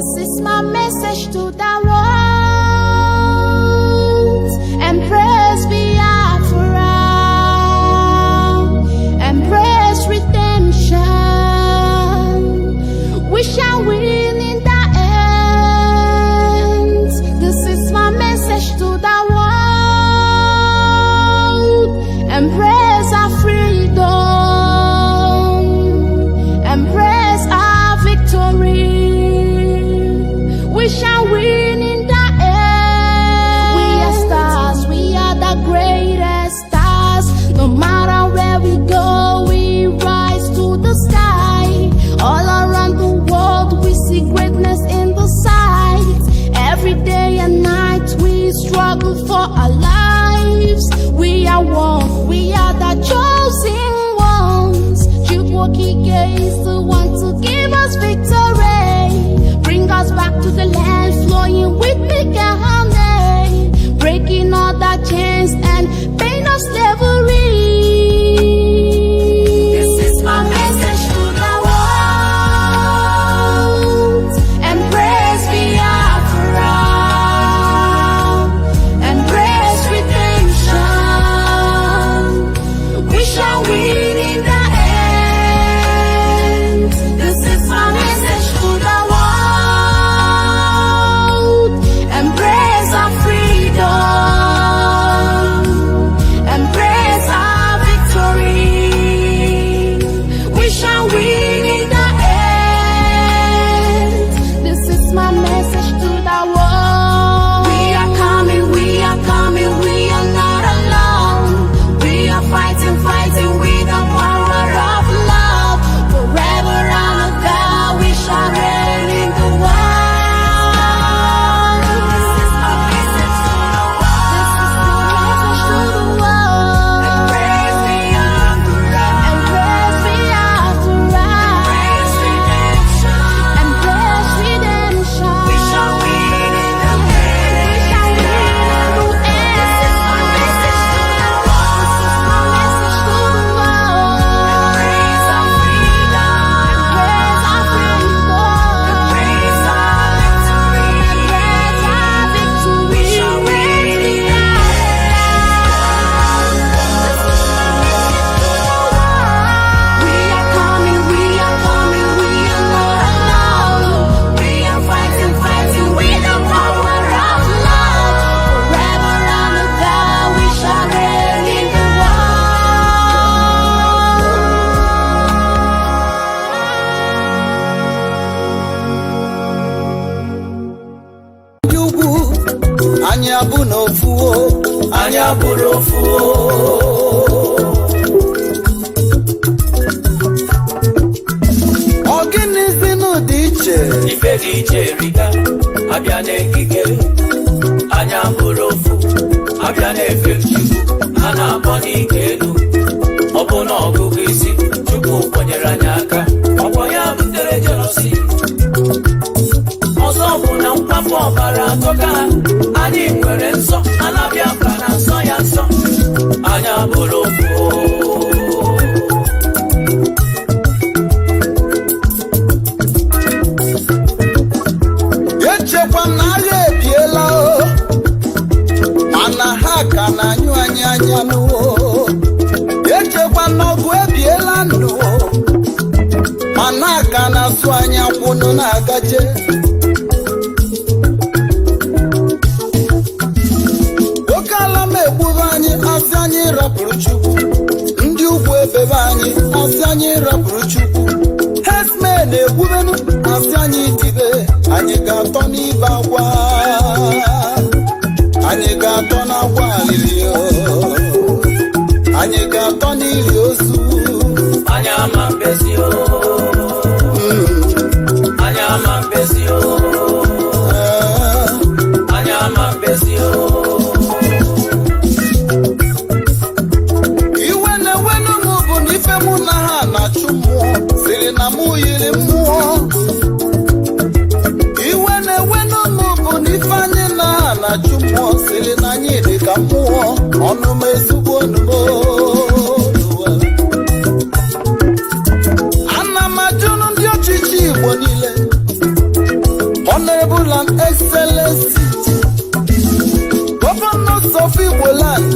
This is my message to the world. Embrace Biafra. Embrace redemption. We shall win in the end. This is my message to the world. Embrace our freedom. Embrace our victory. We shall win in the end. We are stars, we are the greatest stars. No matter where we go, we rise to the sky. All around the world, we see greatness in the sight. Every day and night, we struggle for our lives. We are one, we are the chosen ones. Chukwokike is the one to give us victory. Bring us back to the land flowing with milk and honey, breaking all the chains and pain of slavery. This is my message to the world. Embrace Biafra. Embrace redemption. We shall win in the end. This is my message to the world. Embrace our freedom. Embrace our victory. We shall win in the end. This is my message to the world. We are coming, we are coming, we are not alone. We are fighting, fighting with the power of love. Forever and ever we shall reign in the world. This is my message to the world. This is my message to the world. Embrace Biafra. Embrace Biafra. Embrace redemption. Embrace redemption. We shall win in the end. We shall win in the end. This is my message to the world. This is my message to the world. Embrace our freedom. Embrace our freedom. Embrace our victory. Embrace our victory. We shall win in the end. This is my message to the world. We are coming, we are coming, we are not alone. We are fighting, fighting with the power of love. Forever and ever we shall reign in the Yugu, anya bụ n'ofu o, anya bụrụ ofu o. Ọ gịnịzinụ dị iche? Ife dị iche erika, abịa n'ekike, anya bụrụ ofu, abịa n'efe Chukwu, a na-akpọ n'ike elu. Ọ bụ na ọgụgụ isi, Chukwu kwanyere anyị aka, ọkwa ya butere jelosi. Ọzọ bụ na mkpafu ọbara atọka ha, anyị nwere nsọ, ala Biafra na nsọ ya nsọ, anya bụrụ ofu. Echekwa na agha ebiela o, mana ha ka na-anyụ anyị anya n'o. Echekwa na ọgụ ebiela ndụ o, mana ha ka na-asụ anyị akwụnụ na-agaje. Oke ala m egburu anyị asị anyị rapụrụ Chukwu. Ndị ugwu ebebe anyị asị anyị rapụrụ Chukwu. Herdsmen egbubenu asị anyị dibe. Anyị ga-atọ n'ibe akwa. Anyị ga-atọ n'akwa alili o. Anyị ga-atọ n'ili ozu. Anya ama mbezi o, anya ama mbezi o, anya ama mbezi o. Iwe na-ewenụ m bụ na ife mụ na ha na-achụ mmụọ siri na mụ yiri mmụọ. Iwe na-ewenụ m bụ na ife anyị na ha na-achụ mmụọ siri na anyị dị ka mmụọ. Ọnụ m ezigbo onumo. Ana m ajụnụ ndị ọchịchị Igbo niile Excellency Governors of Igboland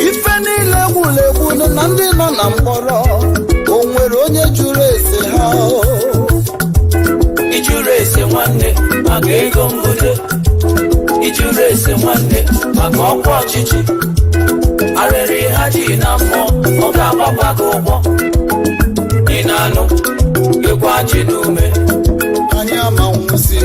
ife niile egwuregwu na ndị nọ na mkpọrọ o nwere onye jụrụ ese ha ijuru ese nwanne maka ego mbute ijuru ese nwanne maka ọkwa ọchịchị arịrị ha ji na mmụọ ọ ga-agbakwa gị ụgbọ ị na-anụ ịkwa ji n'ume anyị amanwụzi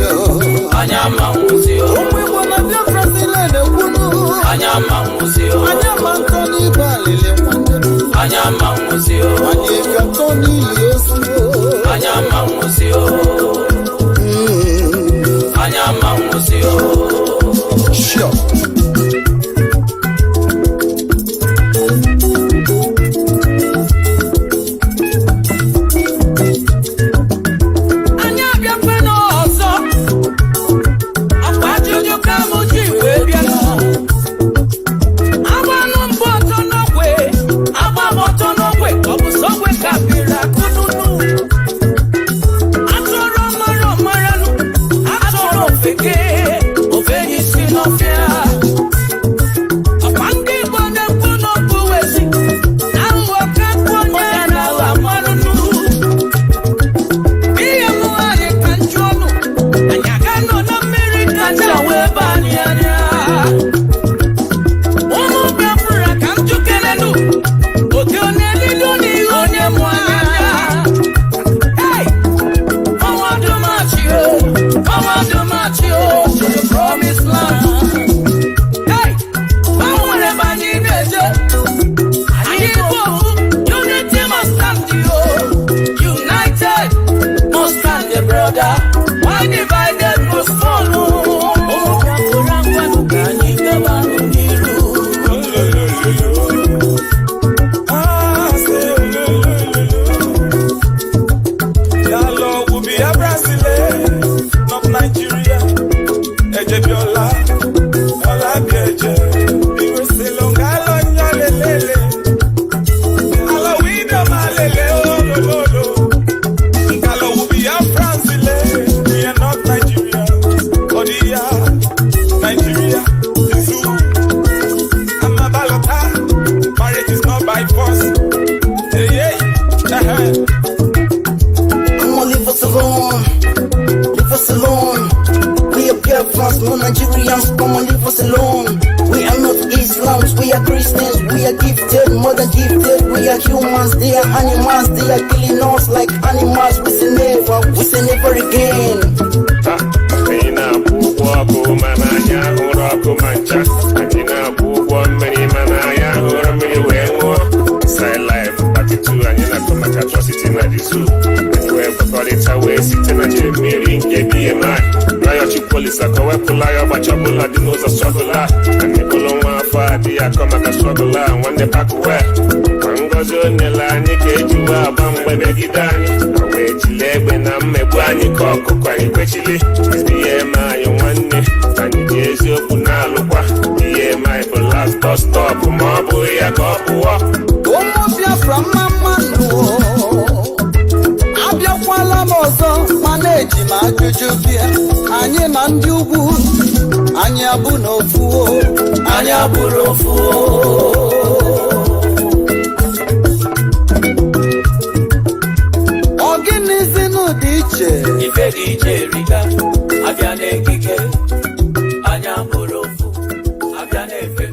ụmụ Igbo na Biafra sile na-ekwunu anyị amanwụzi anyị ama ntọ n'ibe alili nwanne anyị amanwụzi anyị ga-atọ n'ihi ozu anyị amanwụzi anyị amanwụzi sure. No Nigerians, come on, leave us alone. We are not Islams, we are Christians, we are gifted, more than gifted. We are humans, they are animals, they are killing us like animals. We say never again. Atrocity na the zoo. Anywhere for call it away, sitting at your mirroring, KBMI. Riot police, I go up to lie about trouble, I know the struggle. And the Boloma Fadi, I come at a struggle, and when they back away. Mangozo Nella, Nike, you are bomb when they get done. I wait till leg when I'm a bunny cock, quite quickly. It's BMI, you want me, and it is your Punalua. BMI for last bus stop, my boy, I got to walk. From Mama Abịakwala m ọzọ mana eji m ajụjụ bịa anyị na ndị ugwu anyị abụ n'ofu anyị abụrụ ofu ọ gịnịzi n'ụdị iche ife dị iche riga abịa n'ekike anyị abụrụ ofu abịa n'efe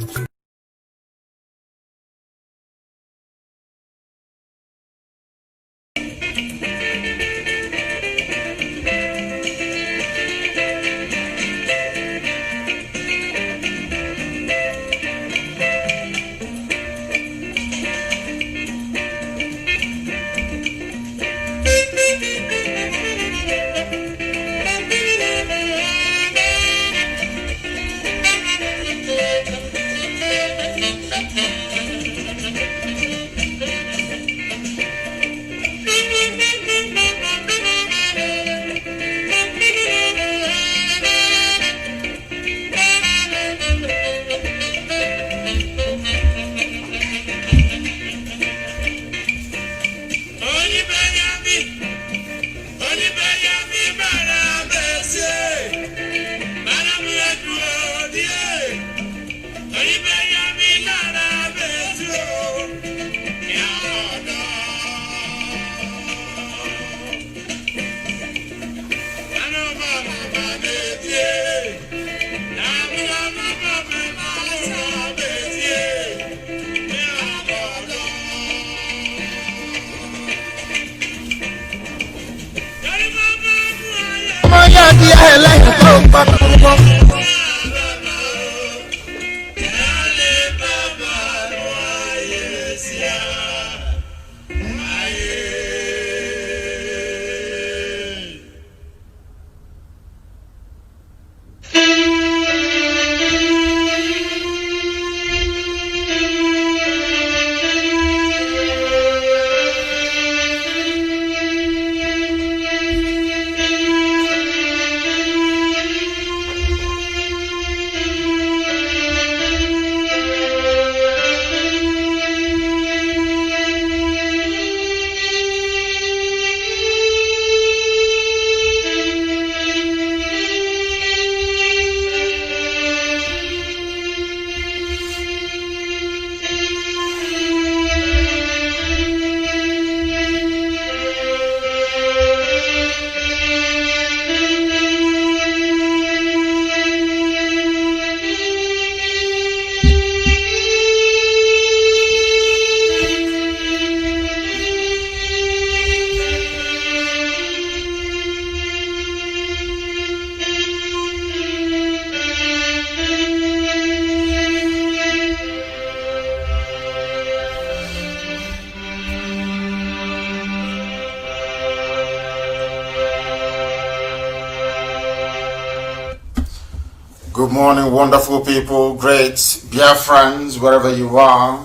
Good morning, wonderful people, great Biafrans, wherever you are,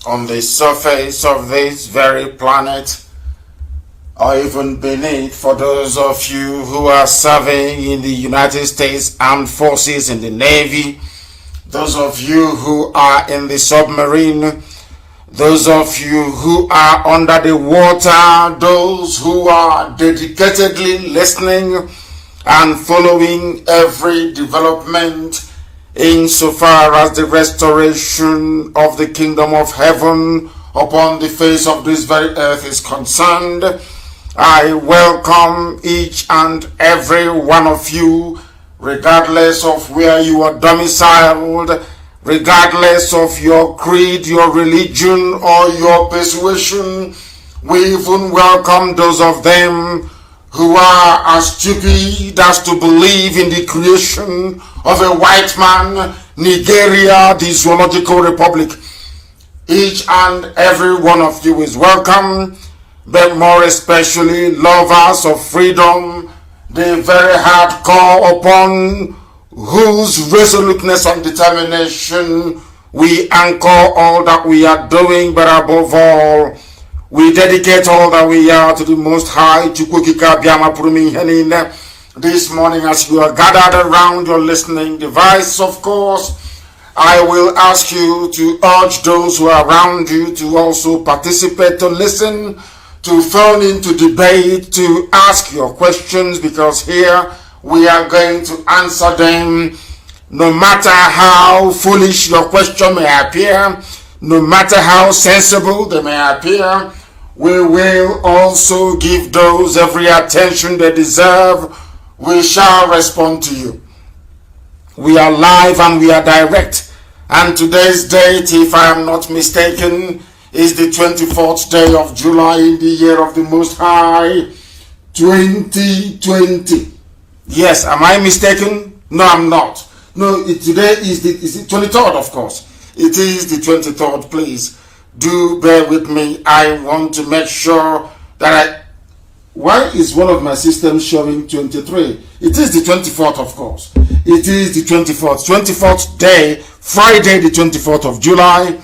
on the surface of this very planet, or even beneath, for those of you who are serving in the United States Armed Forces, in the Navy, those of you who are in the submarine, those of you who are under the water, those who are dedicatedly listening and following every development insofar as the restoration of the kingdom of heaven upon the face of this very earth is concerned. I welcome each and every one of you, regardless of where you are domiciled, regardless of your creed, your religion, or your persuasion. We even welcome those of them who are as stupid as to believe in the creation of a white man, Nigeria, the Zoological Republic. Each and every one of you is welcome, but more especially lovers of freedom, the very hardcore upon whose resoluteness and determination we anchor all that we are doing, but above all, we dedicate all that we are to the Most High. This morning, as you are gathered around your listening device, of course, I will ask you to urge those who are around you to also participate, to listen, to phone in, to debate, to ask your questions, because here we are going to answer them, no matter how foolish your question may appear, no matter how sensible they may appear. We will also give those every attention they deserve. We shall respond to you. We are live and we are direct. And today's date, if I am not mistaken, is the 24th day of July in the year of the Most High, 2020. Yes, am I mistaken? No, I'm not. No, today is the 23rd, of course. It is the 23rd, please. Do bear with me. I want to make sure that why is one of my systems showing 23? It is the 24th, of course. It is the 24th day, Friday, the 24th of July,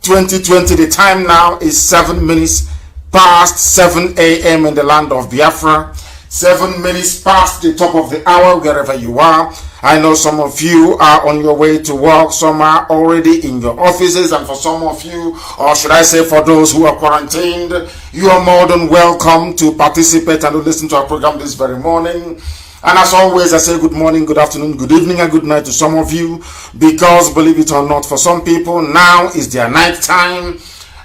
2020. The time now is 7 minutes past 7 a.m. in the land of Biafra. 7 minutes past the top of the hour, wherever you are. I know some of you are on your way to work, some are already in your offices, and for some of you, or should I say for those who are quarantined, you are more than welcome to participate and to listen to our program this very morning. And as always, I say good morning, good afternoon, good evening, and good night to some of you, because believe it or not, for some people, now is their night time.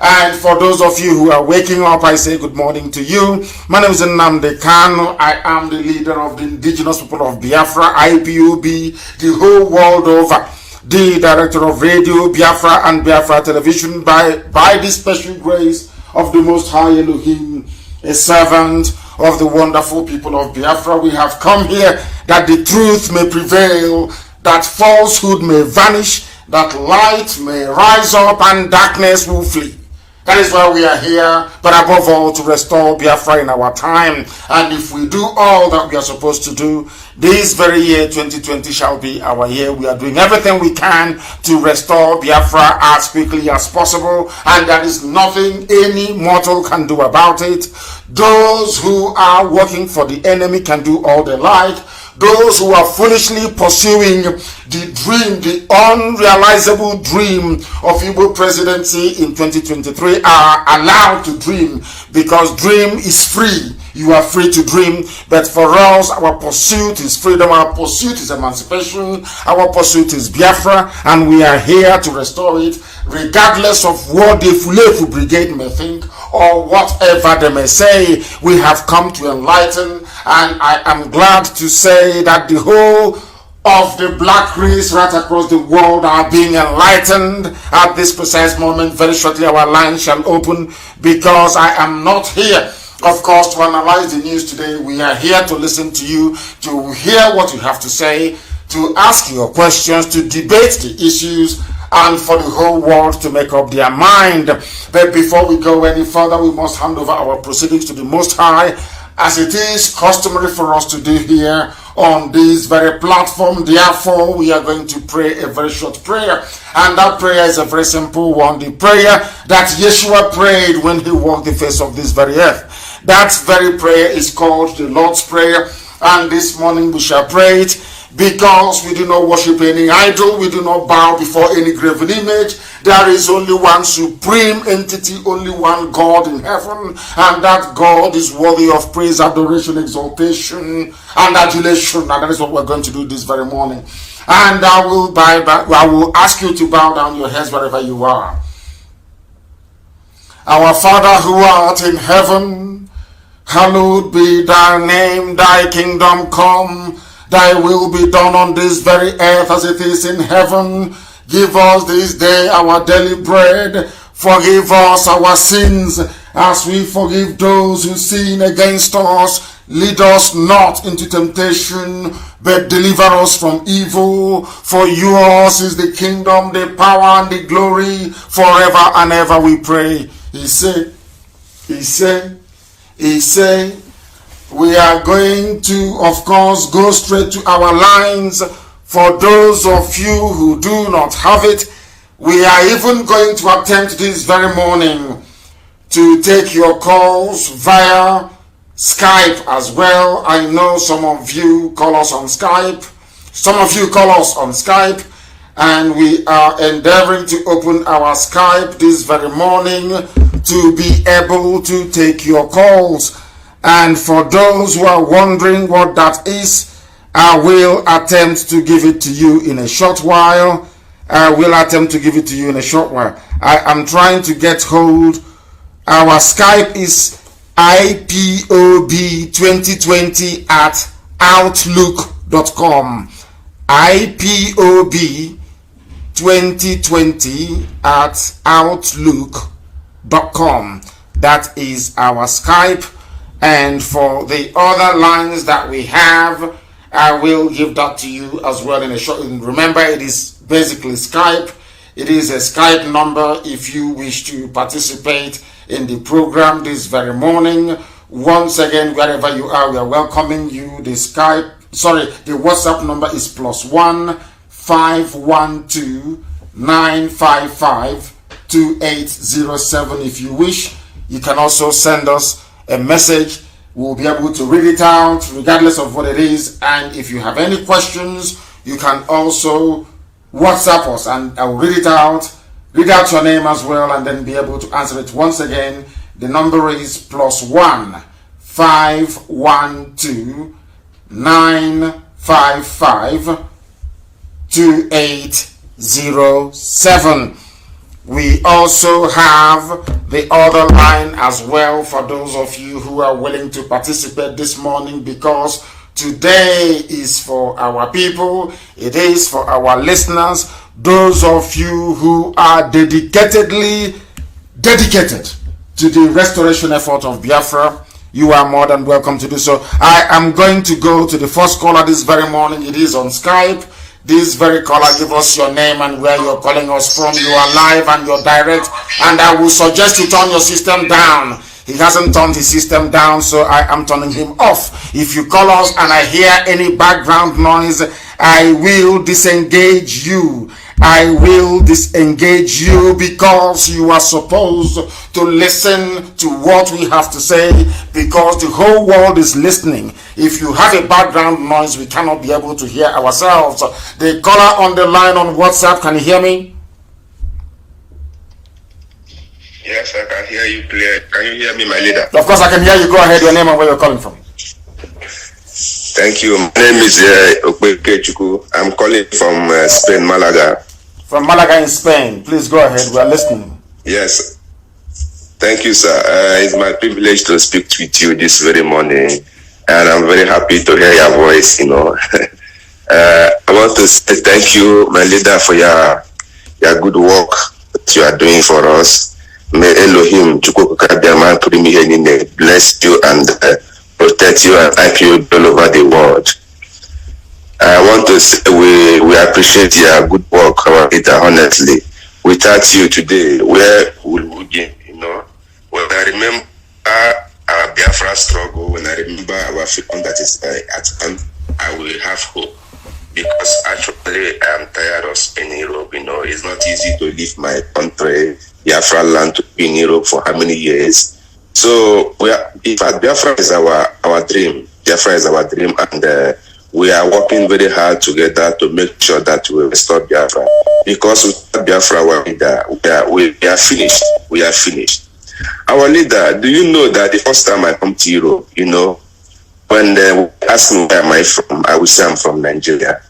And for those of you who are waking up, I say good morning to you. My name is Nnamdi Kanu. I am the leader of the indigenous people of Biafra, IPOB, the whole world over. The director of radio, Biafra and Biafra television, by the special grace of the Most High Elohim, a servant of the wonderful people of Biafra. We have come here that the truth may prevail, that falsehood may vanish, that light may rise up and darkness will flee. That is why we are here, but above all to restore Biafra in our time. And if we do all that we are supposed to do, this very year 2020 shall be our year. We are doing everything we can to restore Biafra as quickly as possible, and there is nothing any mortal can do about it. Those who are working for the enemy can do all they like. Those who are foolishly pursuing the dream, the unrealizable dream of Igbo presidency in 2023 are allowed to dream, because dream is free. You are free to dream, but for us, our pursuit is freedom, our pursuit is emancipation, our pursuit is Biafra, and we are here to restore it, regardless of what the Fulefu Brigade may think or whatever they may say. We have come to enlighten, and I am glad to say that the whole of the black race right across the world are being enlightened at this precise moment. Very shortly our line shall open, because I am not here, of course, to analyze the news today. We are here to listen to you, to hear what you have to say, to ask your questions, to debate the issues, and for the whole world to make up their mind. But before we go any further, we must hand over our proceedings to the Most High, as it is customary for us to do here on this very platform. Therefore, we are going to pray a very short prayer, and that prayer is a very simple one, the prayer that Yeshua prayed when he walked the face of this very earth. That very prayer is called the Lord's Prayer, and this morning we shall pray it, because we do not worship any idol, we do not bow before any graven image. There is only one supreme entity, only one God in heaven, and that God is worthy of praise, adoration, exaltation, and adulation. And that is what we're going to do this very morning. And I will ask you to bow down your heads wherever you are. Our Father who art in heaven, hallowed be thy name, thy kingdom come, thy will be done on this very earth as it is in heaven. Give us this day our daily bread. Forgive us our sins as we forgive those who sin against us. Lead us not into temptation, but deliver us from evil. For yours is the kingdom, the power, and the glory forever and ever, we pray. He said, we are going to, of course, go straight to our lines. For those of you who do not have it, we are even going to attempt this very morning to take your calls via Skype as well. I know some of you call us on Skype. And we are endeavoring to open our Skype this very morning to be able to take your calls. And for those who are wondering what that is, I will attempt to give it to you in a short while. I am trying to get hold. Our Skype is IPOB2020 at outlook.com. IPOB2020 at outlook.com. That is our Skype. And for the other lines that we have, I will give that to you as well in a short. Remember, it is basically Skype. It is a Skype number if you wish to participate in the program this very morning. Once again, wherever you are, we are welcoming you. The WhatsApp number is +1 512 955 2807. If you wish, you can also send us a message. We'll be able to read it out regardless of what it is. And if you have any questions, you can also WhatsApp us and I'll read out your name as well, and then be able to answer it. Once again, the number is +1 512 955 2807. We also have the other line as well for those of you who are willing to participate this morning, because today is for our people, it is for our listeners, those of you who are dedicated to the restoration effort of Biafra. you are more than welcome to do so. I am going to go to the first caller this very morning. It is on Skype. This very caller, give us your name and where you're calling us from. You are live and you're direct, and I will suggest you turn your system down. He hasn't turned his system down, so I am turning him off. If you call us and I hear any background noise, I will disengage you. I will disengage you, because you are supposed to listen to what we have to say, because the whole world is listening. If you have a background noise, we cannot be able to hear ourselves. The caller on the line on WhatsApp, can you hear me? Yes, I can hear you clear. Can you hear me, my leader? Of course I can hear you. Go ahead, your name and where you're calling from. Thank you. My name is Okwekechuku. I'm calling from Spain, Malaga. From Malaga in Spain. Please go ahead. We are listening. Yes. Thank you, sir. It's my privilege to speak with you this very morning, and I'm very happy to hear your voice, I want to say thank you, my leader, for your good work that you are doing for us. May Elohim bless you and protect you and help you all over the world. I want to say we appreciate your good work, our leader, honestly. Without you today, where would we be, When I remember our Biafra struggle, when I remember our freedom that is at hand, I will have hope. Because actually, I am tired of spending Europe, It's not easy to leave my country, Biafra land, to be in Europe for how many years. So, Biafra is our dream. Biafra is our dream, and we are working very hard together to make sure that we restore Biafra. Because without Biafra, we are finished. We are finished. Our leader, do you know that the first time I come to Europe, when they ask me where am I from, I will say I'm from Nigeria.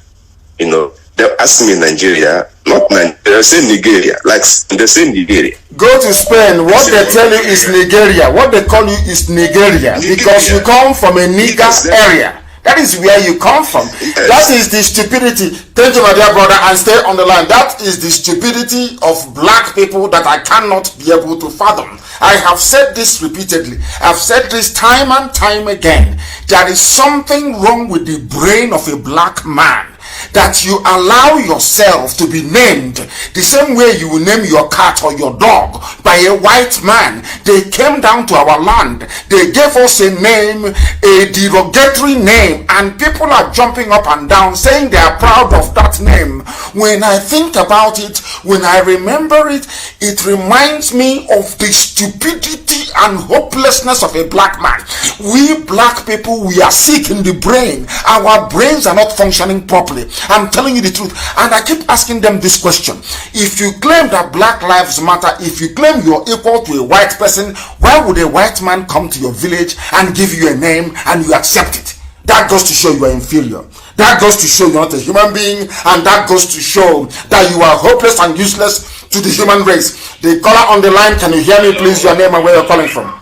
They ask me Nigeria, not Nigeria, they say Nigeria, like they say Nigeria. Go to Spain, what they tell you is Nigeria. What they call you is Nigeria, because you come from a Niger area. That is where you come from. Yes. That is the stupidity. Thank you, my dear brother, and stay on the line. That is the stupidity of black people that I cannot be able to fathom. I have said this repeatedly. I've said this time and time again. There is something wrong with the brain of a black man, that you allow yourself to be named the same way you will name your cat or your dog by a white man. They came down to our land, they gave us a name, a derogatory name, and people are jumping up and down saying they are proud of that name. When I think about it, when I remember it, it reminds me of the stupidity and hopelessness of a black man. We black people, we are sick in the brain. Our brains are not functioning properly. I'm telling you the truth, and I keep asking them this question. If you claim that Black Lives Matter, if you claim you're equal to a white person, why would a white man come to your village and give you a name and you accept it? That goes to show you are inferior. That goes to show you're not a human being, and that goes to show that you are hopeless and useless to the human race. The caller on the line, can you hear me please? Your name and where you're calling from.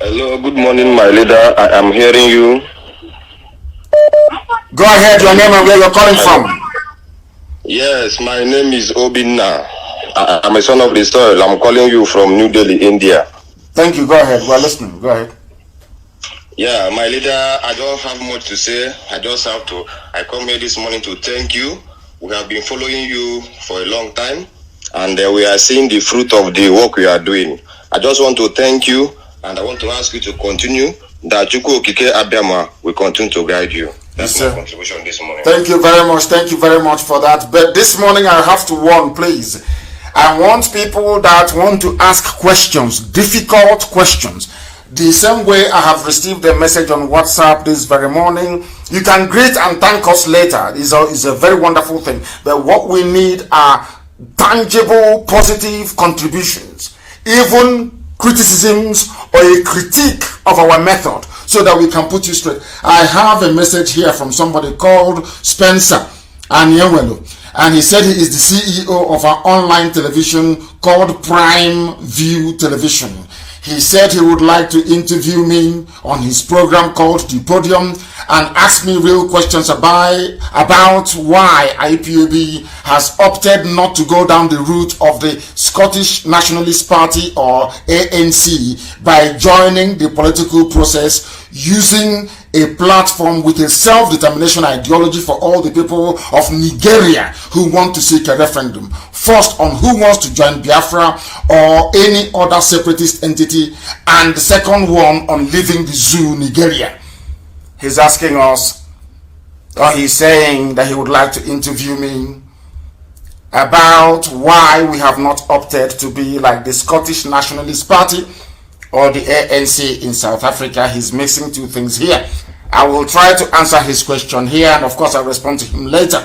Hello, good morning, my leader. I am hearing you. Go ahead, your name and where you're calling from. Yes, my name is Obinna. I'm a son of the soil. I'm calling you from New Delhi, India. Thank you. Go ahead. We're listening. Go ahead. Yeah, my leader, I don't have much to say. I come here this morning to thank you. We have been following you for a long time, and we are seeing the fruit of the work we are doing. I just want to thank you, and I want to ask you to continue. That Chukwu Okike Abiyama will continue to guide you. That's my contribution this morning. Thank you very much. Thank you very much for that. But this morning I have to warn, please. I want people that want to ask questions, difficult questions. The same way I have received a message on WhatsApp this very morning. You can greet and thank us later. It's a very wonderful thing. But what we need are tangible, positive contributions. Even criticisms or a critique of our method, so that we can put you straight. I have a message here from somebody called Spencer Anyewelo, and he said he is the CEO of an online television called Prime View Television. He said he would like to interview me on his program called The Podium, and ask me real questions about why IPOB has opted not to go down the route of the Scottish Nationalist Party or ANC by joining the political process using a platform with a self-determination ideology for all the people of Nigeria who want to seek a referendum. First, on who wants to join Biafra or any other separatist entity, and the second one on leaving the zoo, Nigeria. He's asking us, or he's saying that he would like to interview me about why we have not opted to be like the Scottish Nationalist Party or the ANC in South Africa. He's mixing two things here. I will try to answer his question here, and of course I'll respond to him later.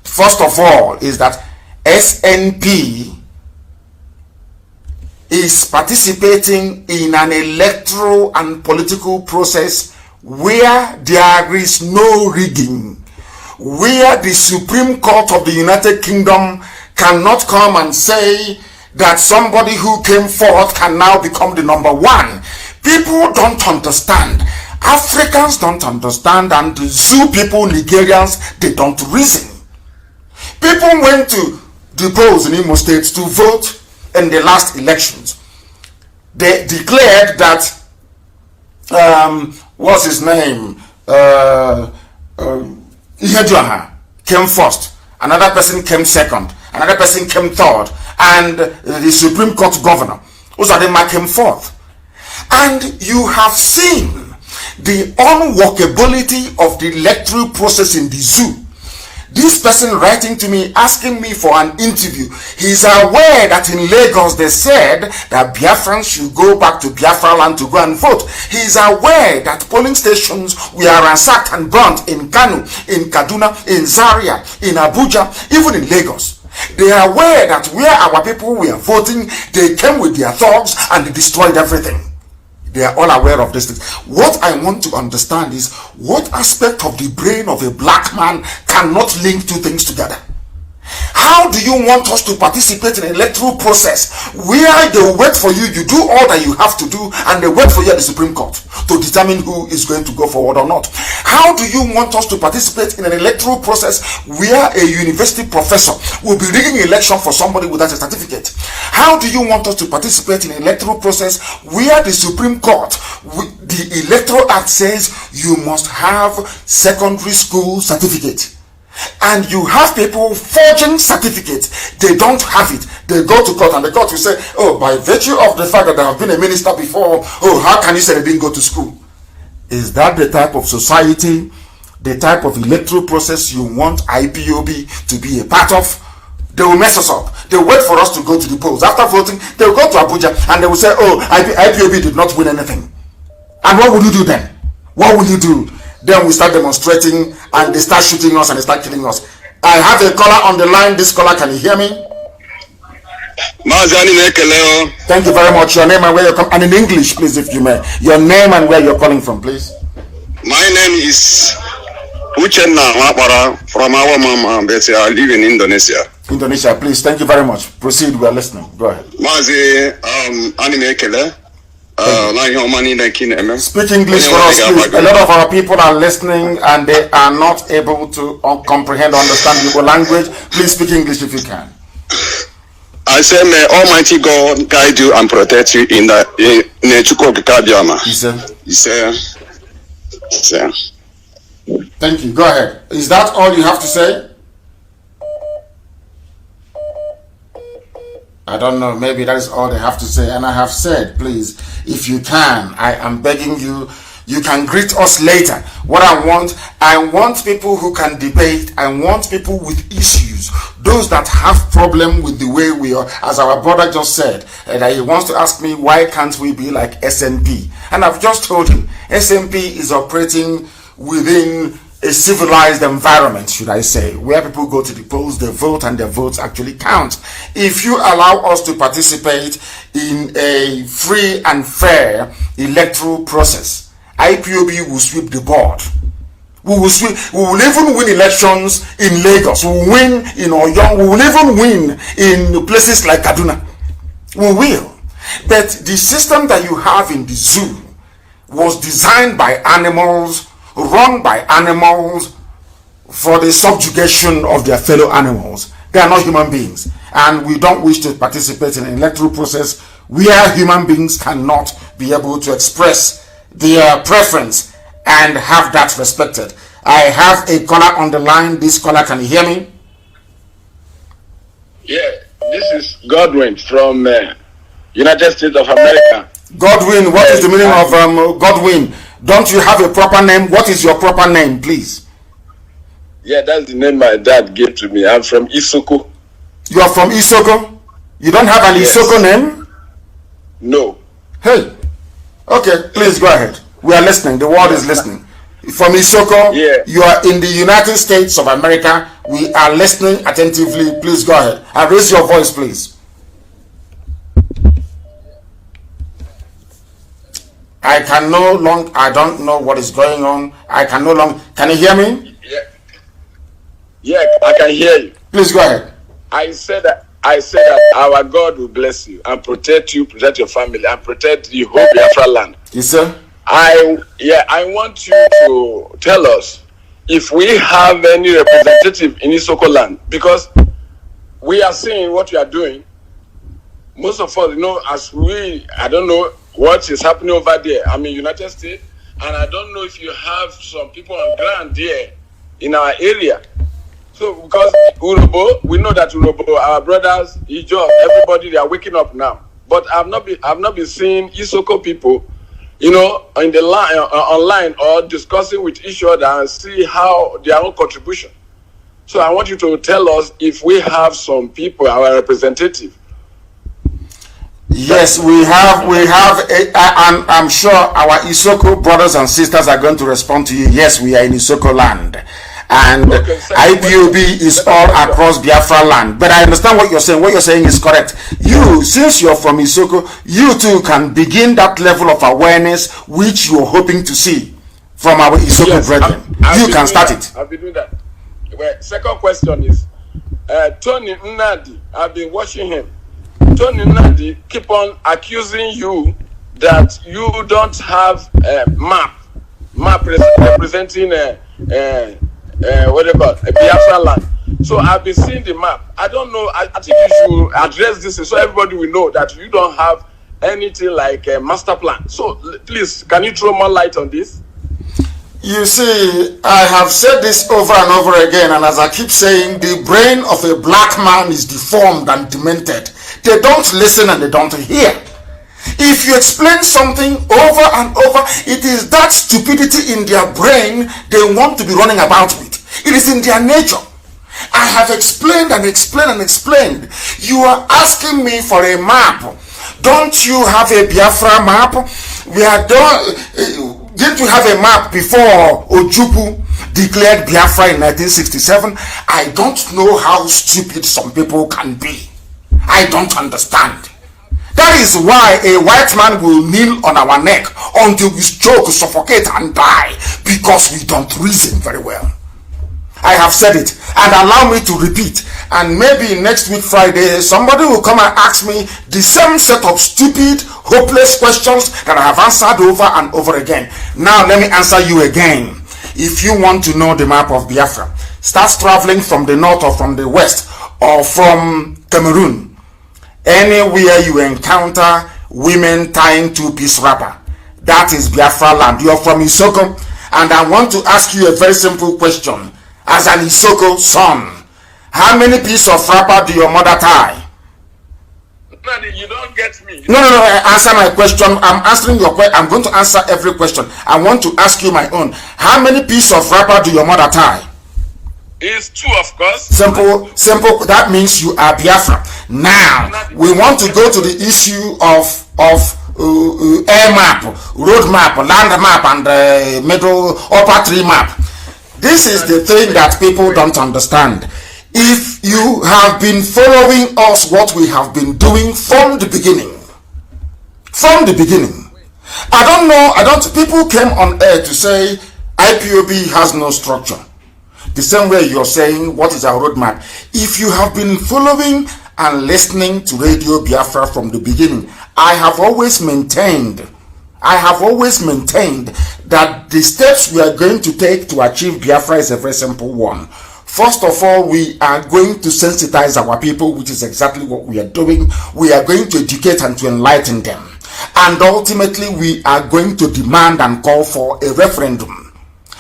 First of all is that SNP is participating in an electoral and political process where there is no rigging, where the Supreme Court of the United Kingdom cannot come and say that somebody who came forth can now become the number one. People don't understand. Africans don't understand, and the zoo people, Nigerians, they don't reason. People went to the polls in Imo State to vote in the last elections. They declared that what's his name? Iheduaha came first. Another person came second. Another person came third. And the Supreme Court governor, Uzadema, came fourth. And you have seen the unworkability of the electoral process in the zoo. This person writing to me, asking me for an interview, he's aware that in Lagos they said that Biafrans should go back to Biafra land to go and vote. He's aware that polling stations were ransacked and burnt in Kanu, in Kaduna, in Zaria, in Abuja, even in Lagos. They are aware that where our people were voting, they came with their thugs and they destroyed everything. They are all aware of this thing. What I want to understand is what aspect of the brain of a black man cannot link two things together. How do you want us to participate in an electoral process where they wait for you, you do all that you have to do, and they wait for you at the Supreme Court to determine who is going to go forward or not? How do you want us to participate in an electoral process where a university professor will be rigging an election for somebody without a certificate? How do you want us to participate in an electoral process where the Supreme Court, the Electoral Act says you must have secondary school certificate? And you have people forging certificates. They don't have it. They go to court and the court will say, oh, by virtue of the fact that they have been a minister before, oh, how can you say they didn't go to school? Is that the type of society, the type of electoral process you want IPOB to be a part of? They will mess us up. They will wait for us to go to the polls. After voting, they will go to Abuja and they will say, oh, IPOB did not win anything. And what will you do then? What will you do? Then we start demonstrating and they start shooting us and they start killing us. I have a caller on the line. This caller, can you hear me? Mazi. Thank you very much. Your name and where you're coming, and in English, please, if you may. Your name and where you're calling from, please. My name is Uchenna Mapara from our mama, but I live in Indonesia. Indonesia, please. Thank you very much. Proceed. We are listening. Go ahead. Mazi, Speak English for us, please. A lot of our people are listening and they are not able to comprehend or understand your language. Please speak English if you can. I say, may Almighty God guide you and protect you in the Thank you. Go ahead. Is that all you have to say? I don't know, maybe that is all they have to say. And I have said, please, if you can, I am begging you, you can greet us later. What I want people who can debate. I want people with issues. Those that have problem with the way we are. As our brother just said, that he wants to ask me, why can't we be like SNP? And I've just told him, SNP is operating within a civilized environment, should I say, where people go to the polls, they vote, and their votes actually count. If you allow us to participate in a free and fair electoral process, IPOB will sweep the board. We will even win elections in Lagos. We will win in Oyo. We will even win in places like Kaduna. We will. But the system that you have in the zoo was designed by animals run by animals for the subjugation of their fellow animals. They are not human beings, and we don't wish to participate in an electoral process where human beings cannot be able to express their preference and have that respected. I have a caller on the line. This caller, can you hear me? Yeah, this is Godwin from United States of America. Godwin, what is the meaning of Godwin? Don't you have a proper name? What is your proper name, please? Yeah, that's the name my dad gave to me. I'm from Isoko. You are from Isoko? You don't have an Isoko name? No. Hey. Okay, please go ahead. We are listening. The world is listening. From Isoko, you are in the United States of America. We are listening attentively. Please go ahead. And raise your voice, please. I don't know what is going on. Can you hear me? Yeah, I can hear you. Please go ahead. I said that our God will bless you and protect you, protect your family, and protect the whole Biafra land. Yes, sir. I want you to tell us if we have any representative in Isoko land, because we are seeing what you are doing. Most of us, I don't know what is happening over there. I'm in United States, and I don't know if you have some people on ground there in our area. So, because Urobo, we know that Urobo, our brothers, Ijo, everybody, they are waking up now. But I've not been seeing Isoko people, in the line, online, or discussing with each other and see how their own contribution. So I want you to tell us if we have some people, our representative. Yes, we have, and I'm sure our Isoko brothers and sisters are going to respond to you. Yes, we are in Isoko land. And IPOB is all across Biafra land. But I understand what you're saying. What you're saying is correct. You, since you're from Isoko, you too can begin that level of awareness which you're hoping to see from our Isoko brethren. You can start it. I'll be doing that. Well, second question is, Tony Nnamdi, I've been watching him. Tony Nnamdi keep on accusing you that you don't have a map representing what do you call it? A Biafra land. So I've been seeing the map. I don't know. I think you should address this so everybody will know that you don't have anything like a master plan. So please, can you throw more light on this? You see, I have said this over and over again, and as I keep saying, the brain of a black man is deformed and demented. They don't listen and they don't hear. If you explain something over and over, it is that stupidity in their brain they want to be running about with. It is in their nature. I have explained and explained and explained. You are asking me for a map. Don't you have a Biafra map? Didn't you have a map before Ojukwu declared Biafra in 1967? I don't know how stupid some people can be. I don't understand. That is why a white man will kneel on our neck until we choke, suffocate, and die, because we don't reason very well. I have said it, and allow me to repeat. And maybe next week Friday, somebody will come and ask me the same set of stupid, hopeless questions that I have answered over and over again. Now let me answer you again. If you want to know the map of Biafra, start traveling from the north or from the west or from Cameroon. Anywhere you encounter women tying two-piece wrapper, that is Biafra land. You're from Isoko, and I want to ask you a very simple question. As an Isoko son, how many pieces of wrapper do your mother tie? You don't get me. No. Answer my question. I'm answering your question. I'm going to answer every question. I want to ask you my own. How many pieces of wrapper do your mother tie? It's two, of course. Simple. That means you are Biafra. Now we want to go to the issue of air map, road map, land map, and middle upper tree map. This is the thing that people don't understand. If you have been following us, what we have been doing from the beginning, people came on air to say IPOB has no structure. The same way you're saying, what is our roadmap? If you have been following and listening to Radio Biafra from the beginning, I have always maintained I have always maintained that the steps we are going to take to achieve Biafra is a very simple one. First of all, we are going to sensitize our people, which is exactly what we are doing. We are going to educate and to enlighten them. And ultimately, we are going to demand and call for a referendum.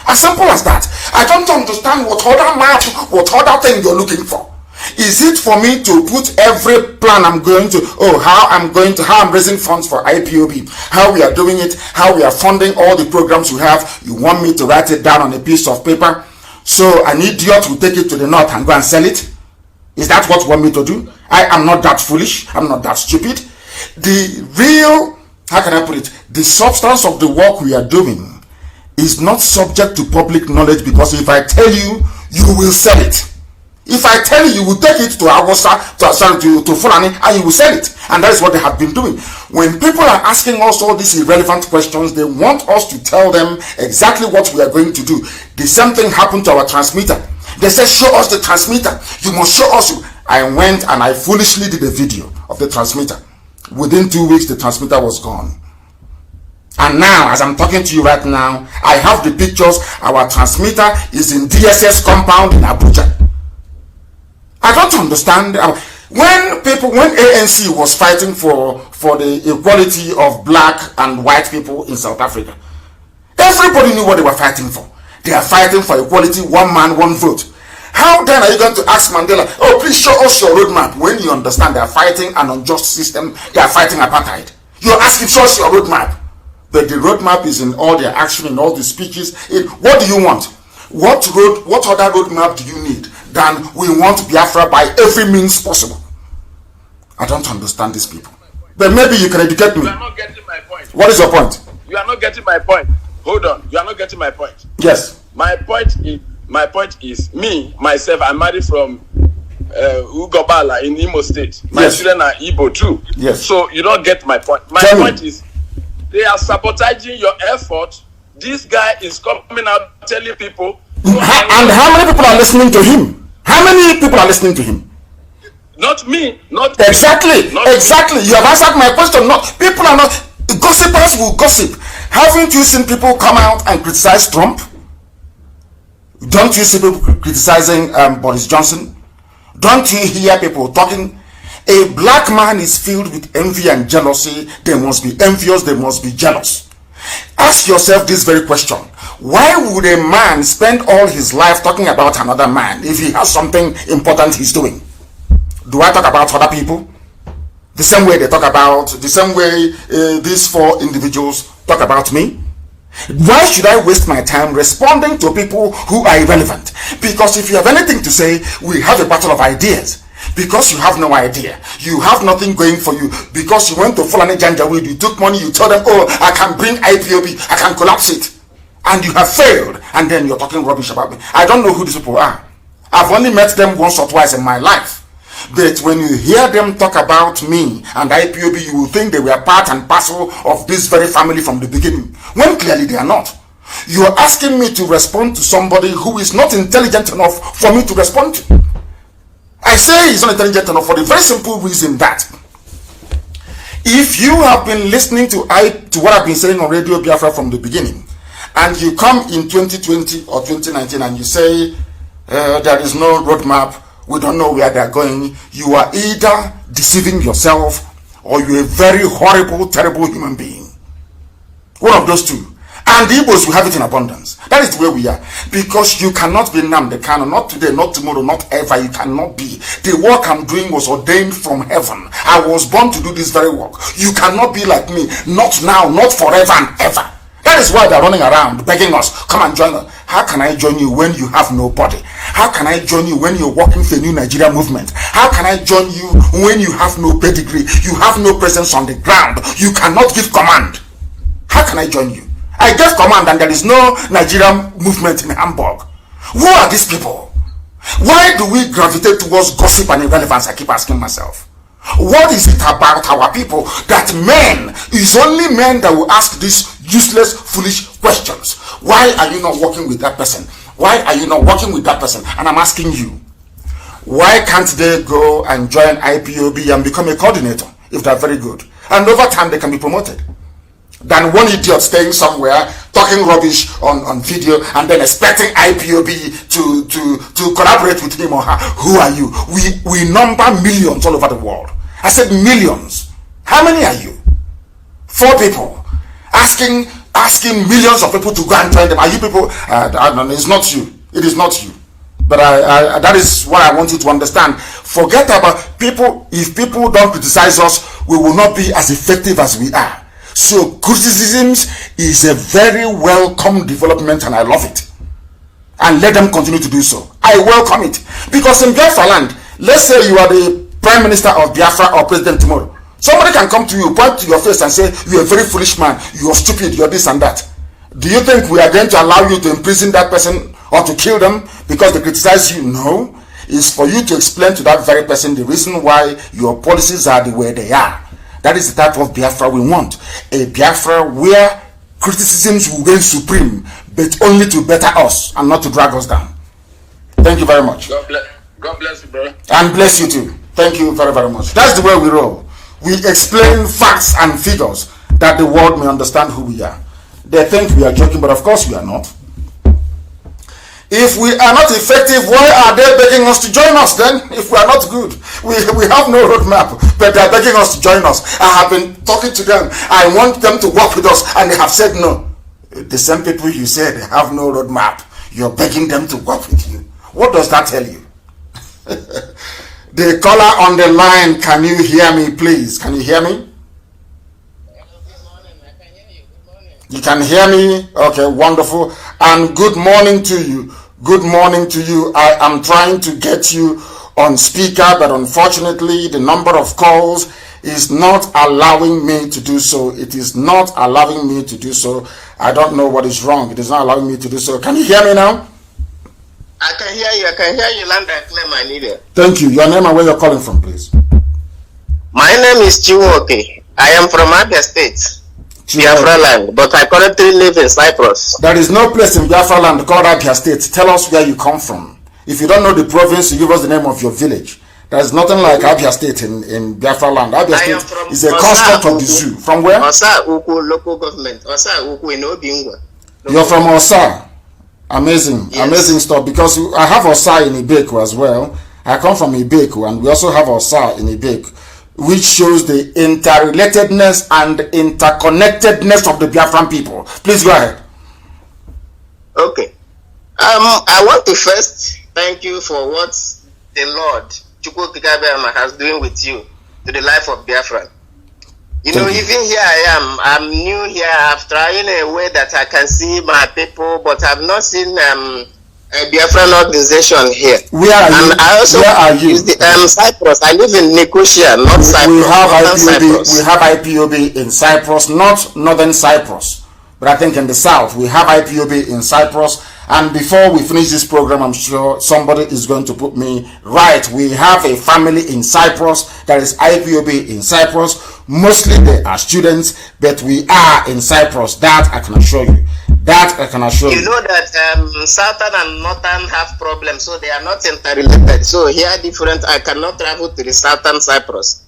As simple as that. I don't understand what other map, what other thing you're looking for. Is it for me to put every plan I'm going to, how I'm raising funds for IPOB, how we are doing it, how we are funding all the programs we have? You want me to write it down on a piece of paper so an idiot will take it to the north and go and sell it? Is that what you want me to do? I am not that foolish. I'm not that stupid. The real, how can I put it, the substance of the work we are doing is not subject to public knowledge, because if I tell you, you will sell it. If I tell you, you will take it to Awosa, to Fulani, and you will sell it. And that is what they have been doing. When people are asking us all these irrelevant questions, they want us to tell them exactly what we are going to do. The same thing happened to our transmitter. They said, show us the transmitter. You must show us. I went and I foolishly did a video of the transmitter. Within 2 weeks, the transmitter was gone. And now, as I'm talking to you right now, I have the pictures. Our transmitter is in DSS compound in Abuja. I don't understand. When ANC was fighting for the equality of black and white people in South Africa, everybody knew what they were fighting for. They are fighting for equality, one man, one vote. How then are you going to ask Mandela, please show us your roadmap, when you understand they are fighting an unjust system, they are fighting apartheid? You're asking, show us your roadmap. But the roadmap is in all their action, in all the speeches. What do you want? What other roadmap do you need than we want Biafra by every means possible? I don't understand these people. But maybe you can educate me. You are not getting my point. What is your point? You are not getting my point. Hold on. You are not getting my point. Yes. My point is me, myself, I'm married from Ugobala in Imo State. My children are Igbo too. Yes. So you don't get my point. My point is, they are sabotaging your effort. This guy is coming out telling people. And how many people are listening to him? How many people are listening to him? Not me. Not exactly. Not exactly. You have answered my question. Not people are not. Gossipers will gossip. Haven't you seen people come out and criticize Trump? Don't you see people criticizing Boris Johnson? Don't you hear people talking? A black man is filled with envy and jealousy. They must be envious. They must be jealous. Ask yourself this very question. Why would a man spend all his life talking about another man if he has something important he's doing? Do I talk about other people? The same way they talk about, the same way these four individuals talk about me? Why should I waste my time responding to people who are irrelevant? Because if you have anything to say, we have a battle of ideas. Because you have no idea, you have nothing going for you, because you went to Fulani Janjaweed, you took money, you told them, I can bring IPOB, I can collapse it, and you have failed, and then you're talking rubbish about me. I don't know who these people are. I've only met them once or twice in my life, but when you hear them talk about me and IPOB, you will think they were part and parcel of this very family from the beginning, when clearly they are not. You are asking me to respond to somebody who is not intelligent enough for me to respond to. I say he's not intelligent enough for the very simple reason that if you have been listening to what I've been saying on Radio Biafra from the beginning, and you come in 2020 or 2019 and you say there is no roadmap, we don't know where they're going, you are either deceiving yourself or you're a very horrible, terrible human being. One of those two. And the Igbos will have it in abundance. That is the way we are. Because you cannot be Nnamdi Kanu. Not today, not tomorrow, not ever. You cannot be. The work I'm doing was ordained from heaven. I was born to do this very work. You cannot be like me. Not now, not forever and ever. That is why they're running around begging us, come and join us. How can I join you when you have nobody? How can I join you when you're working for a new Nigeria movement? How can I join you when you have no pedigree? You have no presence on the ground. You cannot give command. How can I join you? I gave command and there is no Nigerian movement in Hamburg. Who are these people? Why do we gravitate towards gossip and irrelevance? I keep asking myself. What is it about our people that men, is only men that will ask these useless, foolish questions? Why are you not working with that person? Why are you not working with that person? And I'm asking you, why can't they go and join IPOB and become a coordinator if they're very good? And over time they can be promoted. than one idiot staying somewhere talking rubbish on video and then expecting IPOB to collaborate with him or her. Who are you? We number millions all over the world. I said millions. How many are you? 4 people asking millions of people to go and join them. Are you people? It's not you. It is not you. But that is what I want you to understand. Forget about people. If people don't criticize us, we will not be as effective as we are. So criticisms is a very welcome development, and I love it. And let them continue to do so. I welcome it. Because in Biafra land, let's say you are the Prime Minister of Biafra or President tomorrow. Somebody can come to you, point to your face and say, you're a very foolish man, you're stupid, you're this and that. Do you think we are going to allow you to imprison that person or to kill them because they criticize you? No. It's for you to explain to that very person the reason why your policies are the way they are. That is the type of Biafra we want. A Biafra where criticisms will reign supreme, but only to better us and not to drag us down. Thank you very much. God bless you, bro. And bless you too. Thank you very, very much. That's the way we roll. We explain facts and figures that the world may understand who we are. They think we are joking, but of course we are not. If we are not effective, why are they begging us to join us then? If we are not good, we have no roadmap, but they are begging us to join us. I have been talking to them. I want them to work with us, and they have said no. The same people you said have no roadmap, you're begging them to work with you. What does that tell you? The caller on the line, can you hear me, please? Can you hear me? You can hear me? Okay, wonderful. And good morning to you. Good morning to you. I am trying to get you on speaker, but unfortunately the number of calls is not allowing me to do so. It is not allowing me to do so. I don't know what is wrong. It is not allowing me to do so. Can you hear me now? I can hear you. I can hear you loud and clear, my leader. Thank you. Your name and where you're calling from, please. My name is Chiwoke. I am from Abia State, Biafra land, but I currently live in Cyprus. There is no place in Biafra land called Abia State. Tell us where you come from. If you don't know the province, you give us the name of your village. There is nothing like Abia State in Biafra land. Abia State is a construct of the zoo. From where? Osa Uku local government. Osa Uku in Obingwa. You're from Osa. Amazing, yes. Amazing stuff. Because I have Osa in Ibeku as well. I come from Ibeku, and we also have Osa in Ibeku, which shows the interrelatedness and interconnectedness of the Biafran people. Please go ahead. Okay. I want to first thank you for what the Lord Chukwu Kikabema has doing with you to the life of Biafra. Even here I am. I'm new here. I've tried in a way that I can see my people, but I've not seen a Biafran organization here. Where are you? And I also use the Cyprus. I live in Nicosia, not Cyprus. We have IPOB in Cyprus, not northern Cyprus, but I think in the south. We have IPOB in Cyprus. And before we finish this program, I'm sure somebody is going to put me right. We have a family in Cyprus. There is IPOB in Cyprus. Mostly they are students, but we are in Cyprus. That I can assure you. That I can assure you. You know that Southern and Northern have problems, so they are not interrelated. So here different. I cannot travel to the Southern Cyprus.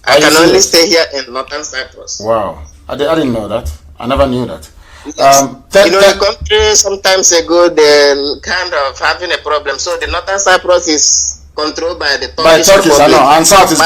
I can only stay here in Northern Cyprus. Wow. I didn't know that. I never knew that. The country sometimes ago they kind of having a problem. So the Northern Cyprus is controlled by the Turkish, I know, and South is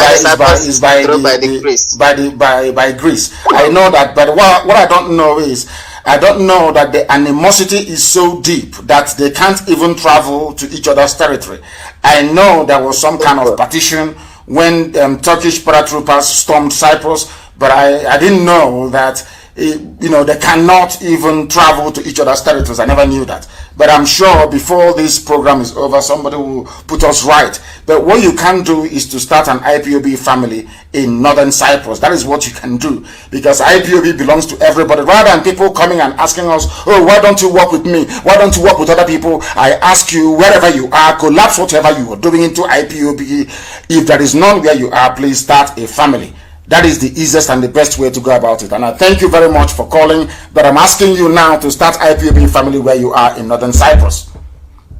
by Greece. I know that, but what I don't know is I don't know that the animosity is so deep that they can't even travel to each other's territory. I know there was some kind of partition when Turkish paratroopers stormed Cyprus, but I didn't know that they cannot even travel to each other's territories. I never knew that. But I'm sure before this program is over, somebody will put us right. But what you can do is to start an IPOB family in northern Cyprus. That is what you can do. Because IPOB belongs to everybody. Rather than people coming and asking us, oh, why don't you work with me? Why don't you work with other people? I ask you, wherever you are, collapse whatever you are doing into IPOB. If there is none where you are, please start a family. That is the easiest and the best way to go about it. And I thank you very much for calling. But I'm asking you now to start IPOB family where you are in northern Cyprus.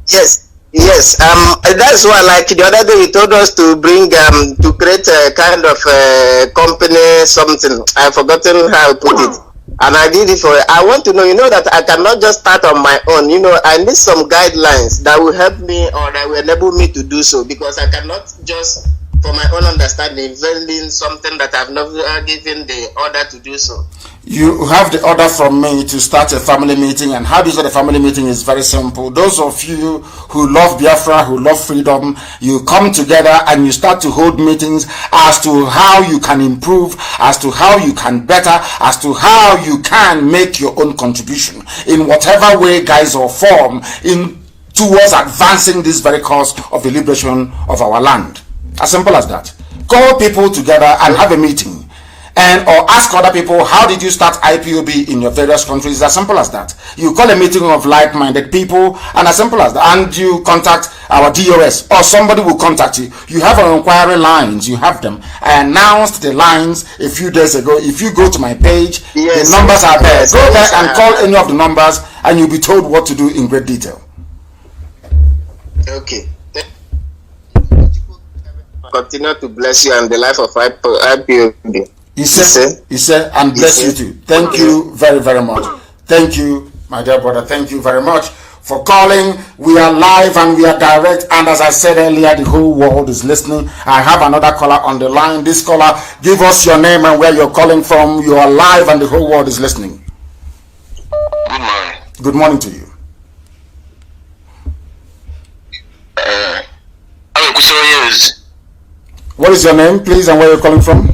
Yes. That's why, like the other day, you told us to bring to create a kind of company, something. I've forgotten how to put it. and I did it for it. I want to know, that I cannot just start on my own. I need some guidelines that will help me or that will enable me to do so, because I cannot just, for my own understanding, invent something that I've never given the order to do so. You have the order from me to start a family meeting, and how do you start a family meeting is very simple. Those of you who love Biafra, who love freedom, you come together and you start to hold meetings as to how you can improve, as to how you can better, as to how you can make your own contribution in whatever way, guise, or form towards advancing this very cause of the liberation of our land. As simple as that. Call people together and have a meeting. Or ask other people, how did you start IPOB in your various countries? It's as simple as that. You call a meeting of like-minded people, and as simple as that. And you contact our DOS, or somebody will contact you. You have our inquiry lines, you have them. I announced the lines a few days ago. If you go to my page, the numbers are there. Go there and call any of the numbers, and you'll be told what to do in great detail. Okay. Continue to bless you and the life of IPOB. He said, and bless you too. Thank you very, very much. Thank you, my dear brother. Thank you very much for calling. We are live and we are direct. And as I said earlier, the whole world is listening. I have another caller on the line. This caller, give us your name and where you're calling from. You are live and the whole world is listening. Good morning. Good morning to you. What is your name, please, and where you're calling from?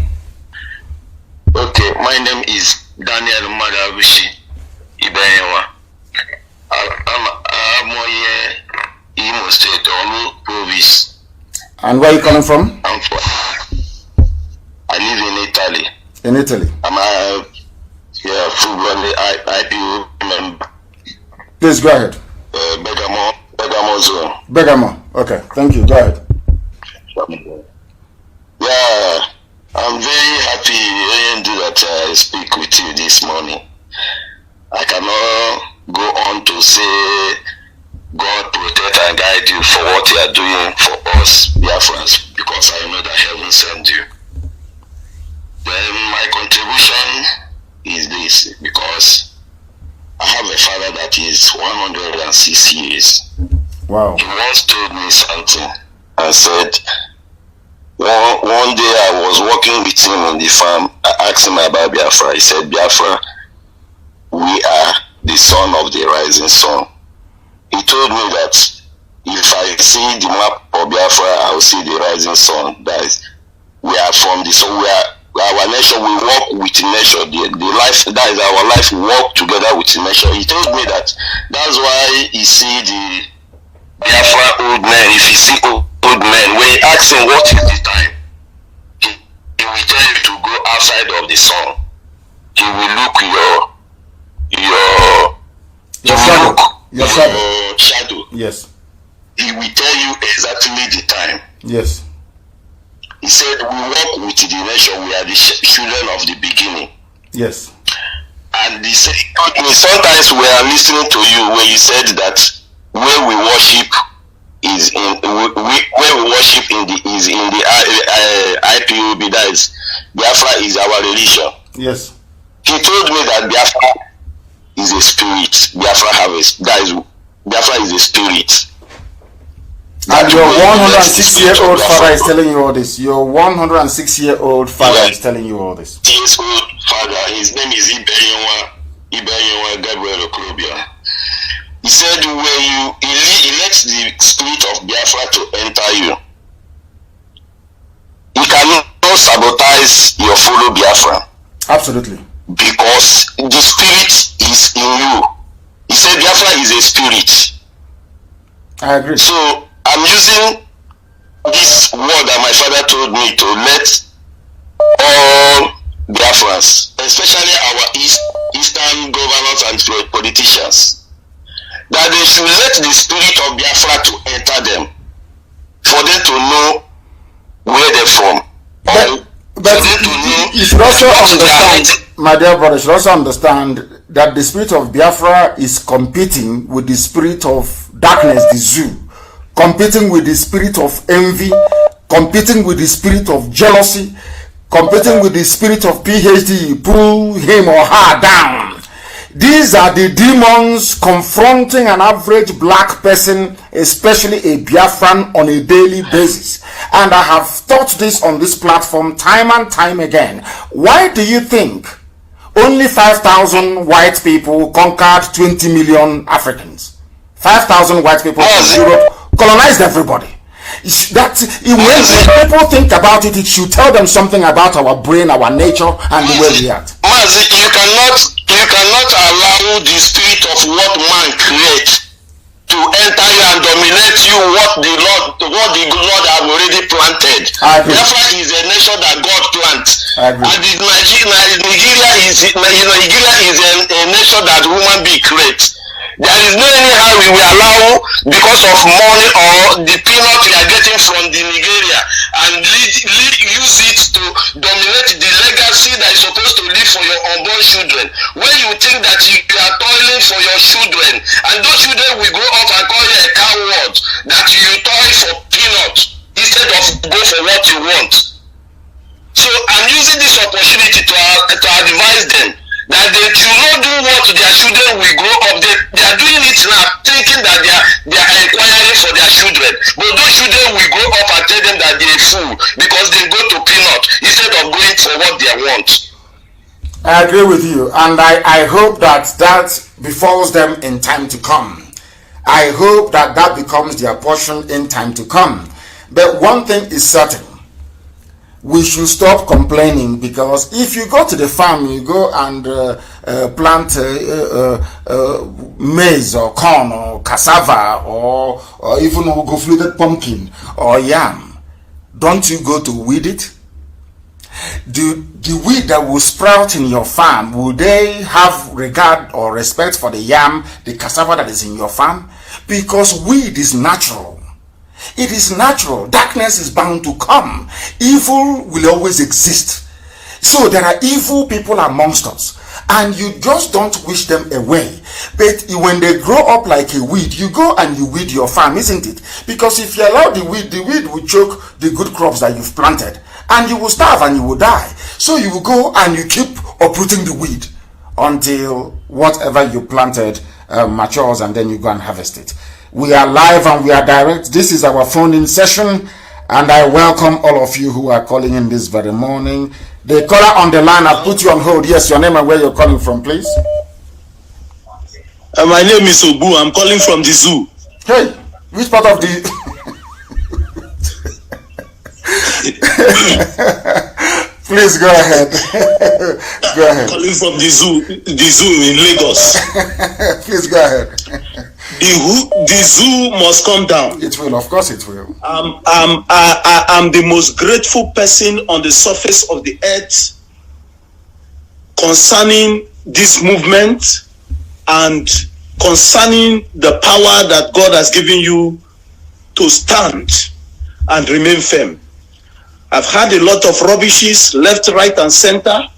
Okay, my name is Daniel Madabushi Ibeyewa. I'm Imo State, Olu Province. And where are you calling from? I live in Italy. In Italy. I'm a football IPO member. Please go ahead. Bergamo zone. Bergamo. Okay, thank you. Go ahead. Yeah, I'm very happy that I speak with you this morning. I cannot go on to say God protect and guide you for what you are doing for us Biafrans, because I know that heaven sent you. Then my contribution is this, because I have a father that is 106 years. Wow. He once told me something and said, one day I was working with him on the farm. I asked him about Biafra. He said, Biafra, we are the son of the rising sun. He told me that if I see the map of Biafra, I will see the rising sun. That is, we are from the sun. Our nation, we walk with nature. The life, that is our life, we walk together with nature. He told me that's why he see the Biafra old men. If you see old men, when you ask him what is the time, he will tell you to go outside of the sun. He will look your shadow. Yes. He will tell you exactly the time. Yes. He said, we walk with the nation. We are the children of the beginning. Yes. And he said, sometimes we are listening to you when you said that where we worship is in the IPOB, that is Biafra is our religion. Yes. He told me that Biafra is a spirit. Biafra is a spirit. And your 106-year-old father is telling you all this. Your 106-year-old father is telling you all this. His old father, his name is Ibeyewa Gabriel Okrobia. He said when he lets the spirit of Biafra to enter you, he cannot sabotage your fellow Biafra. Absolutely. Because the spirit is in you. He said Biafra is a spirit. I agree. So I'm using this word that my father told me to let all Biafrans, especially our Eastern governors and politicians, that they should let the spirit of Biafra to enter them, for them to know where they're from. But you should also understand, my dear brother, you should also understand that the spirit of Biafra is competing with the spirit of darkness, the zoo, competing with the spirit of envy, competing with the spirit of jealousy, competing with the spirit of PhD, pull him or her down. These are the demons confronting an average black person, especially a Biafran, on a daily basis. And I have taught this on this platform time and time again. Why do you think only 5,000 white people conquered 20 million Africans? 5,000 white people in Europe colonized everybody. That when people think about it, it should tell them something about our brain, our nature, and the way we act. Mazi, you cannot allow the spirit of what man creates to enter you and dominate you. What the Lord have already planted. Biafra is a nation that God plants, and Nigeria is a nation that human being creates. There is no anyhow we will allow, because of money or the peanut we are getting from the Nigeria, and use it to dominate the legacy that is supposed to live for your unborn children. When you think that you are toiling for your children, and those children will grow up and call you a coward, that you toil for peanut instead of go for what you want. So I'm using this opportunity to advise them that they should not do what their children will grow up. They are doing it now, thinking that they are inquiring for their children. But those children will grow up and tell them that they are fool because they go to peanut instead of going for what they want. I agree with you, and I hope that befalls them in time to come. I hope that becomes their portion in time to come. But one thing is certain. We should stop complaining, because if you go to the farm, you go and plant maize or corn or cassava or even go-fluted pumpkin or yam, don't you go to weed it? The weed that will sprout in your farm, will they have regard or respect for the yam, the cassava that is in your farm? Because weed is natural. It is natural. Darkness is bound to come. Evil will always exist. So there are evil people amongst us, and you just don't wish them away. But when they grow up like a weed, you go and you weed your farm, isn't it? Because if you allow the weed will choke the good crops that you've planted, and you will starve and you will die. So you will go and you keep uprooting the weed until whatever you planted matures, and then you go and harvest it. We are live and we are direct. This is our phone-in session, and I welcome all of you who are calling in this very morning. The caller on the line, I'll put you on hold. Yes, your name and where you're calling from, please. My name is Obu. I'm calling from the zoo. Hey, which part of the... Please go ahead. Go ahead. I'm calling from the zoo in Lagos. Please go ahead. The zoo must come down. It will, of course it will. I'm the most grateful person on the surface of the earth concerning this movement and concerning the power that God has given you to stand and remain firm. I've had a lot of rubbishes left, right, and center.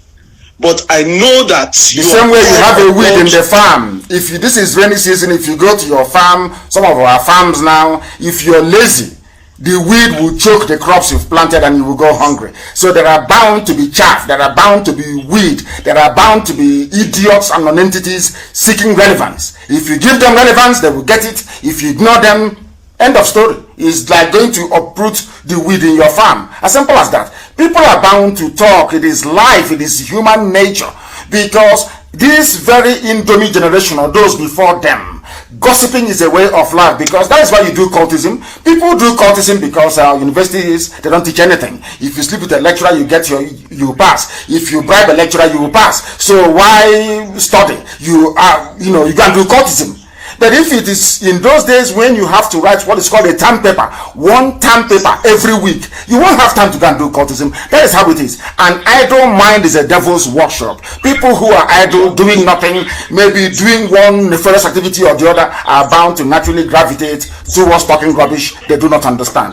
But I know that the same way you have a weed in the farm. If this is rainy season, if you go to your farm, some of our farms now, if you're lazy, the weed will choke the crops you've planted and you will go hungry. So there are bound to be chaff, there are bound to be weed, there are bound to be idiots and non-entities seeking relevance. If you give them relevance, they will get it. If you ignore them, end of story. It's like going to uproot the weed in your farm. As simple as that. People are bound to talk. It is life. It is human nature. Because this very Indomie generation or those before them, gossiping is a way of life. Because that is why you do cultism. People do cultism because universities, they don't teach anything. If you sleep with a lecturer, you pass. If you bribe a lecturer, you will pass. So why study? You go and do cultism. But if it is in those days when you have to write what is called a term paper, one term paper every week, you won't have time to go and do cultism. That is how it is. An idle mind is a devil's workshop. People who are idle, doing nothing, maybe doing one nefarious activity or the other, are bound to naturally gravitate towards talking rubbish they do not understand.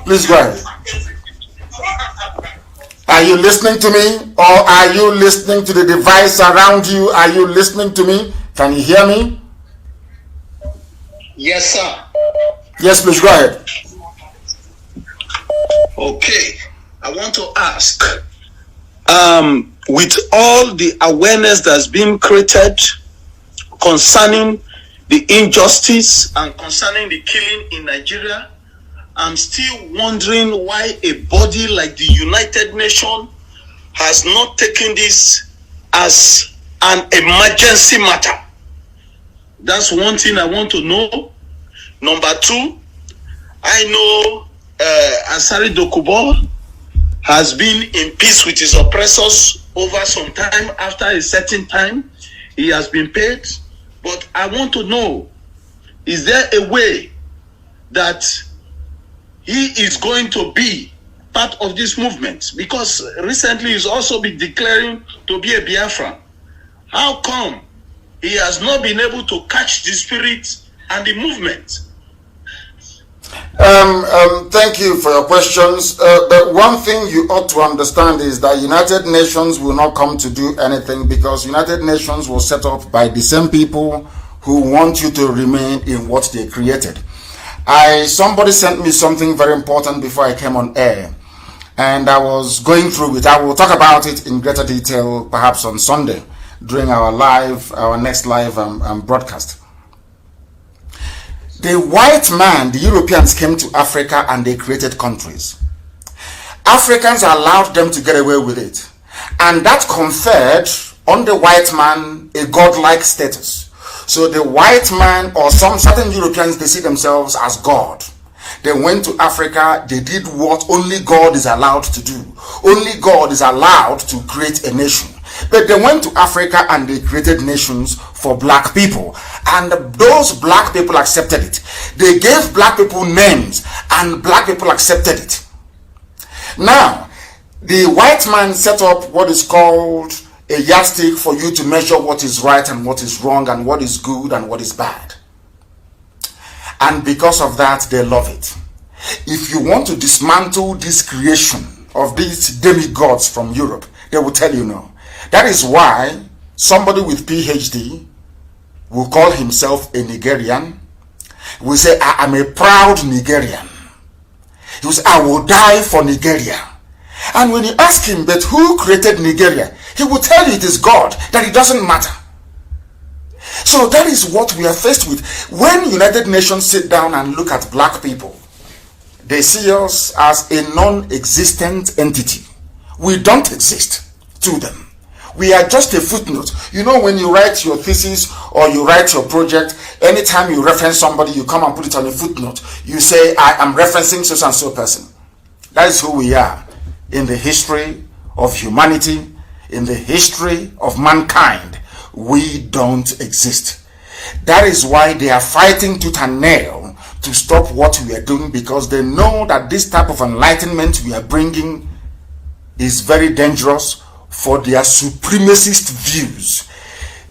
Please go ahead. Are you listening to me, or are you listening to the device around you? Are you listening to me? Can you hear me? Yes, sir. Yes, please go ahead. Okay. I want to ask, with all the awareness that's been created concerning the injustice and concerning the killing in Nigeria, I'm still wondering why a body like the United Nations has not taken this as an emergency matter. That's one thing I want to know. Number two, I know Asari Dokubo has been in peace with his oppressors over some time. After a certain time, he has been paid. But I want to know, is there a way that he is going to be part of this movement? Because recently he's also been declaring to be a Biafran. How come he has not been able to catch the spirit and the movement? Thank you for your questions. The one thing you ought to understand is that United Nations will not come to do anything, because United Nations was set up by the same people who want you to remain in what they created. Somebody sent me something very important before I came on air, and I was going through it. I will talk about it in greater detail perhaps on Sunday during our next live broadcast. The white man, the Europeans, came to Africa and they created countries. Africans allowed them to get away with it, and that conferred on the white man a godlike status. So the white man, or some certain Europeans, they see themselves as God. They went to Africa, they did what only God is allowed to do. Only God is allowed to create a nation. But they went to Africa and they created nations for black people. And those black people accepted it. They gave black people names and black people accepted it. Now, the white man set up what is called a yardstick for you to measure what is right and what is wrong and what is good and what is bad. And because of that, they love it. If you want to dismantle this creation of these demigods from Europe, they will tell you no. That is why somebody with PhD will call himself a Nigerian, will say, I am a proud Nigerian. He will say, I will die for Nigeria. And when you ask him, but who created Nigeria? He will tell you it is God, that it doesn't matter. So that is what we are faced with. When United Nations sit down and look at black people, they see us as a non-existent entity. We don't exist to them. We are just a footnote. You know, when you write your thesis or you write your project, anytime you reference somebody, you come and put it on a footnote. You say, I am referencing so and so person. That is who we are in the history of humanity, in the history of mankind. We don't exist. That is why they are fighting tooth and nail to stop what we are doing, because they know that this type of enlightenment we are bringing is very dangerous for their supremacist views.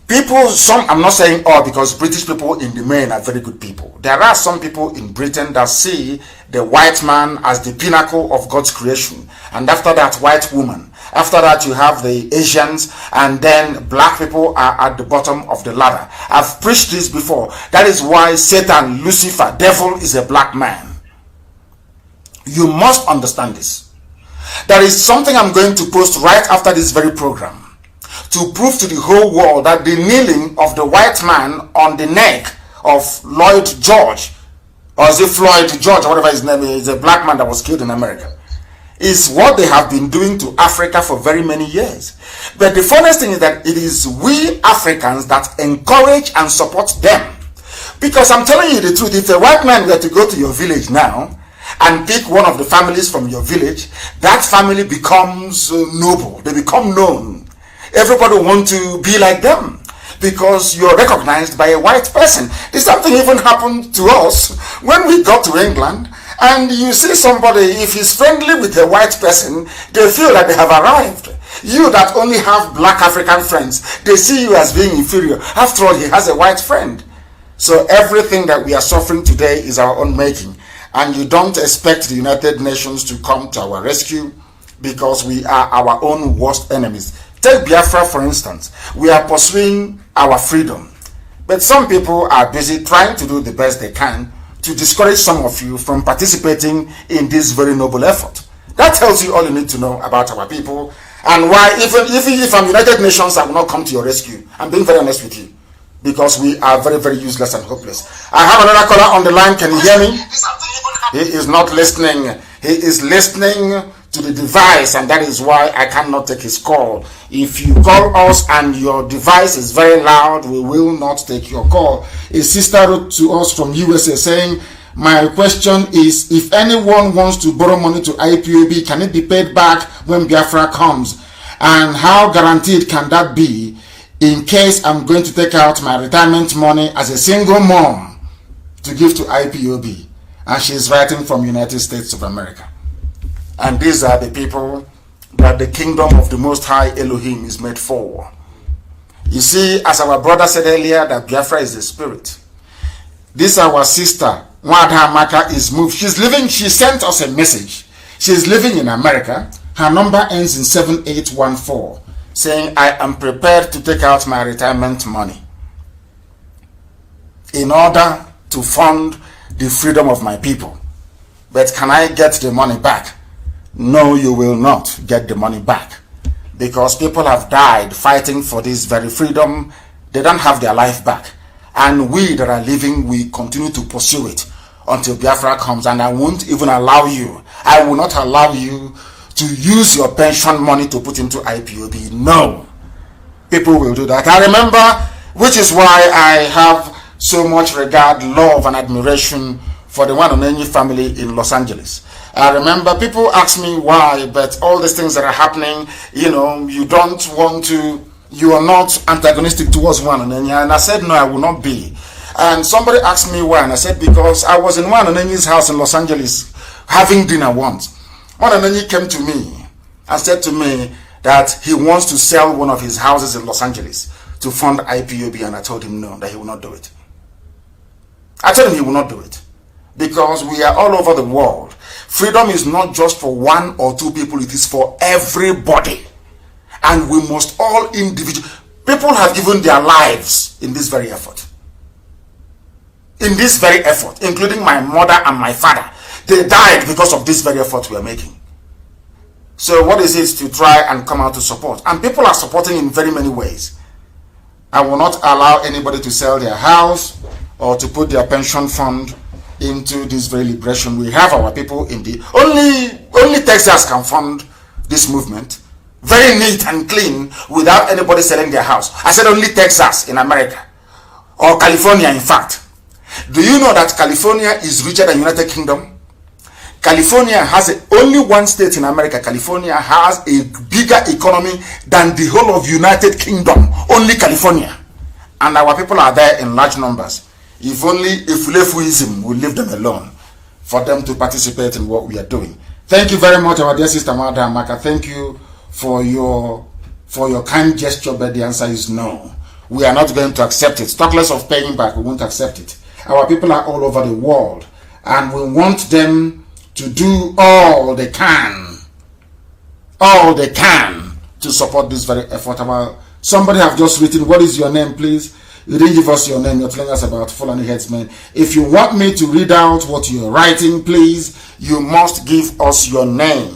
People, some, I'm not saying all, because British people in the main are very good people. There are some people in Britain that see the white man as the pinnacle of God's creation, and after that, white woman. After that, you have the Asians, and then black people are at the bottom of the ladder. I've preached this before. That is why Satan, Lucifer, devil is a black man. You must understand this. There is something I'm going to post right after this very program to prove to the whole world that the kneeling of the white man on the neck of Lloyd George, or is it Floyd George, or whatever his name is, a black man that was killed in America, is what they have been doing to Africa for very many years. But the funniest thing is that it is we Africans that encourage and support them. Because I'm telling you the truth, if a white man were to go to your village now and pick one of the families from your village, that family becomes noble. They become known. Everybody wants to be like them because you're recognized by a white person. This something even happened to us when we got to England. And you see somebody, if he's friendly with a white person, they feel that they have arrived. You that only have black African friends, they see you as being inferior. After all, he has a white friend. So everything that we are suffering today is our own making. And you don't expect the United Nations to come to our rescue, because we are our own worst enemies. Take Biafra, for instance. We are pursuing our freedom. But some people are busy trying to do the best they can to discourage some of you from participating in this very noble effort. That tells you all you need to know about our people and why even if I'm United Nations, I will not come to your rescue. I'm being very honest with you because we are very, very useless and hopeless. I have another caller on the line. Can you hear me? He is not listening. He is listening to the device, and that is why I cannot take his call. If you call us and your device is very loud, we will not take your call. A sister wrote to us from USA saying, my question is, if anyone wants to borrow money to IPOB, can it be paid back when Biafra comes? And how guaranteed can that be in case I'm going to take out my retirement money as a single mom to give to IPOB? And she's writing from United States of America. And these are the people that the kingdom of the Most High Elohim is made for. You see, as our brother said earlier, that Biafra is the spirit. This our sister, Nnamdi Maka, is moved. She's living, she sent us a message. She's living in America. Her number ends in 7814, saying, I am prepared to take out my retirement money in order to fund the freedom of my people. But can I get the money back? No, you will not get the money back, because people have died fighting for this very freedom. They don't have their life back. And we that are living, we continue to pursue it until Biafra comes. And I won't even allow you, I will not allow you to use your pension money to put into IPOB. No, people will do that. I remember, which is why I have so much regard, love, and admiration for the Nnamdi family in Los Angeles. I remember people ask me why, but all these things that are happening, you know, you don't want to, you are not antagonistic towards Nnamdi. And I said, no, I will not be. And somebody asked me why, and I said, because I was in Nnamdi's house in Los Angeles having dinner once. Nnamdi came to me and said to me that he wants to sell one of his houses in Los Angeles to fund IPOB, and I told him no, that he will not do it. I told him he will not do it, because we are all over the world. Freedom is not just for one or two people, it is for everybody. And we must all individually, people have given their lives in this very effort. In this very effort, including my mother and my father. They died because of this very effort we are making. So what is it to try and come out to support? And people are supporting in very many ways. I will not allow anybody to sell their house or to put their pension fund into this very liberation. We have our people in the only Texas can fund this movement, very neat and clean, without anybody selling their house. I said only Texas in America, or California in fact. Do you know that California is richer than United Kingdom? California has only one state in America. California has a bigger economy than the whole of United Kingdom. Only California. And our people are there in large numbers. If only Ifulefuism will leave them alone for them to participate in what we are doing. Thank you very much, our dear sister Nnamdi Maka. Thank you for your kind gesture, but the answer is no. We are not going to accept it. Talk less of paying back. We won't accept it. Our people are all over the world, and we want them to do all they can to support this very effort. Somebody have just written, what is your name, please? You didn't give us your name. You're telling us about Fulani headsmen. If you want me to read out what you're writing, please, you must give us your name.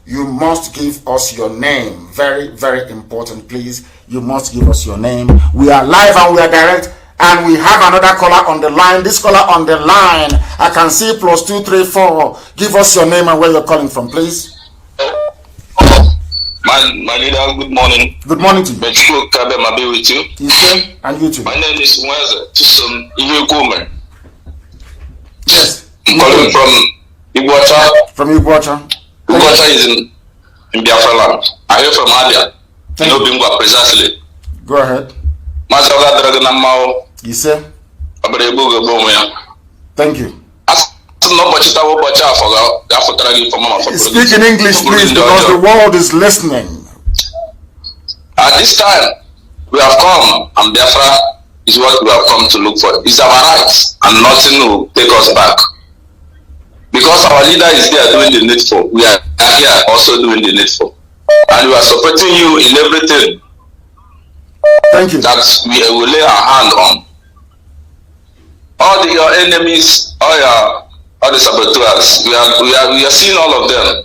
You must give us your name. Very, very important, please. You must give us your name. We are live and we are direct, and we have another caller on the line. This caller on the line, I can see +234. Give us your name and where you're calling from, please. My leader, good morning. Good morning to you. Betchuko Kabe Mabe with you. Yes, and you too. My name is Mazi Tusom Iwekume. Yes. I'm calling from Iguacha. From Iguacha. Iguacha is in Biafra land. I hear from Adia. Thank you. Bingwa precisely. Go ahead. Mazaga Draganamao. Yes, sir. Thank you. Speak in English, please, because the world is listening. At this time, we have come, and Biafra is what we have come to look for. It's our rights, and nothing will take us back. Because our leader is there doing the needful, we are here also doing the needful. And we are supporting you in everything. Thank you. That we will lay our hand on. All your enemies, all the saboteurs, we are seeing all of them.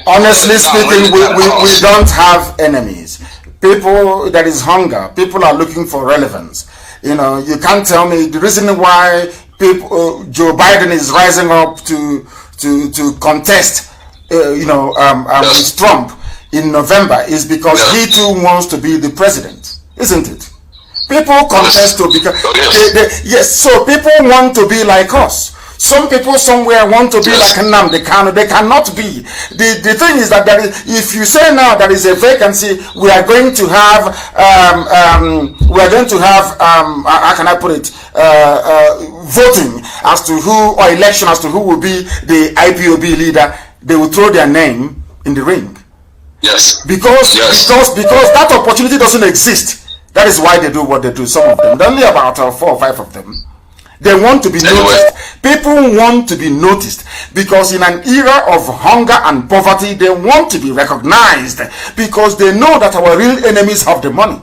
Honestly speaking, we don't have enemies. People, there is hunger. People are looking for relevance. You know, you can't tell me the reason why people, Joe Biden is rising up to contest, with Trump in November is because he too wants to be the president, isn't it? People contest to become, yes, so people want to be like us. Some people somewhere want to be like Nnamdi Kanu. They cannot be. The thing is that if you say now there is a vacancy, we are going to have how can I put it, voting as to who, or election as to who will be the IPOB leader. They will throw their name in the ring. Yes. Because that opportunity doesn't exist. That is why they do what they do. Some of them, only about 4 or 5 of them. They want to be noticed. People want to be noticed because in an era of hunger and poverty, they want to be recognized because they know that our real enemies have the money.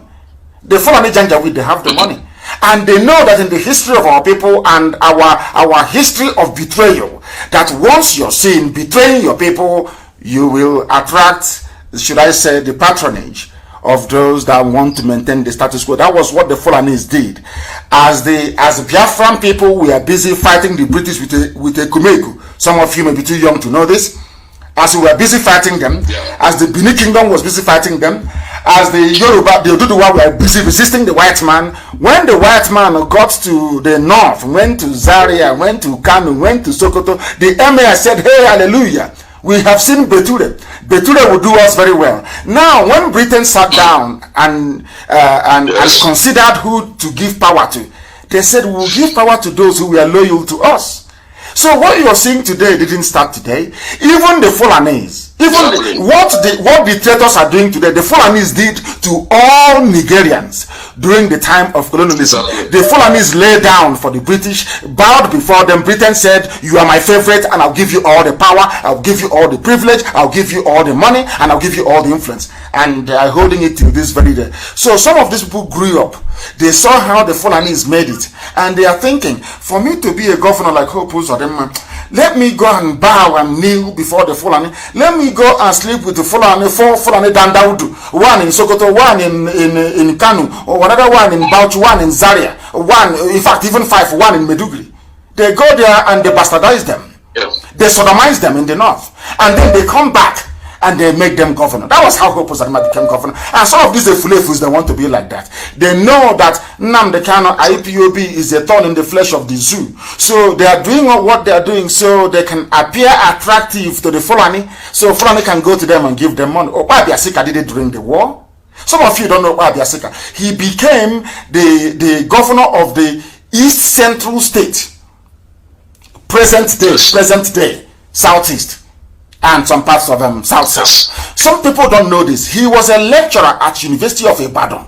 The Fulani Janjaweed, they have the money. And they know that in the history of our people and our history of betrayal, that once you're seen betraying your people, you will attract, should I say, the patronage of those that want to maintain the status quo. That was what the Fulanis did. As the Biafran people, we are busy fighting the British with a Kumeku. Some of you may be too young to know this. As we were busy fighting them, as the Benin Kingdom was busy fighting them, as the Yoruba, the Oduduwa were busy resisting the white man. When the white man got to the north, went to Zaria, went to Kanu, went to Sokoto, the emir said, hey, hallelujah, we have seen Beture. Beture will do us very well. Now, when Britain sat down and considered who to give power to, they said, we will give power to those who were loyal to us. So what you're seeing today didn't start today. Even the Fulanis, what the traitors are doing today, the Fulanis did to all Nigerians during the time of colonialism. The Fulanis lay down for the British, bowed before them. Britain said, you are my favorite and I'll give you all the power, I'll give you all the privilege, I'll give you all the money, and I'll give you all the influence. And they are holding it till this very day. So some of these people grew up. They saw how the Fulanis made it. And they are thinking, for me to be a governor like Hope Uzodinma, let me go and bow and kneel before the Fulani. Let me go and sleep with the Fulani, 4 Fulani Dandaudu. One in Sokoto, one in Kanu, or another one in Bauchi, one in Zaria, one, in fact, even 5, one in Meduguri. They go there and they bastardize them. They sodomize them in the north. And then they come back and they make them governor. That was how Hope Uzodinma became governor. And some of these Fulefus, they want to be like that. They know that Nnamdi Kanu IPOB is a thorn in the flesh of the zoo. So they are doing what they are doing so they can appear attractive to the Fulani. So Fulani can go to them and give them money. Okpa Abiasika did it during the war. Some of you don't know Okpa Abiasika. He became the governor of the East Central State. Present day, Southeast. And some parts of South. Some people don't know this. He was a lecturer at University of Ibadan,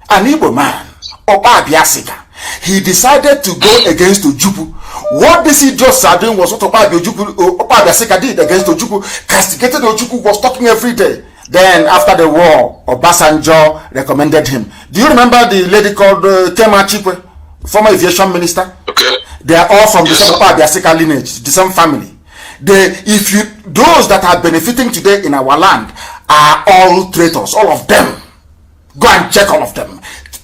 an Igbo man, Okpa Abiasika. He decided to go against Ojukwu. What these idiots are doing was what Okpa Abiasika did against Ojukwu. Castigated Ojukwu, was talking every day. Then after the war, Obasanjo recommended him. Do you remember the lady called Kema Chikwe, former aviation minister? Okay. They are all from the same Okpa Abiasika lineage, the same family. Those that are benefiting today in our land are all traitors, all of them. Go and check all of them.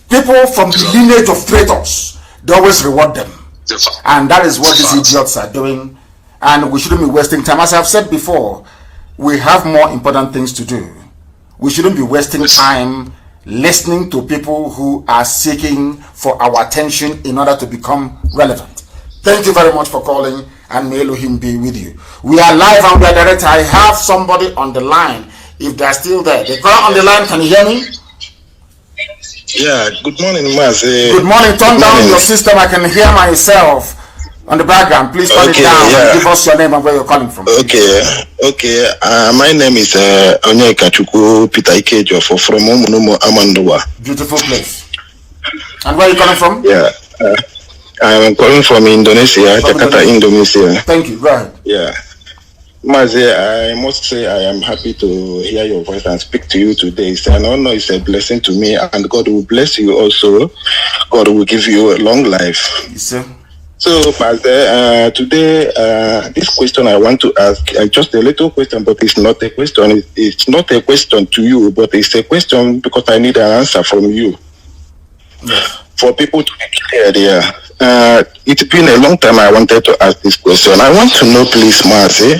People from the lineage of traitors, they always reward them. And that is what these idiots are doing. And we shouldn't be wasting time. As I've said before, we have more important things to do. We shouldn't be wasting time listening to people who are seeking for our attention in order to become relevant. Thank you very much for calling, and may Elohim be with you. We are live and we are direct. I have somebody on the line. If they're still there, they call on the line. Can you hear me? Yeah. Good morning, Mazi. Good morning. Turn down your system. I can hear myself on the background. Please turn it down. Yeah. And give us your name and where you're calling from. Okay. My name is Onyeka Chukwu Peter Ikejo from Umunumu Amandowa. Beautiful place. And where are you calling from? Yeah. I'm calling from Indonesia, Jakarta, Indonesia. Thank you. Go ahead. Yeah. Mazi, I must say I am happy to hear your voice and speak to you today. It's an honor, it's a blessing to me, and God will bless you also. God will give you a long life. Yes, sir. So, Mazi, today, this question I want to ask, just a little question, but it's not a question. It's not a question to you, but it's a question because I need an answer from you. Yes. For people to be clear there. It's been a long time I wanted to ask this question. I want to know, please, Mazi,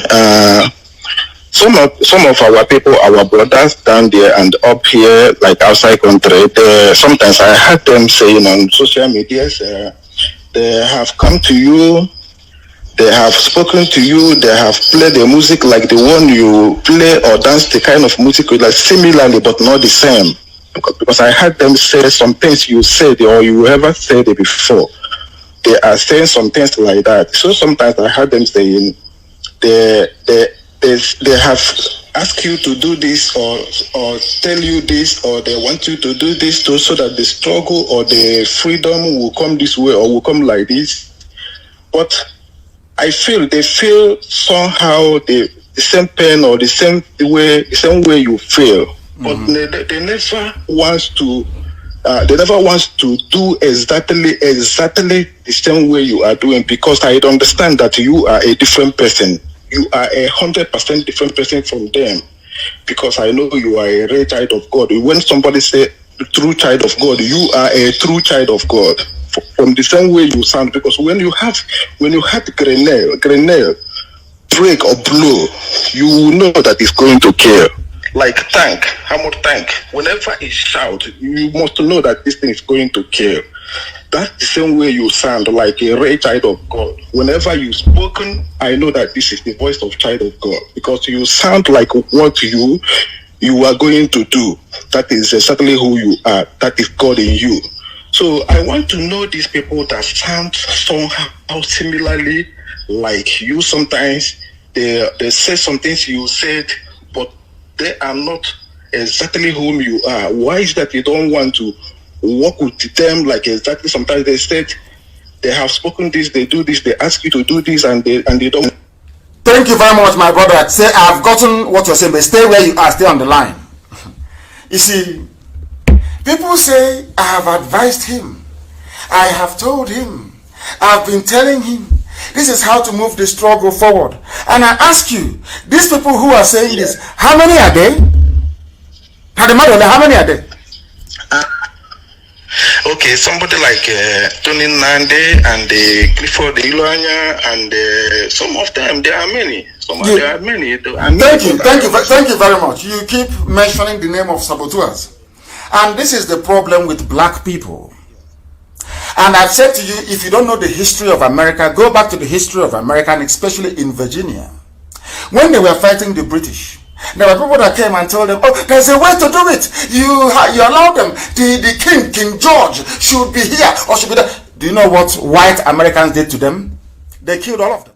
some of our people, our brothers down there and up here, like outside country, sometimes I heard them saying on social media, they have come to you, they have spoken to you, they have played the music like the one you play or dance the kind of music like similarly but not the same. Because I heard them say some things you said or you ever said it before. They are saying some things like that. So sometimes I heard them saying they have asked you to do this or tell you this or they want you to do this too, so that the struggle or the freedom will come this way or will come like this. But I feel they feel somehow the same pain or the same way you feel. But they never wants to do exactly the same way you are doing, because I understand that you are a different person. You are 100% different person from them, because I know you are a real child of God. When somebody say true child of God, you are a true child of God. From the same way you sound, because when you had grenade break or blow, you will know that it's going to kill. Like tank, hammer tank. Whenever it shout, you must know that this thing is going to kill. That's the same way you sound, like a real child of God. Whenever you spoken, I know that this is the voice of child of God, because you sound like what you are going to do. That is exactly who you are. That is God in you. So I want to know these people that sound somehow similarly like you. Sometimes they say some things you said, but they are not exactly whom you are. Why is that you don't want to work with them like exactly? Sometimes they said they have spoken this, they do this, they ask you to do this, and they don't. Thank you very much, my brother. Say, I've gotten what you're saying, but stay where you are, stay on the line. You see, people say, I have advised him, I have told him, I've been telling him, this is how to move the struggle forward. And I ask you, these people who are saying this, how many are they? How many are they? Okay, somebody like Tony Nnamdi and Clifford Iloanya and some of them, there are many. There are many. Thank you very much. You keep mentioning the name of saboteurs. And this is the problem with black people. And I've said to you, if you don't know the history of America, go back to the history of America, and especially in Virginia. When they were fighting the British, there were people that came and told them, oh, there's a way to do it. You allow them. The King George should be here or should be there. Do you know what white Americans did to them? They killed all of them.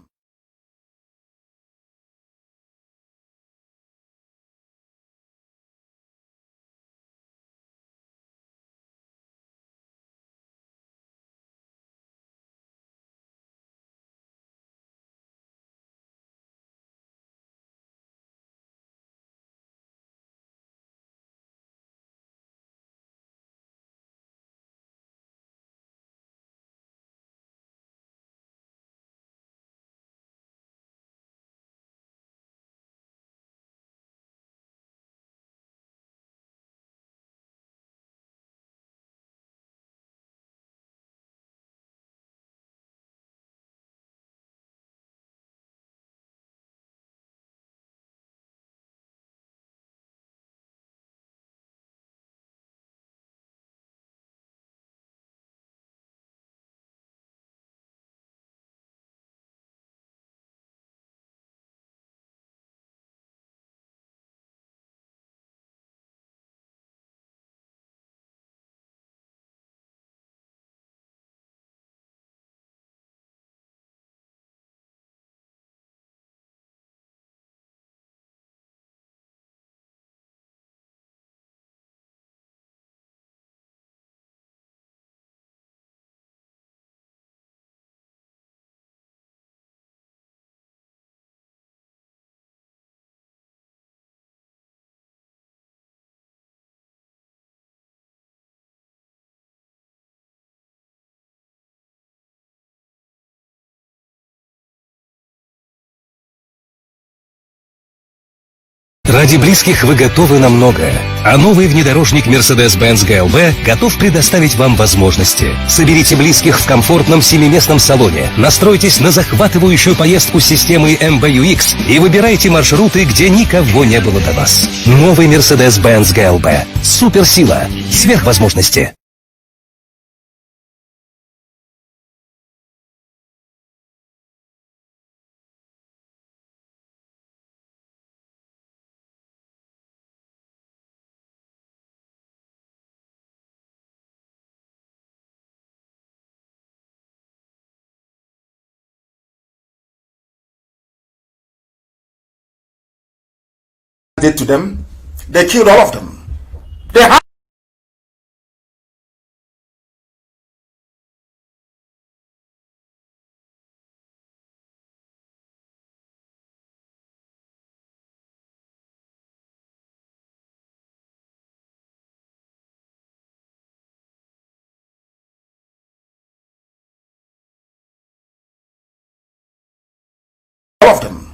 Ради близких вы готовы на многое, а новый внедорожник Mercedes-Benz GLB готов предоставить вам возможности. Соберите близких в комфортном 7-местном салоне, настройтесь на захватывающую поездку с системой MBUX и выбирайте маршруты, где никого не было до вас. Новый Mercedes-Benz GLB. Суперсила. Сверхвозможности. Did to them, they killed all of them. They had all of them.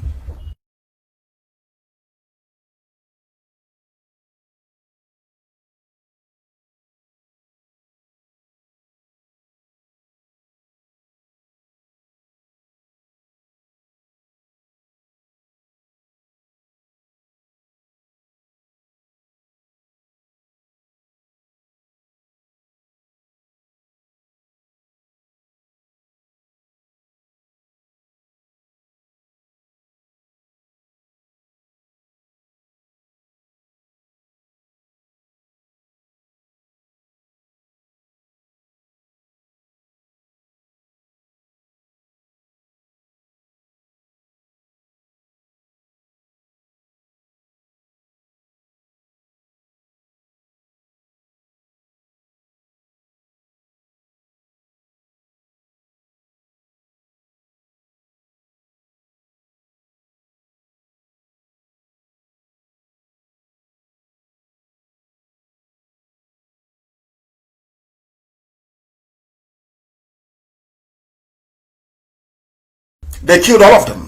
They killed all of them.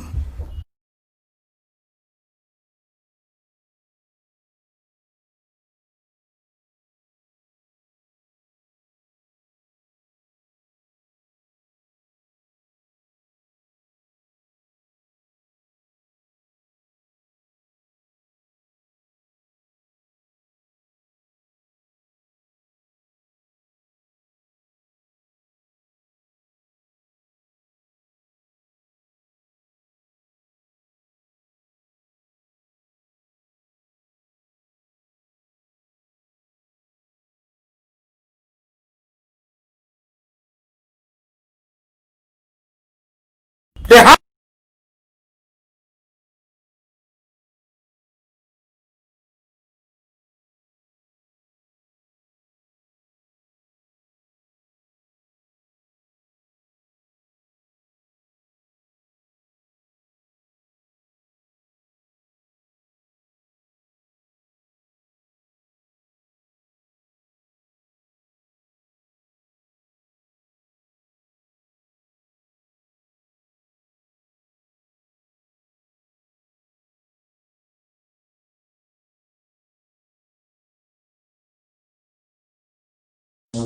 They had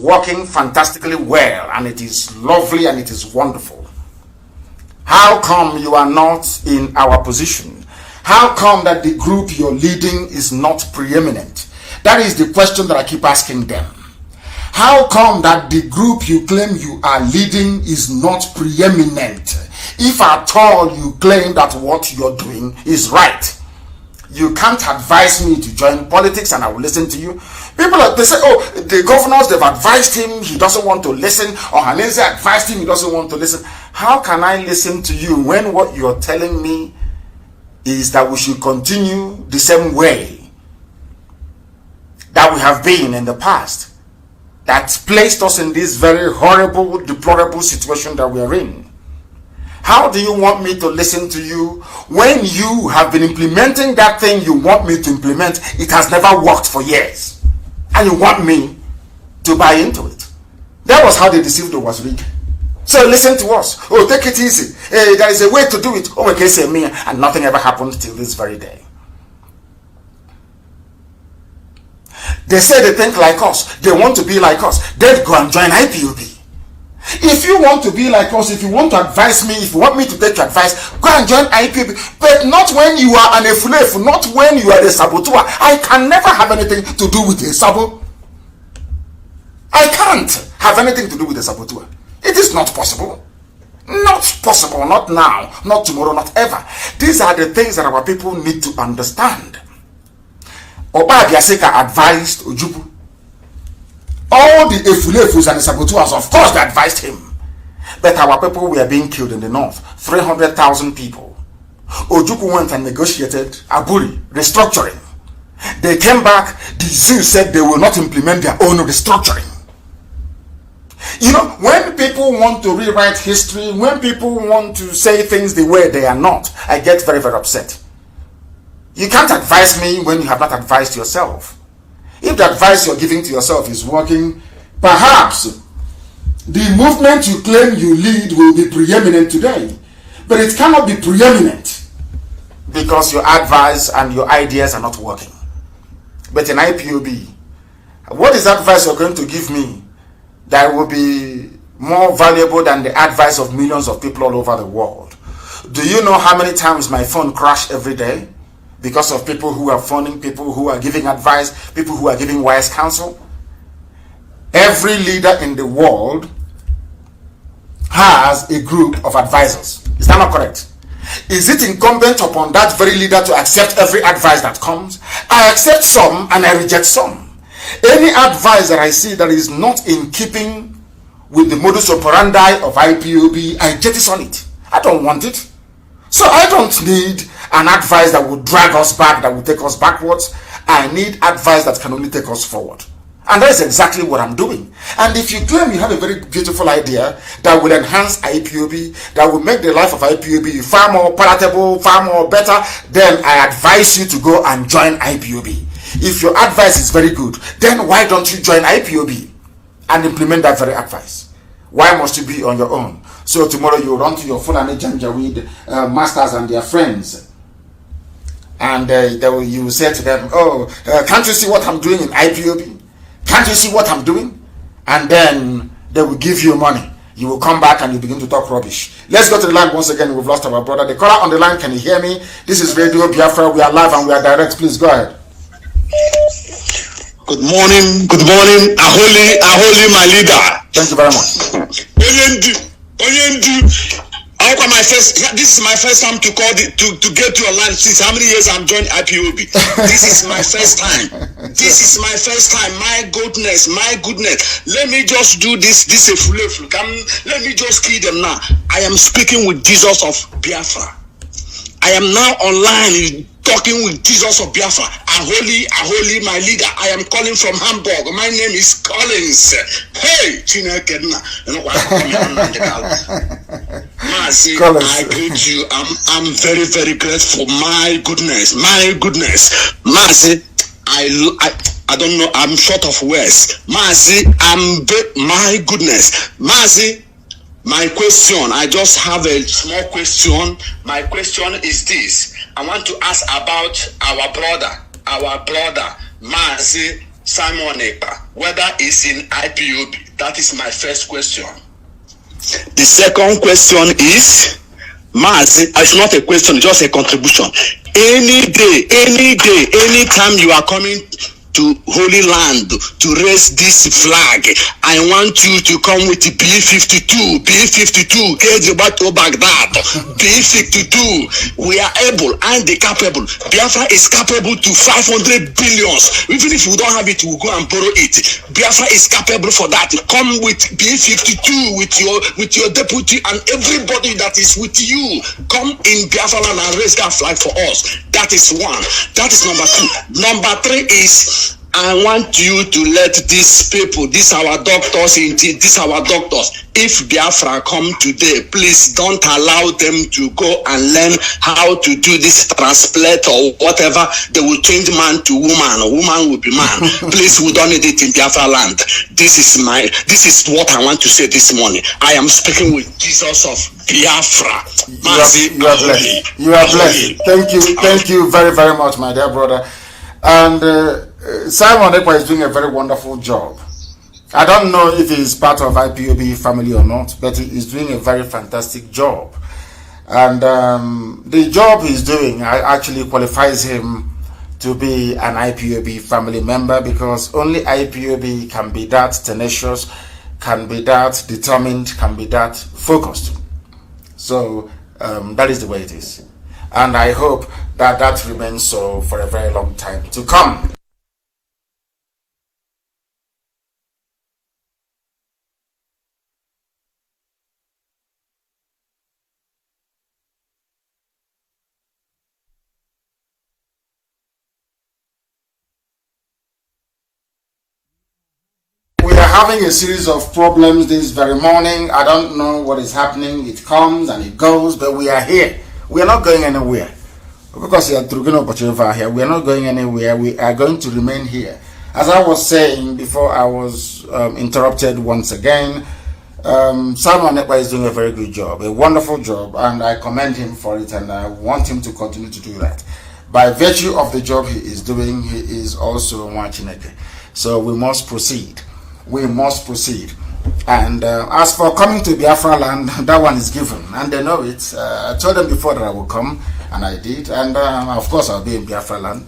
working fantastically well, and it is lovely and it is wonderful. How come you are not in our position? How come that the group you're leading is not preeminent? That is the question that I keep asking them. How come that the group you claim you are leading is not preeminent? If at all you claim that what you're doing is right, you can't advise me to join politics and I will listen to you. People, they say, oh, the governors, they've advised him, he doesn't want to listen, or Hanese advised him, he doesn't want to listen. How can I listen to you when what you're telling me is that we should continue the same way that we have been in the past, that placed us in this very horrible, deplorable situation that we are in? How do you want me to listen to you when you have been implementing that thing you want me to implement? It has never worked for years, and you want me to buy into it. That was how they deceived the Waziri. So listen to us. Oh, take it easy. There is a way to do it. Oh, okay, say me, and nothing ever happened till this very day. They say they think like us. They want to be like us. Then go and join IPOB. If you want to be like us, if you want to advise me, if you want me to take your advice, go and join IPOB. But not when you are an efulefu, not when you are a saboteur. I can never have anything to do with a sabo. I can't have anything to do with a saboteur. It is not possible. Not possible, not now, not tomorrow, not ever. These are the things that our people need to understand. Oba Biaseka advised Ojubu. All the efulefus and the saboteurs, of course, they advised him. But our people were being killed in the north. 300,000 people. Ojubu went and negotiated Aburi, restructuring. They came back, the zoo said they will not implement their own restructuring. You know, when people want to rewrite history, when people want to say things the way they are not, I get very, very upset. You can't advise me when you have not advised yourself. If the advice you're giving to yourself is working, perhaps the movement you claim you lead will be preeminent today. But it cannot be preeminent because your advice and your ideas are not working. But in IPOB, what is the advice you're going to give me that will be more valuable than the advice of millions of people all over the world? Do you know how many times my phone crashes every day? Because of people who are phoning, people who are giving advice, people who are giving wise counsel. Every leader in the world has a group of advisors. Is that not correct? Is it incumbent upon that very leader to accept every advice that comes? I accept some and I reject some. Any advice that I see that is not in keeping with the modus operandi of IPOB, I jettison it. I don't want it. So I don't need an advice that will drag us back, that will take us backwards. I need advice that can only take us forward. And that is exactly what I'm doing. And if you claim you have a very beautiful idea that will enhance IPOB, that will make the life of IPOB far more palatable, far more better, then I advise you to go and join IPOB. If your advice is very good, then why don't you join IPOB and implement that very advice? Why must you be on your own? So tomorrow you run to your Fulani Janjaweed masters and their friends, and you will say to them, oh, can't you see what I'm doing in IPOB? Can't you see what I'm doing? And then they will give you money. You will come back and you begin to talk rubbish. Let's go to the line once again. We've lost our brother. The caller on the line, can you hear me? This is Radio Biafra. We are live and we are direct. Please go ahead. Good morning, Aholi, my leader. Thank you very much. This is my first time to call to get to a line. Since how many years I'm joined IPOB? This is my first time. This is my first time. My goodness. Let me just do this. Let me just kill them now. I am speaking with Jesus of Biafra. I am now online talking with Jesus of Biafra. Aholi, my leader. I am calling from Hamburg. My name is Collins. Hey, Mazi, I greet you. I'm very, very grateful. My goodness. Mazi, I don't know. I'm short of words. Mazi, my goodness. Mazi, my question, I just have a small question. My question is this. I want to ask about our brother, Mazi Simon Ekpa, whether he's in IPOB. That is my first question. The second question is, Mazi, it's not a question, just a contribution. Any day, anytime you are coming to Holy Land to raise this flag, I want you to come with B-52, Baghdad, B-52. We are able and capable. Biafra is capable to 500 billions. Even if we don't have it, we'll go and borrow it. Biafra is capable for that. Come with B-52 with your deputy and everybody that is with you. Come in Biafra land and raise that flag for us. That is one. That is number two. Number three is, I want you to let these people, these our doctors, if Biafra come today, please don't allow them to go and learn how to do this transplant or whatever. They will change man to woman, or woman will be man. Please, we don't need it in Biafra land. This is what I want to say this morning. I am speaking with Jesus of Biafra. You are blessed. You are blessed. Thank you very, very much, my dear brother. And Simon Ekpa is doing a very wonderful job. I don't know if he's part of IPOB family or not, but he is doing a very fantastic job. And the job he's doing actually qualifies him to be an IPOB family member, because only IPOB can be that tenacious, can be that determined, can be that focused. So that is the way it is. And I hope that that remains so for a very long time to come. Having a series of problems this very morning. I don't know what is happening. It comes and it goes, but we are here. We are not going anywhere. Because we are here. We are not going anywhere. We are going to remain here. As I was saying before I was interrupted once again, Simon Ekpa is doing a very good job, a wonderful job, and I commend him for it, and I want him to continue to do that. By virtue of the job he is doing, he is also Mwachineke. So we must proceed. We must proceed. And as for coming to Biafra land, that one is given, and they know it. I told them before that I would come, and I did. And of course I'll be in Biafra land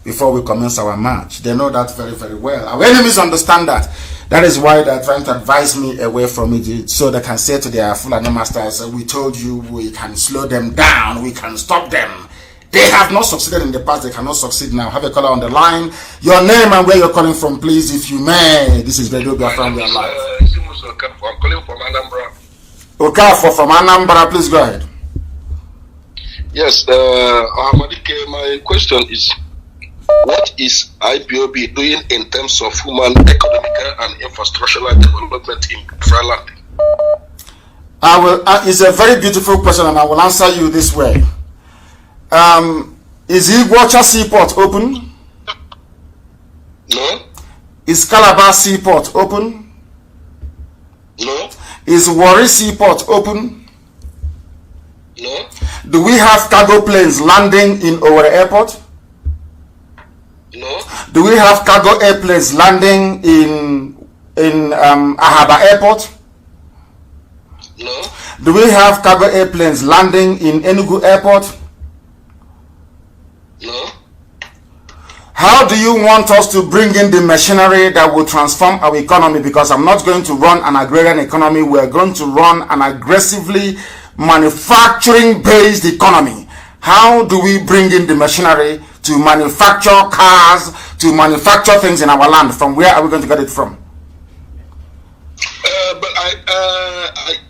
before we commence our march. They know that very, very well. Our enemies understand that. That is why they're trying to advise me away from it, so they can say to their Fulani masters, we told you we can slow them down, we can stop them. They have not succeeded in the past, they cannot succeed now. Have a caller on the line. Your name and where you're calling from, please, if you may. This is Radio Biafra, we are live. I'm calling from Anambra. Okafor from Anambra, please go ahead. Yes, Ahmadike, my question is, what is IPOB doing in terms of human, economic, and infrastructural development in Biafra land? It's a very beautiful question, and I will answer you this way. Is Iguacha Seaport open? No. Is Calabar Seaport open? No. Is Warri Seaport open? No. Do we have cargo planes landing in Owerri Airport? No. Do we have cargo airplanes landing in Ahaba Airport? No. Do we have cargo airplanes landing in Enugu Airport? No. How do you want us to bring in the machinery that will transform our economy? Because I'm not going to run an agrarian economy. We're going to run an aggressively manufacturing-based economy. How do we bring in the machinery to manufacture cars, to manufacture things in our land? From where are we going to get it from?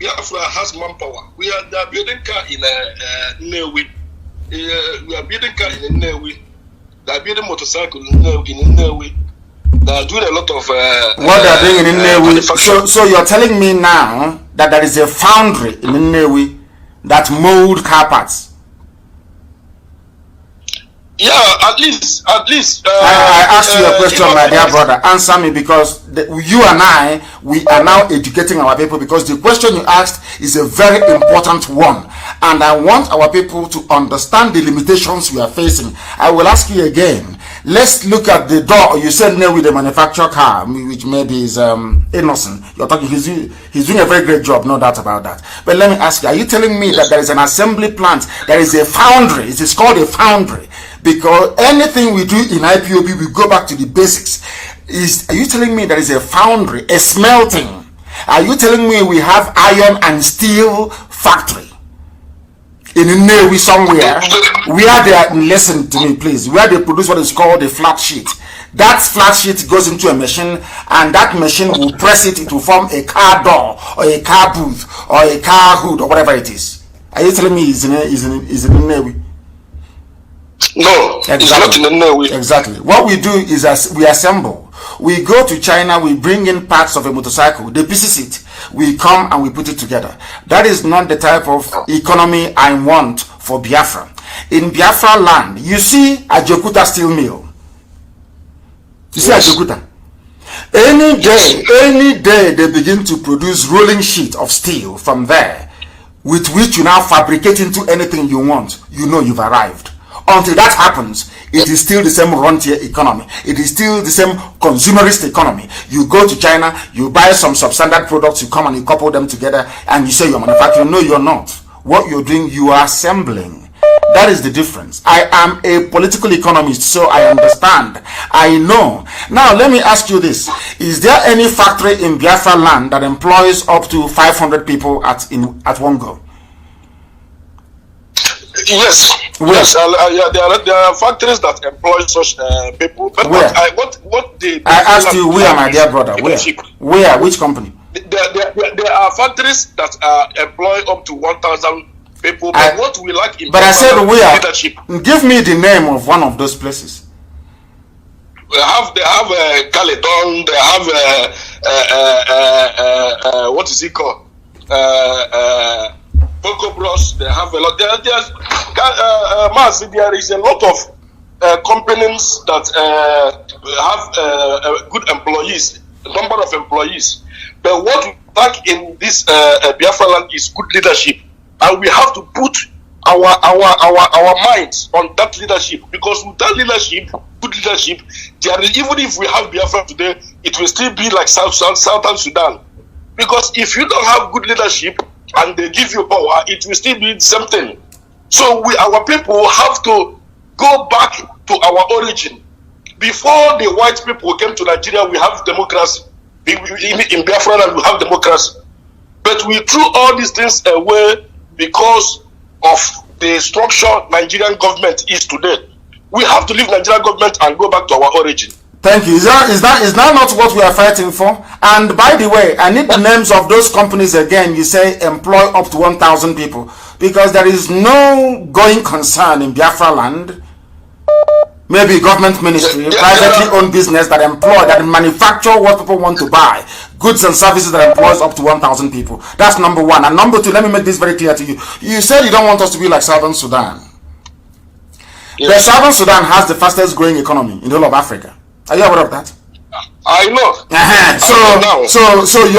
Biafra has manpower. We are building car in Nnewi. We are building car in Nnewi. They are building motorcycle in Nnewi. They are doing a lot of what they are doing in Nnewi. So you're telling me now that there is a foundry in Nnewi that mold car parts? Yeah, at least. I asked you a question, my dear brother. Answer me, because you and I, we are now educating our people, because the question you asked is a very important one. And I want our people to understand the limitations we are facing. I will ask you again. Let's look at the door. You said no with the manufactured car, which maybe is innocent. You're talking, he's doing a very great job, no doubt about that. But let me ask you, are you telling me that there is an assembly plant, there is a foundry, it is called a foundry? Because anything we do in IPOB, we go back to the basics. Are you telling me there is a foundry, a smelting? Are you telling me we have iron and steel factory in Nnewi somewhere, where they are, listen to me please, where they produce what is called a flat sheet? That flat sheet goes into a machine, and that machine will press it to form a car door, or a car booth, or a car hood, or whatever it is. Are you telling me it's in Nnewi? No, exactly. It's not in Nnewi. Exactly. What we do is we assemble. We go to China, we bring in parts of a motorcycle, they pieces it, we come and we put it together. That is not the type of economy I want for Biafra. In Biafra land, you see Ajokuta steel mill. You see Ajokuta. Any day they begin to produce rolling sheet of steel from there, with which you now fabricate into anything you want, you know you've arrived. Until that happens, it is still the same rentier economy. It is still the same consumerist economy. You go to China, you buy some substandard products, you come and you couple them together, and you say you're manufacturing. No, you're not. What you're doing, you are assembling. That is the difference. I am a political economist, so I understand. I know. Now, let me ask you this. Is there any factory in Biafra land that employs up to 500 people at one go? Yes. Where? Yes. There are factories that employ such people. But where? I asked you where, my dear brother. Where? Where? Which company? There are factories that employ up to 1,000 people. But what we lack in I said where? Leadership. Give me the name of one of those places. They have Caledon. They have what is it called? Poco Bros. They have a lot. There's Mazi, there is a lot of companies that have good employees, a number of employees. But what we lack in this Biafra land is good leadership, and we have to put our minds on that leadership, because with that leadership, good leadership, even if we have Biafra today, it will still be like Southern Sudan. Because if you don't have good leadership and they give you power, it will still be the same thing. So our people have to go back to our origin. Before the white people came to Nigeria, we have democracy. In Biafra land, we have democracy. But we threw all these things away because of the structure Nigerian government is today. We have to leave Nigerian government and go back to our origin. Thank you. Is that not what we are fighting for? And by the way, I need the names of those companies again. You say employ up to 1,000 people, because there is no going concern in Biafra land, maybe government ministry, privately owned business that manufacture what people want to buy, goods and services that employs up to 1,000 people. That's number one. And number two, let me make this very clear to you. You said you don't want us to be like Southern Sudan. Yes. But Southern Sudan has the fastest growing economy in the whole of Africa. Are you aware of that? I know. So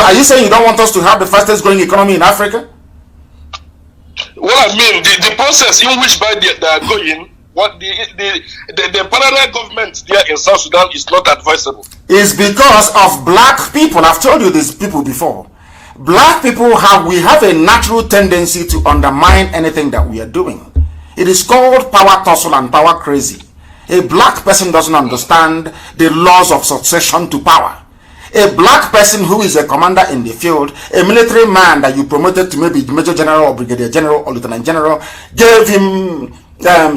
are you saying you don't want us to have the fastest growing economy in Africa? Well, I mean, the process in which they are going, the parallel government there in South Sudan is not advisable. It's because of black people. I've told you these people before. Black people we have a natural tendency to undermine anything that we are doing. It is called power tussle and power crazy. A black person doesn't understand the laws of succession to power. A black person who is a commander in the field, a military man that you promoted to maybe major general or brigadier general or lieutenant general, gave him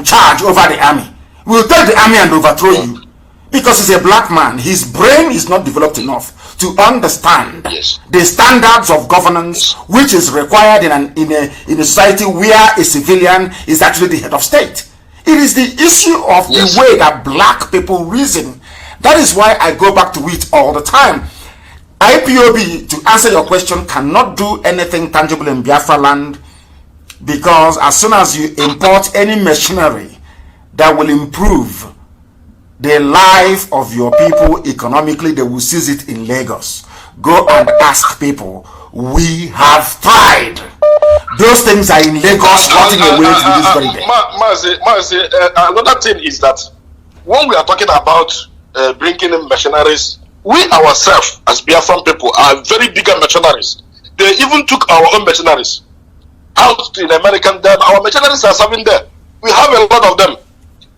charge over the army, will take the army and overthrow you. Because he's a black man, his brain is not developed enough to understand the standards of governance which is required in a society where a civilian is actually the head of state. It is the issue of the way that black people reason. That is why I go back to it all the time. IPOB, to answer your question, cannot do anything tangible in Biafra land, because as soon as you import any machinery that will improve the life of your people economically, they will seize it in Lagos. Go and ask people. We have tried. Those things are in Lagos, rotting away to this very day. Mazi, another thing is that when we are talking about bringing in machineries, we ourselves as Biafran people are very big machineries. They even took our own machineries out in American dam. Our machineries are serving there. We have a lot of them.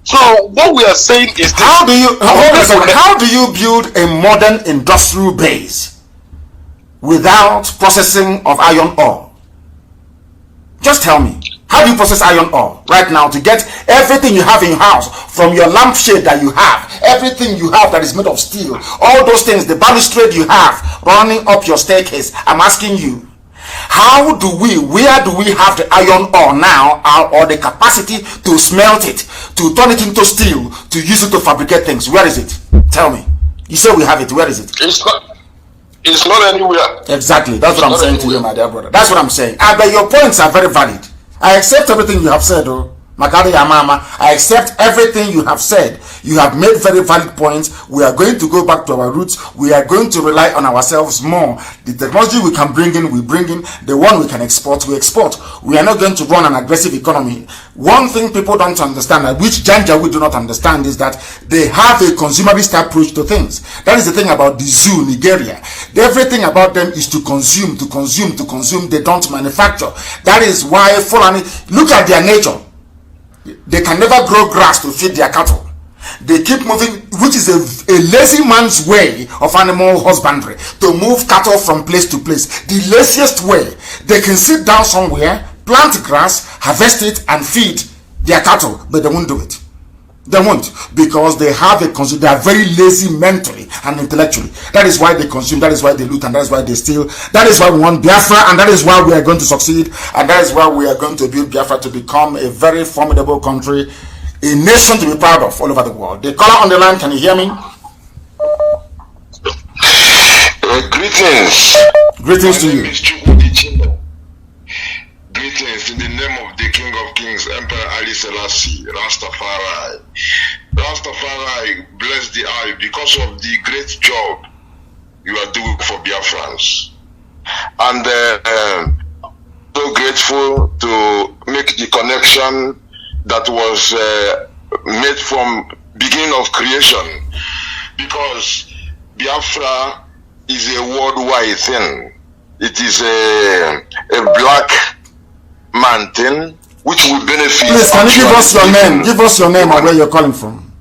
So what we are saying is this. How do you build a modern industrial base without processing of iron ore? Just tell me, how do you process iron ore right now to get everything you have in your house, from your lampshade that you have, everything you have that is made of steel, all those things, the balustrade you have running up your staircase? I'm asking you, where do we have the iron ore now, or the capacity to smelt it, to turn it into steel, to use it to fabricate things? Where is it? Tell me. You say we have it. Where is it? It's not anywhere. Exactly. That's what I'm saying to you, my dear brother. That's what I'm saying. But your points are very valid. I accept everything you have said, though. Makari Yamama, I accept everything you have said. You have made very valid points. We are going to go back to our roots. We are going to rely on ourselves more. The technology we can bring in, we bring in. The one we can export, we export. We are not going to run an aggressive economy. One thing people don't understand, and which Janja we do not understand, is that they have a consumerist approach to things. That is the thing about the zoo, Nigeria. Everything about them is to consume, to consume, to consume. They don't manufacture. That is why Fulani, look at their nature. They can never grow grass to feed their cattle. They keep moving, which is a lazy man's way of animal husbandry, to move cattle from place to place. The laziest way. They can sit down somewhere, plant grass, harvest it, and feed their cattle, but they won't do it. They won't, because they have they are very lazy mentally and intellectually. That is why they consume, that is why they loot, and that is why they steal. That is why we want Biafra, and that is why we are going to succeed, and that is why we are going to build Biafra to become a very formidable country, a nation to be proud of all over the world. The caller on the line, can you hear me? Greetings. Greetings to you. Greetings in the name of the King of Kings, Emperor Ali Selassie, Rastafari. Rastafari, bless the eye because of the great job you are doing for Biafrans. And so grateful to make the connection that was made from beginning of creation, because Biafra is a worldwide thing. It is a black mountain which will benefit. Please, can you give us your name? Give us your name and where you're calling from.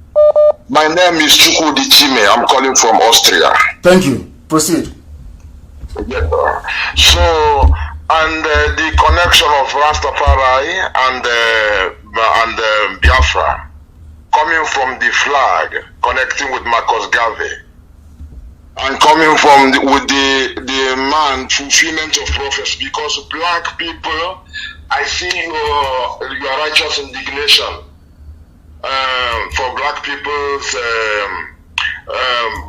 My name is Chukwudi Chime. I'm calling from Austria. Thank you. Proceed. Yes, so, and the connection of Rastafari and Biafra, coming from the flag, connecting with Marcus Garvey, and coming from with the man fulfillment of prophecy, because black people, I see your righteous indignation for black people's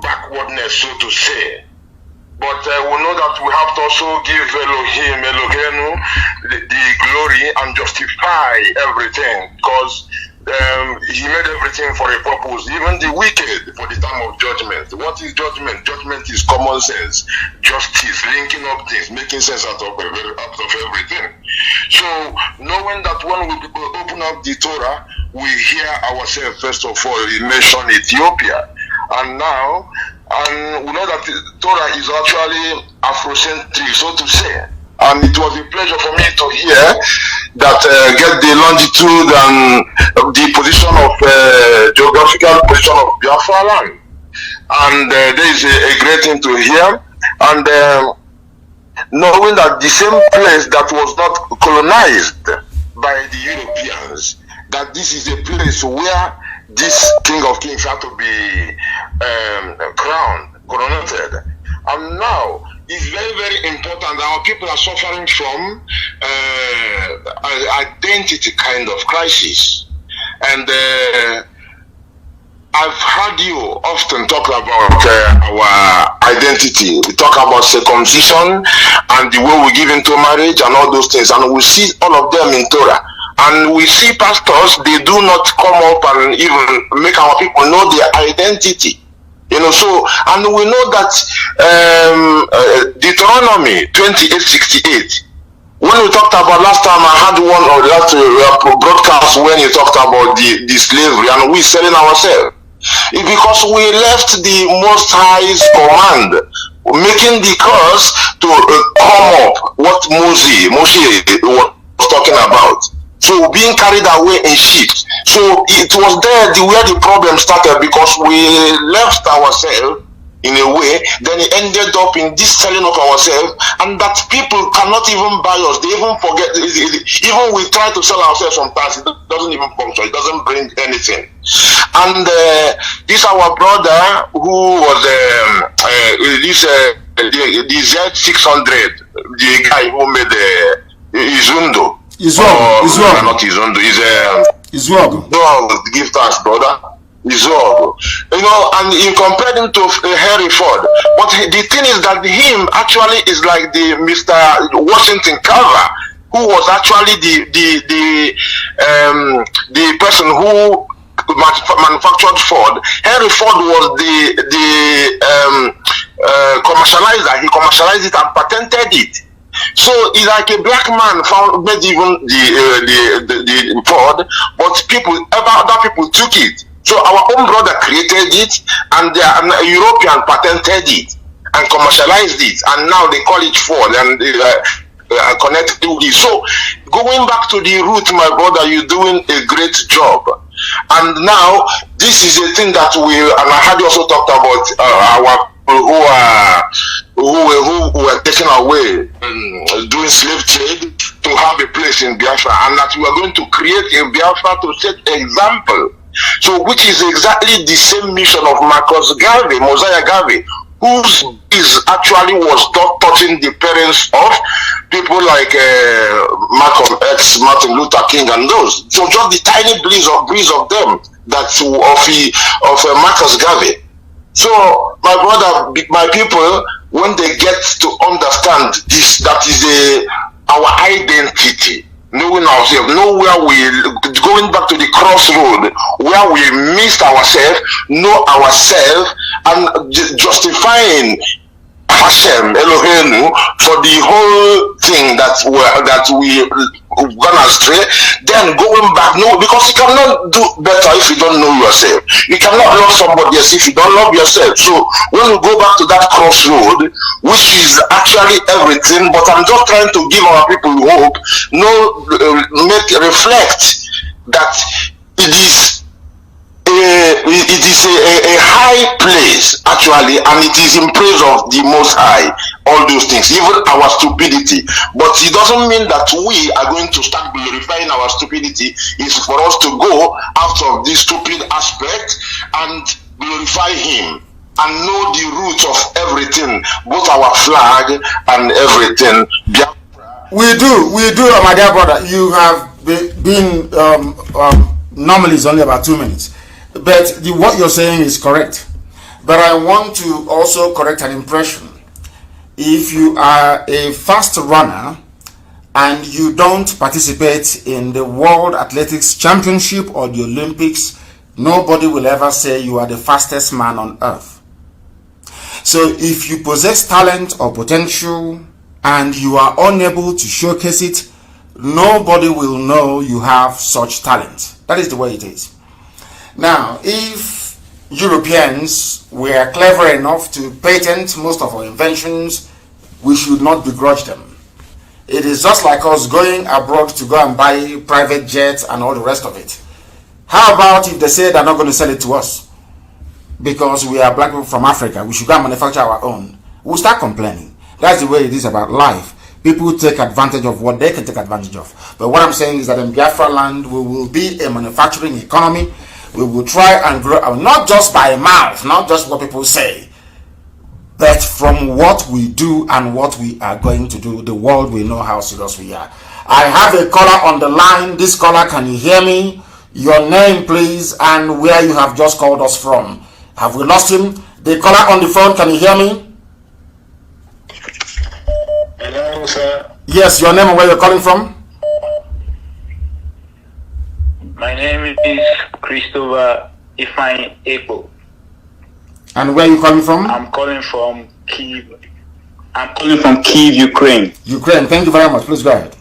backwardness, so to say. But we know that we have to also give Elohim, the glory and justify everything, because he made everything for a purpose, even the wicked for the time of judgment. What is judgment? Judgment is common sense, justice, linking up things, making sense out of everything. So knowing that when we open up the Torah, we hear ourselves first of all, he mentioned Ethiopia, and now, and we know that Torah is actually Afrocentric, so to say. And it was a pleasure for me to hear that get the longitude and the position of geographical position of Biafra land. And there is a great thing to hear. And knowing that the same place that was not colonized by the Europeans, that this is a place where this King of Kings had to be coronated. And now, it's very, very important that our people are suffering from identity kind of crisis. And I've heard you often talk about our identity. We talk about circumcision and the way we give into marriage and all those things. And we see all of them in Torah. And we see pastors, they do not come up and even make our people know their identity. You know, so, and we know that Deuteronomy 28:68, when we talked about last time, I had one or last broadcast when you talked about the slavery and we selling ourselves. It's because we left the Most High's command, making the curse to come up what Moshe was talking about. So being carried away in ships. So it was there where the problem started, because we left ourselves in a way, then it ended up in this selling of ourselves, and that people cannot even buy us. They even forget, even we try to sell ourselves sometimes, it doesn't even function, it doesn't bring anything. And this our brother who was the Z600, the guy who made Izundo. Not Izundo, Izuogo. No, give thanks, brother. Izuogo. You know, and you compare him to Henry Ford. But the thing is that him actually is like the Mr. Washington Carver, who was actually the person who manufactured Ford. Henry Ford was the commercializer. He commercialized it and patented it. So it's like a black man made even the Ford, but other people took it. So our own brother created it, and the European patented it and commercialized it, and now they call it Ford and connected to it. So going back to the root, my brother, you're doing a great job. And now this is a thing that and I had also talked about our who were taken away doing slave trade to have a place in Biafra, and that we are going to create a Biafra to set example. So which is exactly the same mission of Mosiah Garvey, whose is actually was touching the parents of people like Malcolm X, Martin Luther King, and those. So just the tiny breeze of them of Marcus Garvey. So my brother, my people, when they get to understand this, that is our identity. Knowing ourselves, going back to the crossroad where we missed ourselves, know ourselves, and justifying Hashem Elohim for the whole thing that we gone astray. Then going back, because you cannot do better if you don't know yourself. You cannot love somebody else if you don't love yourself. So when we go back to that crossroad, which is actually everything, but I'm just trying to give our people hope, reflect that it is a high place actually, and it is in praise of the Most High, all those things, even our stupidity. But it doesn't mean that we are going to start glorifying our stupidity. It's for us to go out of this stupid aspect and glorify Him and know the root of everything, both our flag and everything. We do, my dear brother. You have been normally it's only about 2 minutes. But what you're saying is correct. But I want to also correct an impression. If you are a fast runner and you don't participate in the World Athletics Championship or the Olympics, nobody will ever say you are the fastest man on earth. So if you possess talent or potential and you are unable to showcase it, nobody will know you have such talent. That is the way it is. Now, if Europeans were clever enough to patent most of our inventions, we should not begrudge them. It is just like us going abroad to go and buy private jets and all the rest of it. How about if they say they're not going to sell it to us? Because we are black people from Africa, we should go and manufacture our own. We'll start complaining. That's the way it is about life. People take advantage of what they can take advantage of. But what I'm saying is that in Biafra land, we will be a manufacturing economy. We will try and grow, not just by mouth, not just what people say, but from what we do and what we are going to do. The world will know how serious we are. I have a caller on the line. This caller, can you hear me? Your name, please, and where you have just called us from. Have we lost him? The caller on the phone, can you hear me? Hello, sir. Yes, your name and where you're calling from? My name is Christopher Ifeanyi Ekpo. And where are you calling from? I'm calling from Kyiv. I'm calling from Kyiv, Ukraine. Ukraine, thank you very much. Please go ahead.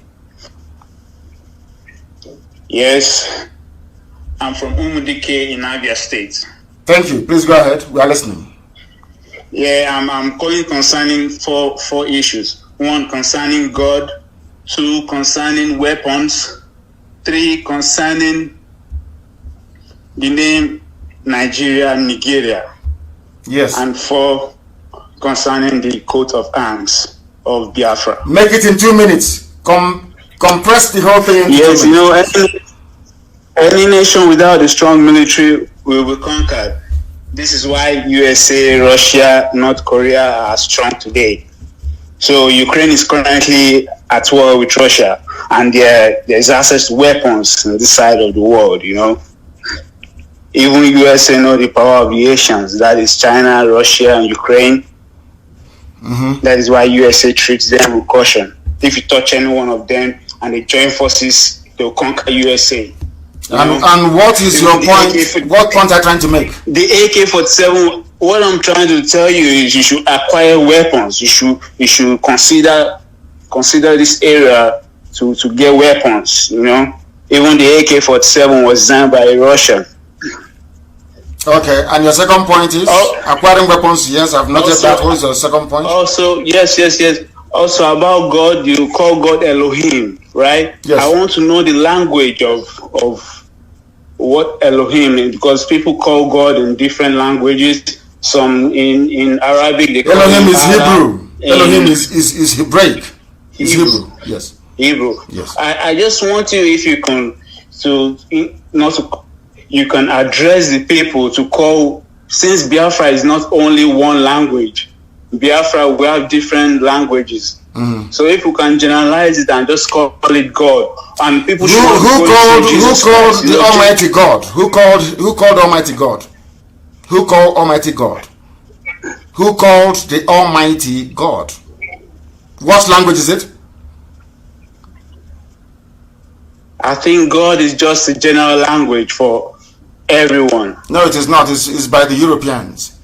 Yes. I'm from Umudike in Abia State. Thank you. Please go ahead. We are listening. Yeah, I'm calling concerning four issues. 1, concerning God. 2, concerning weapons. 3, concerning the name Nigeria. Yes. And 4, concerning the coat of arms of Biafra. Make it in 2 minutes. Compress the whole thing into 2 minutes. You know, any nation without a strong military will be conquered. This is why USA, Russia, North Korea are strong today. So Ukraine is currently at war with Russia, and there's access to weapons on this side of the world, you know. Even USA know the power of the Asians, that is China, Russia, and Ukraine. Mm-hmm. That is why USA treats them with caution. If you touch any one of them and they join forces, they'll conquer USA. And what is your point? What point are you trying to make? The AK-47. What I'm trying to tell you is you should acquire weapons. You should consider this area to get weapons. Even the AK-47 was designed by a Russian. Okay, and your second point is acquiring weapons. Yes, I've noted that. What is your second point? Also, yes. Also about God, you call God Elohim, right? Yes. I want to know the language of what Elohim is, because people call God in different languages. Some in Arabic they call Elohim is Allah. Hebrew. Elohim is Hebraic. It's Hebrew. Yes. Hebrew. Yes. I just want you, if you can, you can address the people to call, since Biafra is not only one language. Biafra, we have different languages. So if we can generalize it and just call it God, and people who called the Almighty God? Who called Almighty God? Who called Almighty God? Who called the Almighty God? What language is it? I think God is just a general language for everyone. No, it is not. It's by the Europeans.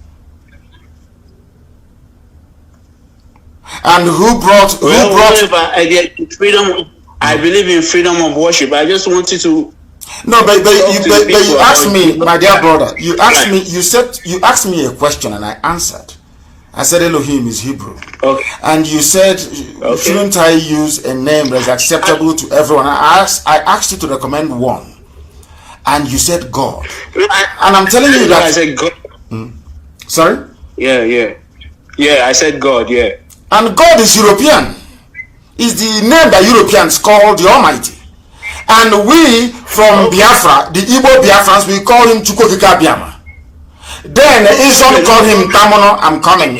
And who brought freedom? I believe in freedom of worship. I just wanted to. No, but you asked me, my dear brother. You asked me. You asked me a question, and I answered. I said Elohim is Hebrew. Okay. And you said, shouldn't I use a name that is acceptable to everyone? I asked you to recommend one, and you said God. And I'm telling you that I said God. Sorry? Yeah. I said God. Yeah. And God is European. Is the name that Europeans call the Almighty. And we from Biafra, the Igbo Biafrans, we call him Chukwokika Biama. Then Islam call him Tamono. I'm coming.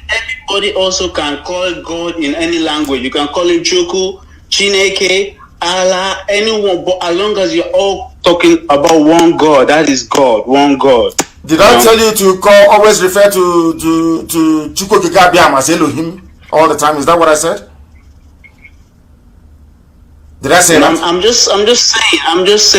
Everybody also can call God in any language. You can call him Chukwu, Chineke, Allah, anyone, but as long as you're all talking about one God, that is God, one God. Did I tell you to always refer to Chukwokika Biama as Elohim all the time? Is that what I said? Did I say that? I'm just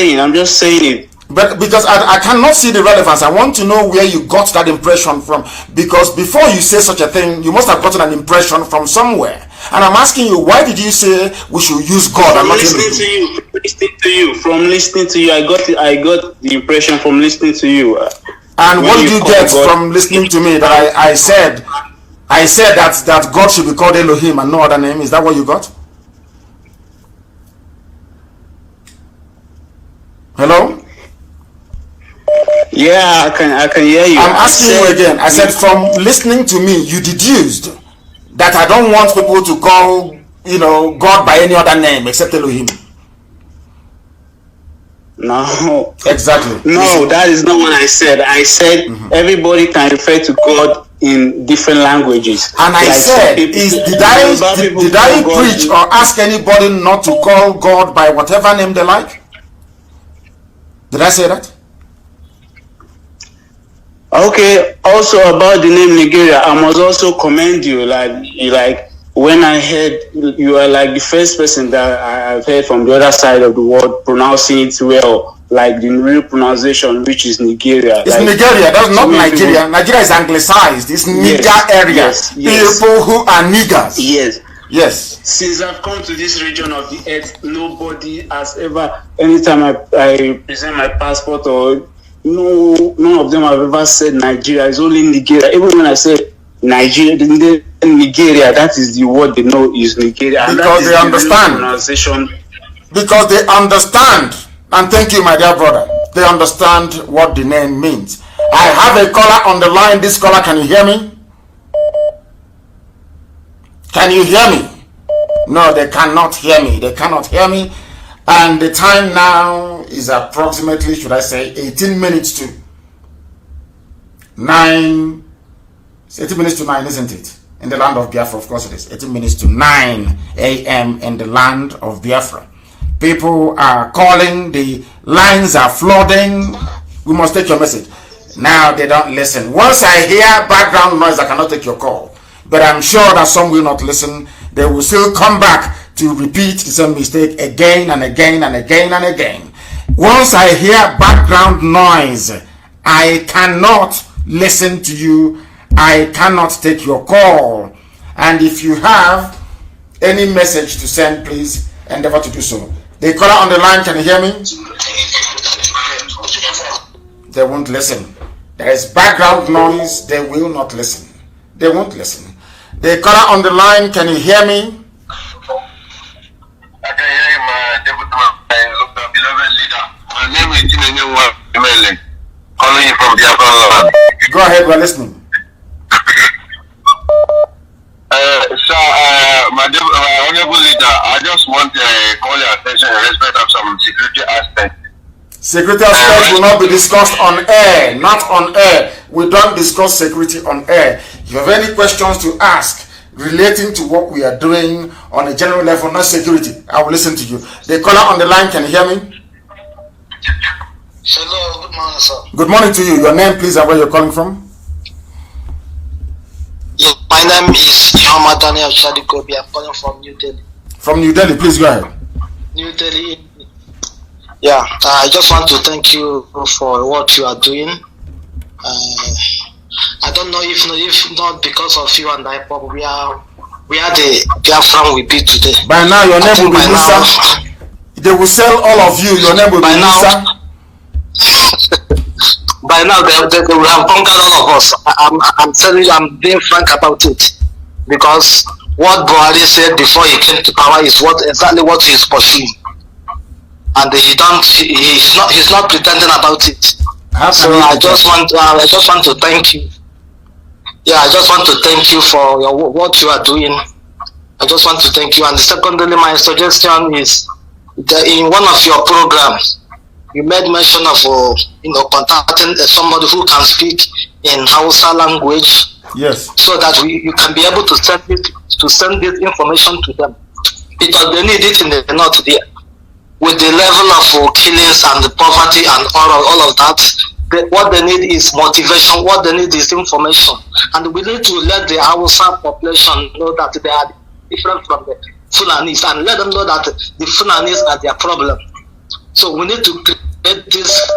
saying it. But because I cannot see the relevance, I want to know where you got that impression from. Because before you say such a thing, you must have gotten an impression from somewhere. And I'm asking you, why did you say we should use God and not listening to you? From listening to you, I got the impression from listening to you. And what did you get from listening to me that I said that God should be called Elohim and no other name? Is that what you got? Hello? Yeah, I can hear you. I'm asking you again. I said from listening to me, you deduced that I don't want people to call, God by any other name except Elohim. No. Exactly. No, that is not what I said. I said everybody can refer to God in different languages. And I said, did I preach or ask anybody not to call God by whatever name they like? Did I say that? Okay. Also about the name Nigeria, I must also commend you. Like when I heard, you are like the first person that I've heard from the other side of the world pronouncing it well, like the real pronunciation, which is Nigeria. It's Nigeria. That's not Nigeria. People, Nigeria is anglicized. It's Niger area. Yes. People who are niggers. Yes. Since I've come to this region of the earth, nobody has ever, anytime I present my passport or none of them have ever said Nigeria. It's only Nigeria. Even when I say Nigeria, Nigeria, that is the word they know is Nigeria. Because they understand. Because they understand. And thank you, my dear brother. They understand what the name means. I have a caller on the line. This caller, can you hear me? Can you hear me? No, they cannot hear me. They cannot hear me. And the time now is approximately, should I say, 18 minutes to 9. It's 18 minutes to 9, isn't it? In the land of Biafra, of course it is. 18 minutes to 9 a.m. in the land of Biafra. People are calling. The lines are flooding. We must take your message. Now they don't listen. Once I hear background noise, I cannot take your call. But I'm sure that some will not listen. They will still come back to repeat the same mistake again and again and again and again. Once I hear background noise, I cannot listen to you. I cannot take your call. And if you have any message to send, please endeavor to do so. The caller on the line, can you hear me? They won't listen. There is background noise. They will not listen. They won't listen. The caller on the line, can you hear me? I can hear you, my beloved leader. My name is Nnamdi, calling you from Biafra. Go ahead, we're listening. My honorable leader, I just want to call your attention in respect of some security aspects. Security aspects will not be discussed on air. Not on air. We don't discuss security on air. If you have any questions to ask relating to what we are doing on a general level, not security, I will listen to you. The caller on the line, can you hear me? Hello, good morning, sir. Good morning to you. Your name, please, and where you're calling from? Yeah, my name is Muhammad Daniel Shadikobi. I'm calling from New Delhi. From New Delhi, please go ahead. New Delhi. Yeah, I just want to thank you for what you are doing. I don't know if not because of you and I, but we are the Biafran we be today. By now, your name will be Musa. They will sell all of you. Your name will be Musa. By now, they will have conquered all of us. I'm telling you, I'm being frank about it, because what Buhari said before he came to power is exactly what he is pursuing, and he's not pretending about it. So I just want to thank you. Yeah, I just want to thank you for what you are doing. I just want to thank you. And secondly, my suggestion is that in one of your programs, you made mention of contacting somebody who can speak in Hausa language. Yes. So that you can be able to send this information to them, because they need it in the north there. With the level of killings and the poverty and all of that, what they need is motivation. What they need is information, and we need to let the Hausa population know that they are different from the Fulanis, and let them know that the Fulanis are their problem. So we need to create this.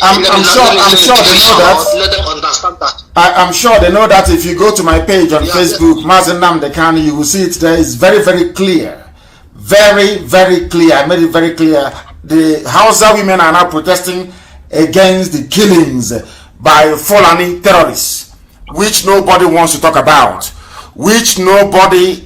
I'm sure they know that. Let them understand that. I'm sure they know that. If you go to my page on Facebook, Mazi Nnamdi Kanu, you will see it there. It's very, very clear. Very, very clear. I made it very clear. The Hausa women are now protesting against the killings by Fulani terrorists, which nobody wants to talk about, which nobody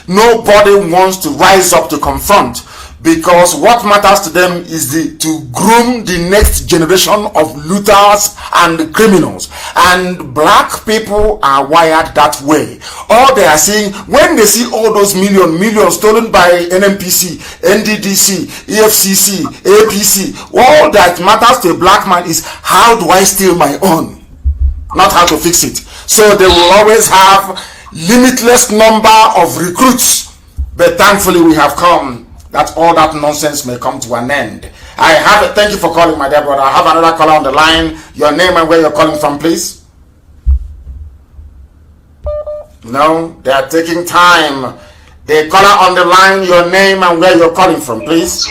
wants to rise up to confront, because what matters to them is to groom the next generation of looters and criminals. And black people are wired that way. All they are seeing, when they see all those millions stolen by NMPC, NDDC, EFCC, APC, all that matters to a black man is, how do I steal my own? Not how to fix it. So they will always have limitless number of recruits. But thankfully we have come that all that nonsense may come to an end. Thank you for calling, my dear brother. I have another caller on the line. Your name and where you're calling from, please. No, they are taking time. The caller on the line, your name and where you're calling from, please.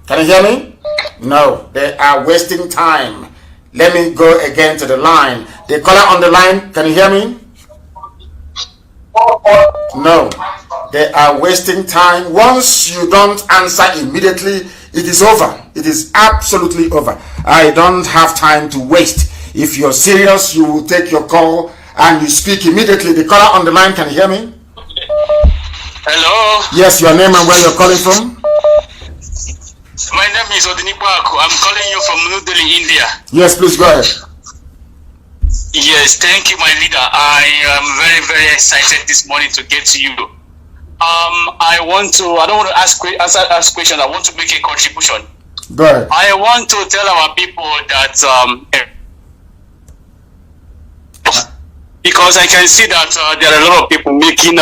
Can you hear me? No, they are wasting time. Let me go again to the line. The caller on the line, can you hear me? No, they are wasting time. Once you don't answer immediately, it is over. It is absolutely over. I don't have time to waste. If you're serious, you will take your call and you speak immediately. The caller on the line, can you hear me? Hello? Yes, your name and where you're calling from? My name is Odinipaku. I'm calling you from New Delhi, India. Yes, please go ahead. Yes, thank you, my leader. I am very, very excited this morning to get to you. I don't want to ask questions. I want to make a contribution. Go ahead. I want to tell our people that because I can see that there are a lot of people making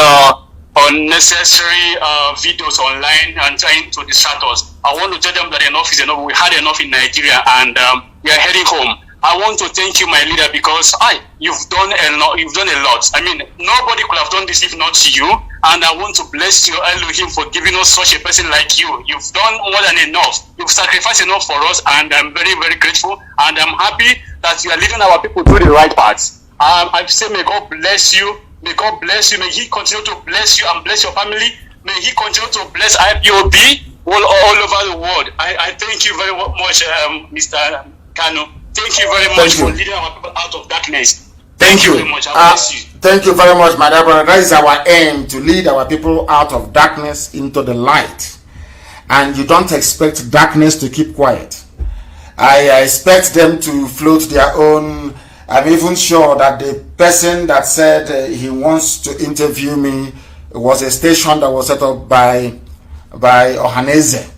unnecessary videos online and trying to distract us. I want to tell them that enough is enough. We had enough in Nigeria, and we are heading home. I want to thank you, my leader, because you've done a lot. I mean, nobody could have done this if not you. And I want to bless you, Elohim, for giving us such a person like you. You've done more than enough. You've sacrificed enough for us, and I'm very, very grateful. And I'm happy that you are leading our people through the right path. I say, may God bless you. May God bless you. May He continue to bless you and bless your family. May He continue to bless IPOB all over the world. I thank you very much, Mr. Kanu. Thank you very much for leading our people out of darkness. Thank you very much. I bless you. Thank you very much, my dear brother. That is our aim, to lead our people out of darkness into the light. And you don't expect darkness to keep quiet. I expect them to float their own. I'm even sure that the person that said he wants to interview me was a station that was set up by Ohaneze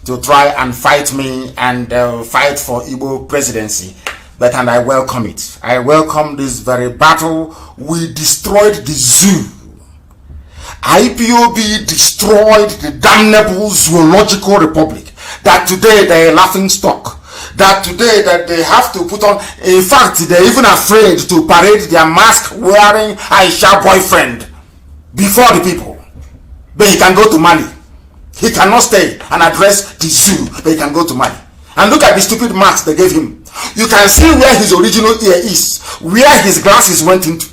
to try and fight me and fight for Igbo presidency. And I welcome it. I welcome this very battle. We destroyed the zoo. IPOB destroyed the damnable zoological republic. That today they're a laughing stock. That today that they have to put on. In fact, they're even afraid to parade their mask wearing Aisha boyfriend before the people. But he can go to Mali. He cannot stay and address the zoo, but he can go to Mali. And look at the stupid mask they gave him. You can see where his original ear is, where his glasses went into.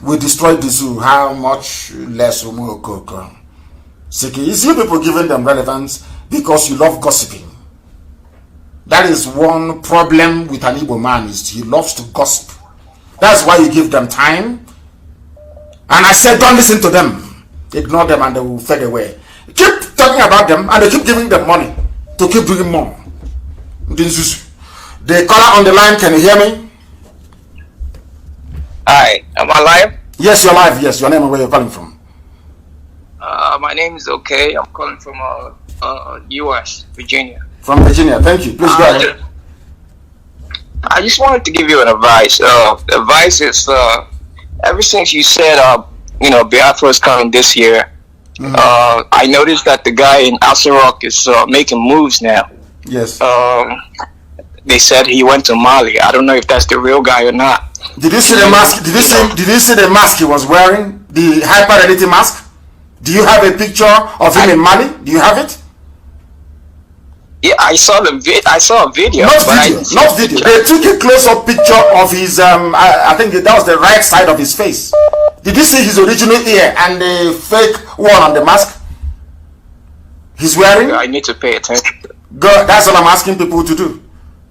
We destroyed the zoo. How much less Umuokoko? You see people giving them relevance because you love gossiping. That is one problem with an Igbo man, is he loves to gossip. That's why you give them time. And I said, don't listen to them. Ignore them and they will fade away. Keep talking about them and they keep giving them money to keep doing more. The caller on the line, can you hear me? Hi, am I live? Yes, you're live. Yes, your name and where you're calling from. My name is Okay. I'm calling from U.S., Virginia. From Virginia, thank you. Please go ahead. I just wanted to give you an advice. The advice is, ever since you said, Biafra is coming this year, I noticed that the guy in Asarok is making moves now. Yes. They said he went to Mali. I don't know if that's the real guy or not. Did you see the mask? Did you see the mask he was wearing? The hyper reality mask? Do you have a picture of him in Mali? Do you have it? Yeah, I saw a video. Not video. They took a close-up picture of his. I think that was the right side of his face. Did you see his original ear and the fake one on the mask he's wearing? I need to pay attention. Good. That's all I'm asking people to do.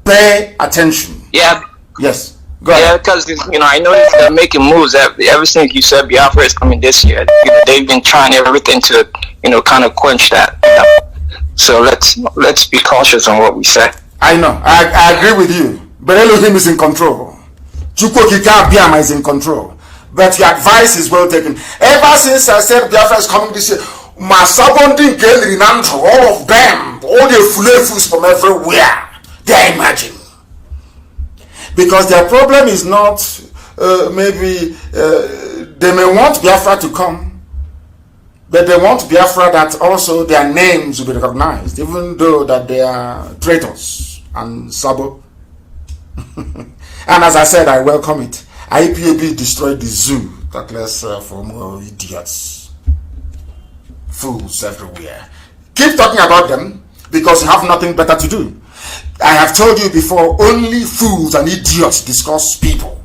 Pay attention. Yeah. Yes. Go ahead. Yeah, because I noticed they're making moves. Ever since you said Biafra is coming this year, they've been trying everything to kind of quench that. So let's be cautious on what we say. I know. I agree with you. But Elohim is in control. Chukwokika Biama is in control. But your advice is well taken. Ever since I said Biafra is coming this year, Masabondi, Nnamdi, all of them, all the flavors from everywhere, they imagine. Because their problem is not maybe they may want Biafra to come, but they want Biafra that also their names will be recognized, even though that they are traitors and sabo. And as I said, I welcome it. IPOB destroyed the zoo. That less for more idiots. Fools everywhere. Keep talking about them because you have nothing better to do. I have told you before, only fools and idiots discuss people.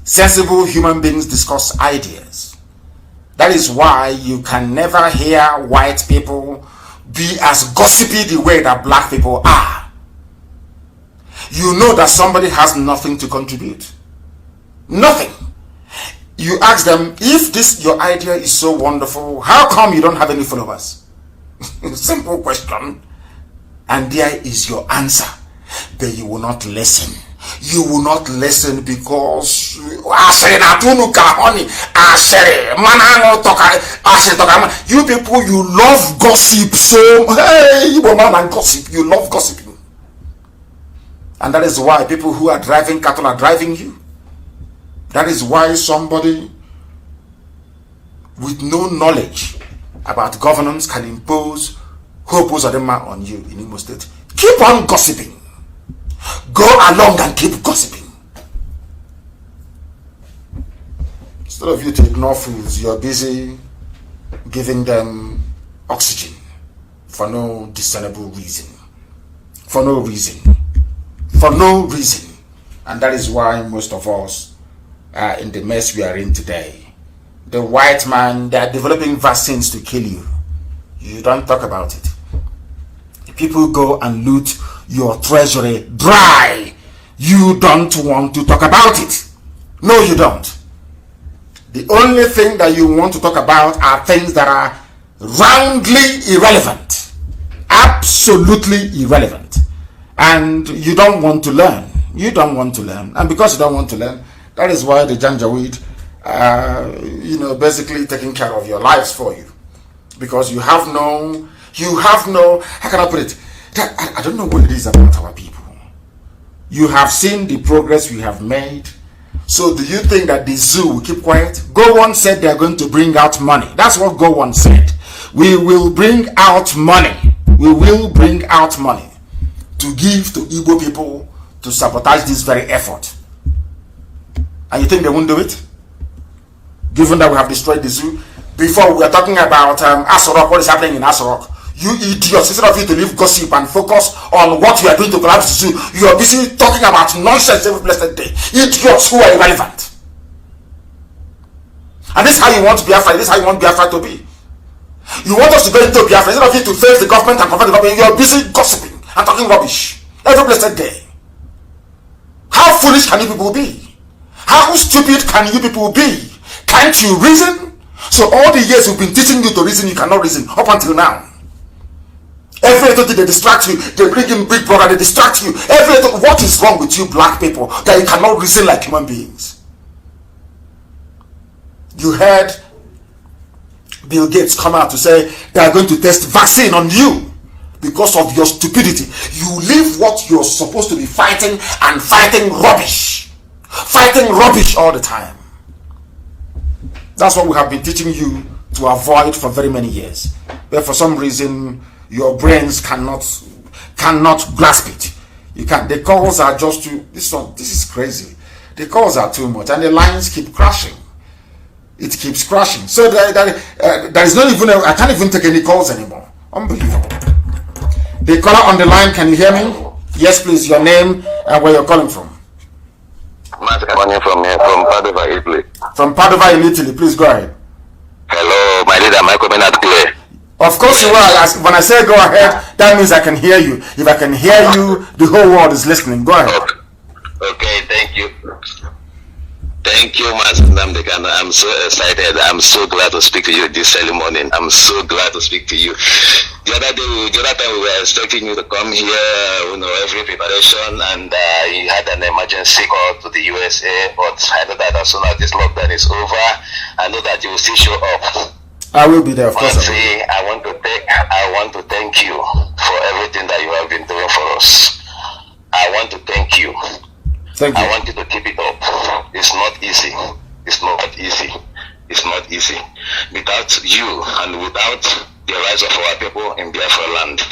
Sensible human beings discuss ideas. That is why you can never hear white people be as gossipy the way that black people are. You know that somebody has nothing to contribute. Nothing. You ask them, if this your idea is so wonderful, how come you don't have any followers? Simple question. And there is your answer. But you will not listen. You will not listen because you people, you love gossip so hey, you man and gossip. You love gossiping. And that is why people who are driving cattle are driving you. That is why somebody with no knowledge about governance can impose Hope on you in Imo State. Keep on gossiping. Go along and keep gossiping. Instead of you to ignore fools, you're busy giving them oxygen for no discernible reason. For no reason. For no reason. And that is why most of us are in the mess we are in today. The white man, they are developing vaccines to kill you. You don't talk about it. People go and loot your treasury dry. You don't want to talk about it. No, you don't. The only thing that you want to talk about are things that are roundly irrelevant. Absolutely irrelevant. And you don't want to learn. You don't want to learn. And because you don't want to learn, that is why the Janjaweed basically taking care of your lives for you. Because you have no, how can I put it? I don't know what it is about our people. You have seen the progress we have made. So do you think that the zoo will keep quiet? Gowon said they are going to bring out money. That's what Gowon said. We will bring out money. We will bring out money to give to Igbo people to sabotage this very effort. And you think they won't do it? Given that we have destroyed the zoo. Before we are talking about Asorok, what is happening in Asorok. You idiots, instead of you to leave gossip and focus on what you are doing to collapse the zoo, you are busy talking about nonsense every blessed day. Idiots who are irrelevant. And this is how you want Biafra, this is how you want Biafra to be. You want us to go into Biafra, instead of you to face the government and confront the government, you are busy gossiping and talking rubbish every blessed day. How foolish can you people be? How stupid can you people be? Can't you reason? So all the years we've been teaching you to reason, you cannot reason up until now. Every little thing they distract you, they bring in Big Brother, they distract you. Every little, what is wrong with you black people that you cannot reason like human beings? You heard Bill Gates come out to say they are going to test vaccine on you because of your stupidity. You leave what you're supposed to be fighting and fighting rubbish. Fighting rubbish all the time. That's what we have been teaching you to avoid for very many years. But for some reason, your brains cannot grasp it. You can't. The calls are just too. This is crazy. The calls are too much, and the lines keep crashing. It keeps crashing. So there is not even. I can't even take any calls anymore. Unbelievable. The caller on the line. Can you hear me? Yes, please. Your name and where you're calling from. Mazi from Padova, Italy. From Padova in Italy. Please go ahead. Hello, my leader. Am I coming out clear? Of course you are. When I say go ahead, that means I can hear you. If I can hear you, the whole world is listening. Go ahead. Okay, thank you. Thank you, Mazi Nnamdi. I'm so excited. I'm so glad to speak to you this early morning. I'm so glad to speak to you. The other time we were expecting you to come here, every preparation, and you had an emergency call to the USA, but I know that as soon as this lockdown is over, I know that you will still show up. I will be there, of course. Honestly, I want to thank you for everything that you have been doing for us. I want to thank you. Thank you. I want you to keep it up. It's not easy. It's not easy. It's not easy. Without you and without the rise of our people in Biafra land,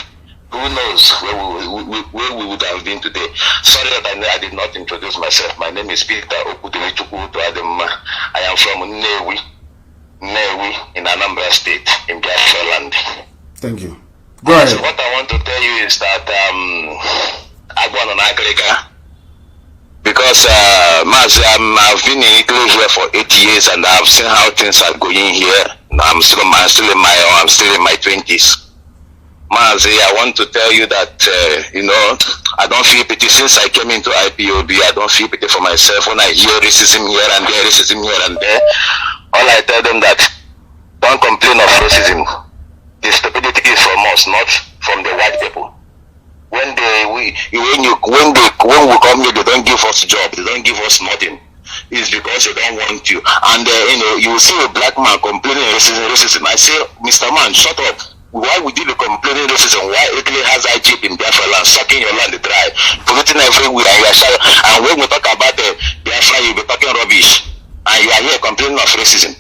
who knows where we would have been today. Sorry that I did not introduce myself. My name is Peter Okudirichukwu Adema. I am from Newi in Anambra State in Biafra land. Thank you. Go ahead. So what I want to tell you is that Agwan on Agrika, because Mazi, I've been in Italy here for 8 years and I've seen how things are going here. I'm still in my 20s. Mazi, I want to tell you that I don't feel pity since I came into IPOB. I don't feel pity for myself when I hear racism here and there, all I tell them that don't complain of racism. The stupidity is from us, not from the white people. When we come here, they don't give us jobs, they don't give us nothing. It's because they don't want you. And you will see a black man complaining racism. I say, Mr. Man, shut up. Why would you be complaining racism? Why Italy has Egypt in Biafra land, sucking your land dry, polluting everywhere, and when we talk about Biafra, you'll be talking rubbish. And you are here complaining of racism.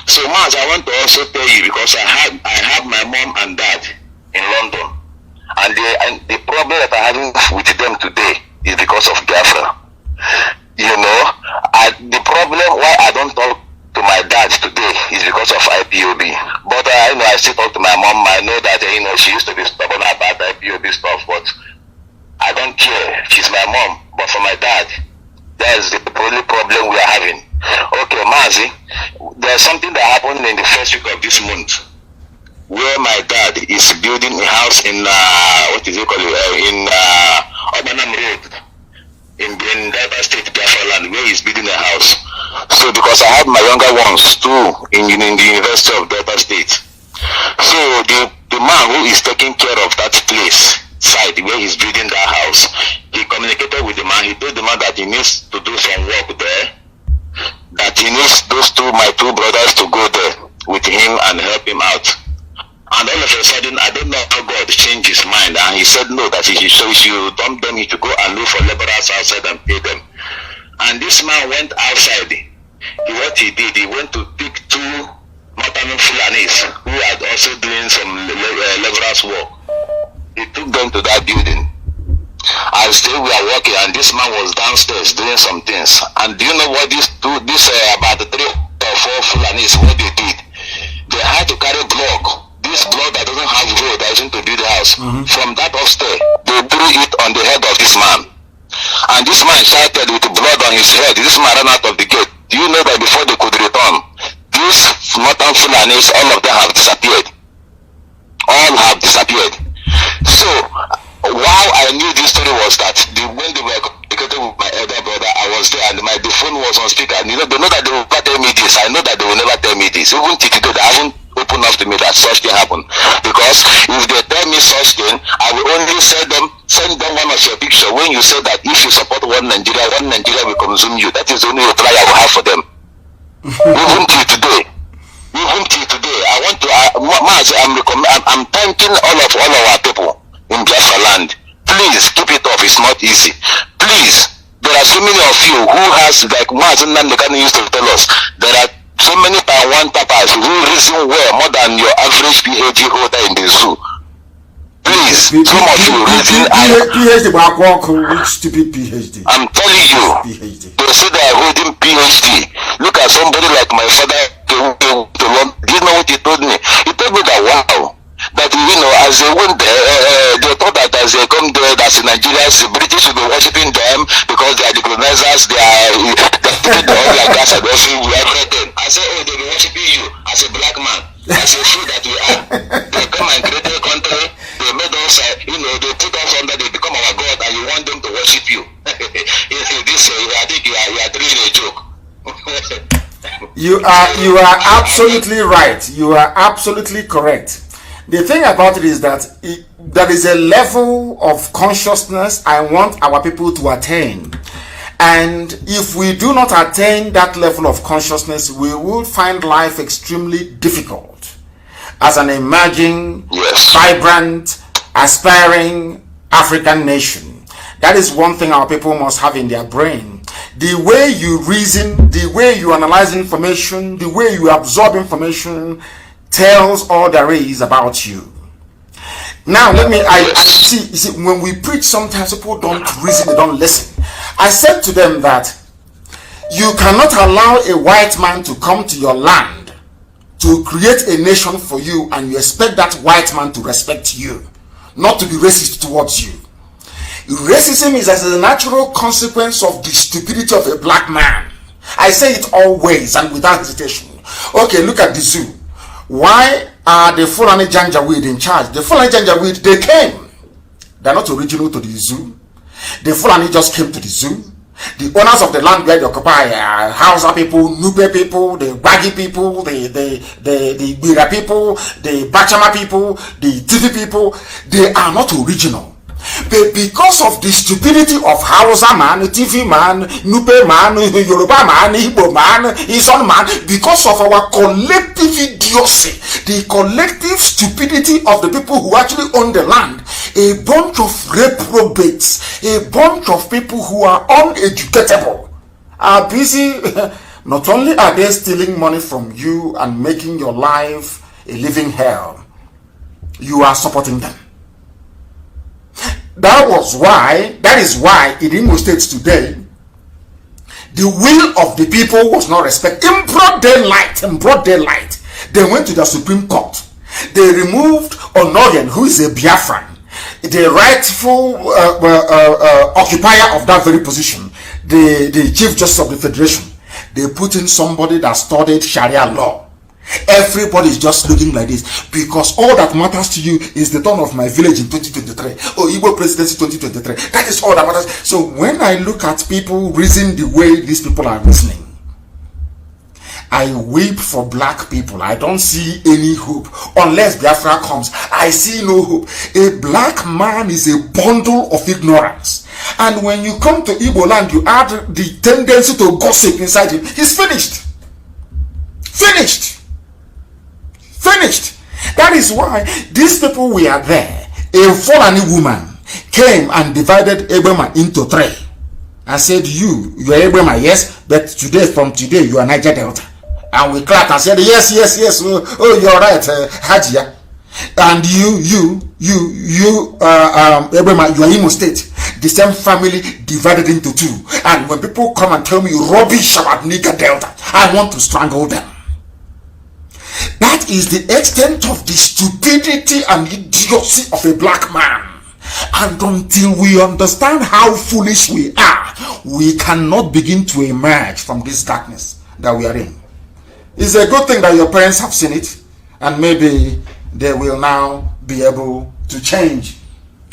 So Mazi, I want to also tell you, because I have my mom and dad in London, and the problem that I'm having with them today is because of Biafra. You know, the problem why I don't talk to my dad today is because of IPOB. But I still talk to my mom. I know that she used to be stubborn about IPOB stuff, but I don't care. She's my mom. But for my dad, that's the only problem we are having. Okay, Mazi, there's something that happened in the first week of this month, where my dad is building a house in Obanam Road in Delta State, Biafra land, where he's building a house. So because I have my younger ones too in the University of Delta State, so the man who is taking care of that place site where he's building that house, he communicated with the man. He told the man that he needs to do some work there, that he needs my two brothers to go there with him and help him out. And all of a sudden, I don't know how God changed his mind, and he said no, that he should dump them, he should go and look for laborers outside and pay them. And this man went outside. What he did, he went to pick two Northern Fulanis who had also doing some laborers work. He took them to that building. And still we are working, and this man was downstairs doing some things. And do you know what about the 3 or 4 Fulanis, what they did? They had to carry block. This block that doesn't have road, that is into build the house. From that upstairs, they threw it on the head of this man. And this man shouted with the blood on his head. This man ran out of the gate. Do you know that before they could return, these Northern Fulanis, all of them have disappeared. All have disappeared. So, why I knew this story was that when they were communicating with my elder brother, I was there and the phone was on speaker. And they know that they will never tell me this. I know that they will never tell me this. Even till today, they haven't opened up to me that such thing happened. Because if they tell me such thing, I will only send them one of your picture when you say that if you support one Nigeria will consume you. That is the only reply I will have for them. Even till today, I want to, I'm thanking all of our people in Biafra land. Please keep it off. It's not easy. Please, there are so many of you who has, like Mazi Nnamdi used to tell us, there are so many one tappers who reason well more than your average PhD holder in the zoo. Please, some of you reason PhD, which stupid PhD? I'm telling you, they say they are holding PhD. Look at somebody like my father. Do you know what he told me? He told me that wow, that as they went there, they thought that as they come there, that the Nigerians, the British will be worshiping them because they are the colonizers, they are taking the oil and gas and everything. I said, oh, they will be worshiping you as a black man, as a fool that we are. They come and create a country, they made us, they put us under, they become our God, and you want them to worship you. I think you are doing a joke. You are absolutely right. You are absolutely correct. The thing about it is that there is a level of consciousness I want our people to attain. And if we do not attain that level of consciousness, we will find life extremely difficult as an emerging, vibrant, aspiring African nation. That is one thing our people must have in their brain. The way you reason, the way you analyze information, the way you absorb information tells all there is about you. Now I see when we preach, sometimes people don't reason, they don't listen. I said to them that you cannot allow a white man to come to your land to create a nation for you and you expect that white man to respect you, not to be racist towards you. Racism is as a natural consequence of the stupidity of a black man. I say it always and without hesitation. Okay, look at the zoo. Why are the Fulani Janjaweed in charge? The Fulani Janjaweed, they came. They're not original to the zoo. The Fulani just came to the zoo. The owners of the land where they occupy are Hausa people, Nupe people, the Wagi people, the Bira people, the Bachama people, the TV people. They are not original. But because of the stupidity of Hausa man, TV man, Nupe man, Yoruba man, Igbo man, Isan man, because of our collective idiocy, the collective stupidity of the people who actually own the land, a bunch of reprobates, a bunch of people who are uneducatable, are busy. Not only are they stealing money from you and making your life a living hell, you are supporting them. That is why in Imo State today, The will of the people was not respected. In broad daylight, they went to the Supreme Court. They removed Onoyen, who is a Biafran, the rightful occupier of that very position, the Chief Justice of the Federation. They put in somebody that studied Sharia law. Everybody is just looking like this because all that matters to you is the turn of my village in 2023 or Igbo presidency 2023. That is all that matters. So when I look at people reasoning the way these people are reasoning, I weep for black people. I don't see any hope unless Biafra comes. I see no hope. A black man is a bundle of ignorance, and when you come to Igbo land, you add the tendency to gossip inside him. He's finished. That is why these people were there. A Fulani woman came and divided Ebema into three and said, you are Ebema, yes, but from today you are Niger Delta. And we clapped and said, yes, oh, you're right, Hajia. And you Ebema, you are Imo State. The same family divided into two. And when people come and tell me rubbish about Niger Delta, I want to strangle them. That is the extent of the stupidity and idiocy of a black man. And until we understand how foolish we are, we cannot begin to emerge from this darkness that we are in. It's a good thing that your parents have seen it, and maybe they will now be able to change.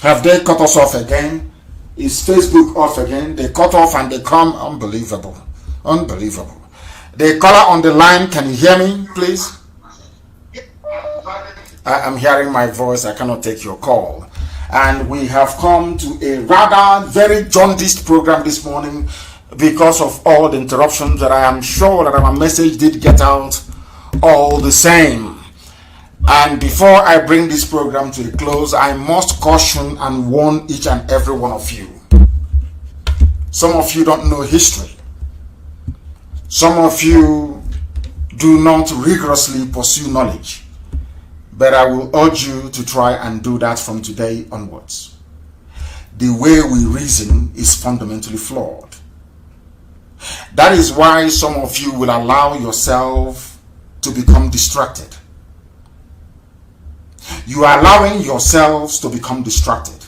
Have they cut us off again? Is Facebook off again? They cut off and they come. Unbelievable. The caller on the line, can you hear me, please? I am hearing my voice. I cannot take your call. And we have come to a rather very jaundiced program this morning because of all the interruptions, that I am sure that our message did get out all the same. And before I bring this program to a close, I must caution and warn each and every one of you. Some of you don't know history. Some of you do not rigorously pursue knowledge. But I will urge you to try and do that from today onwards. The way we reason is fundamentally flawed. That is why some of you will allow yourself to become distracted. You are allowing yourselves to become distracted.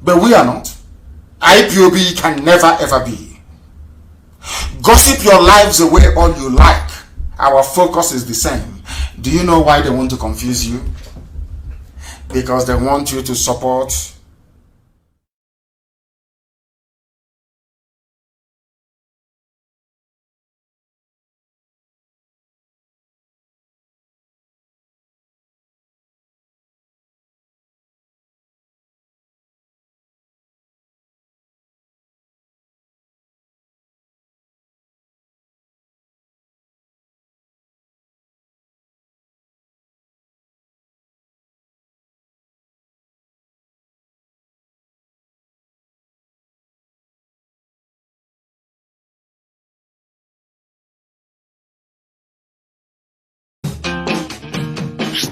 But we are not. IPOB can never ever be. Gossip your lives away all you like. Our focus is the same. Do you know why they want to confuse you? Because they want you to support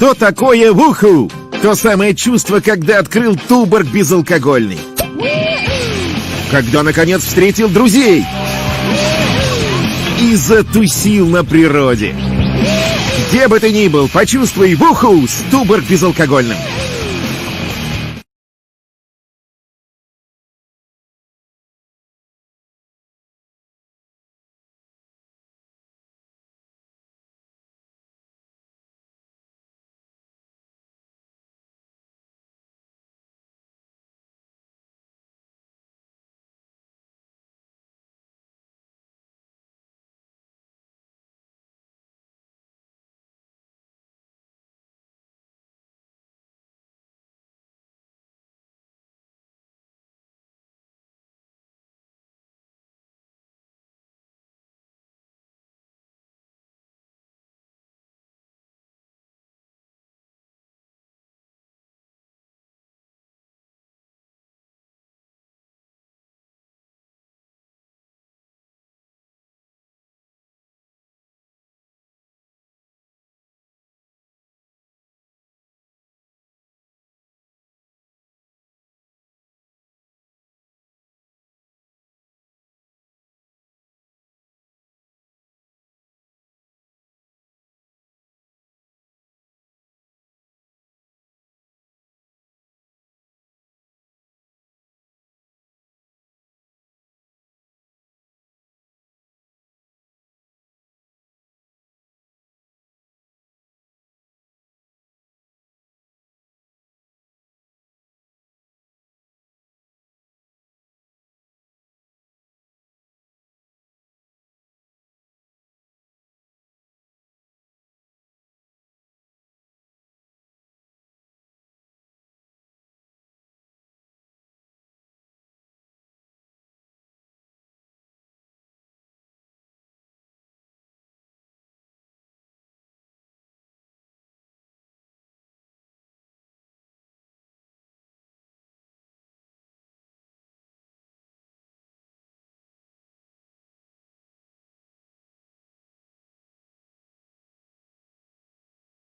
Что такое вуху? То самое чувство, когда открыл туборг безалкогольный. Когда, наконец, встретил друзей. И затусил на природе. Где бы ты ни был, почувствуй вуху с туборг безалкогольным.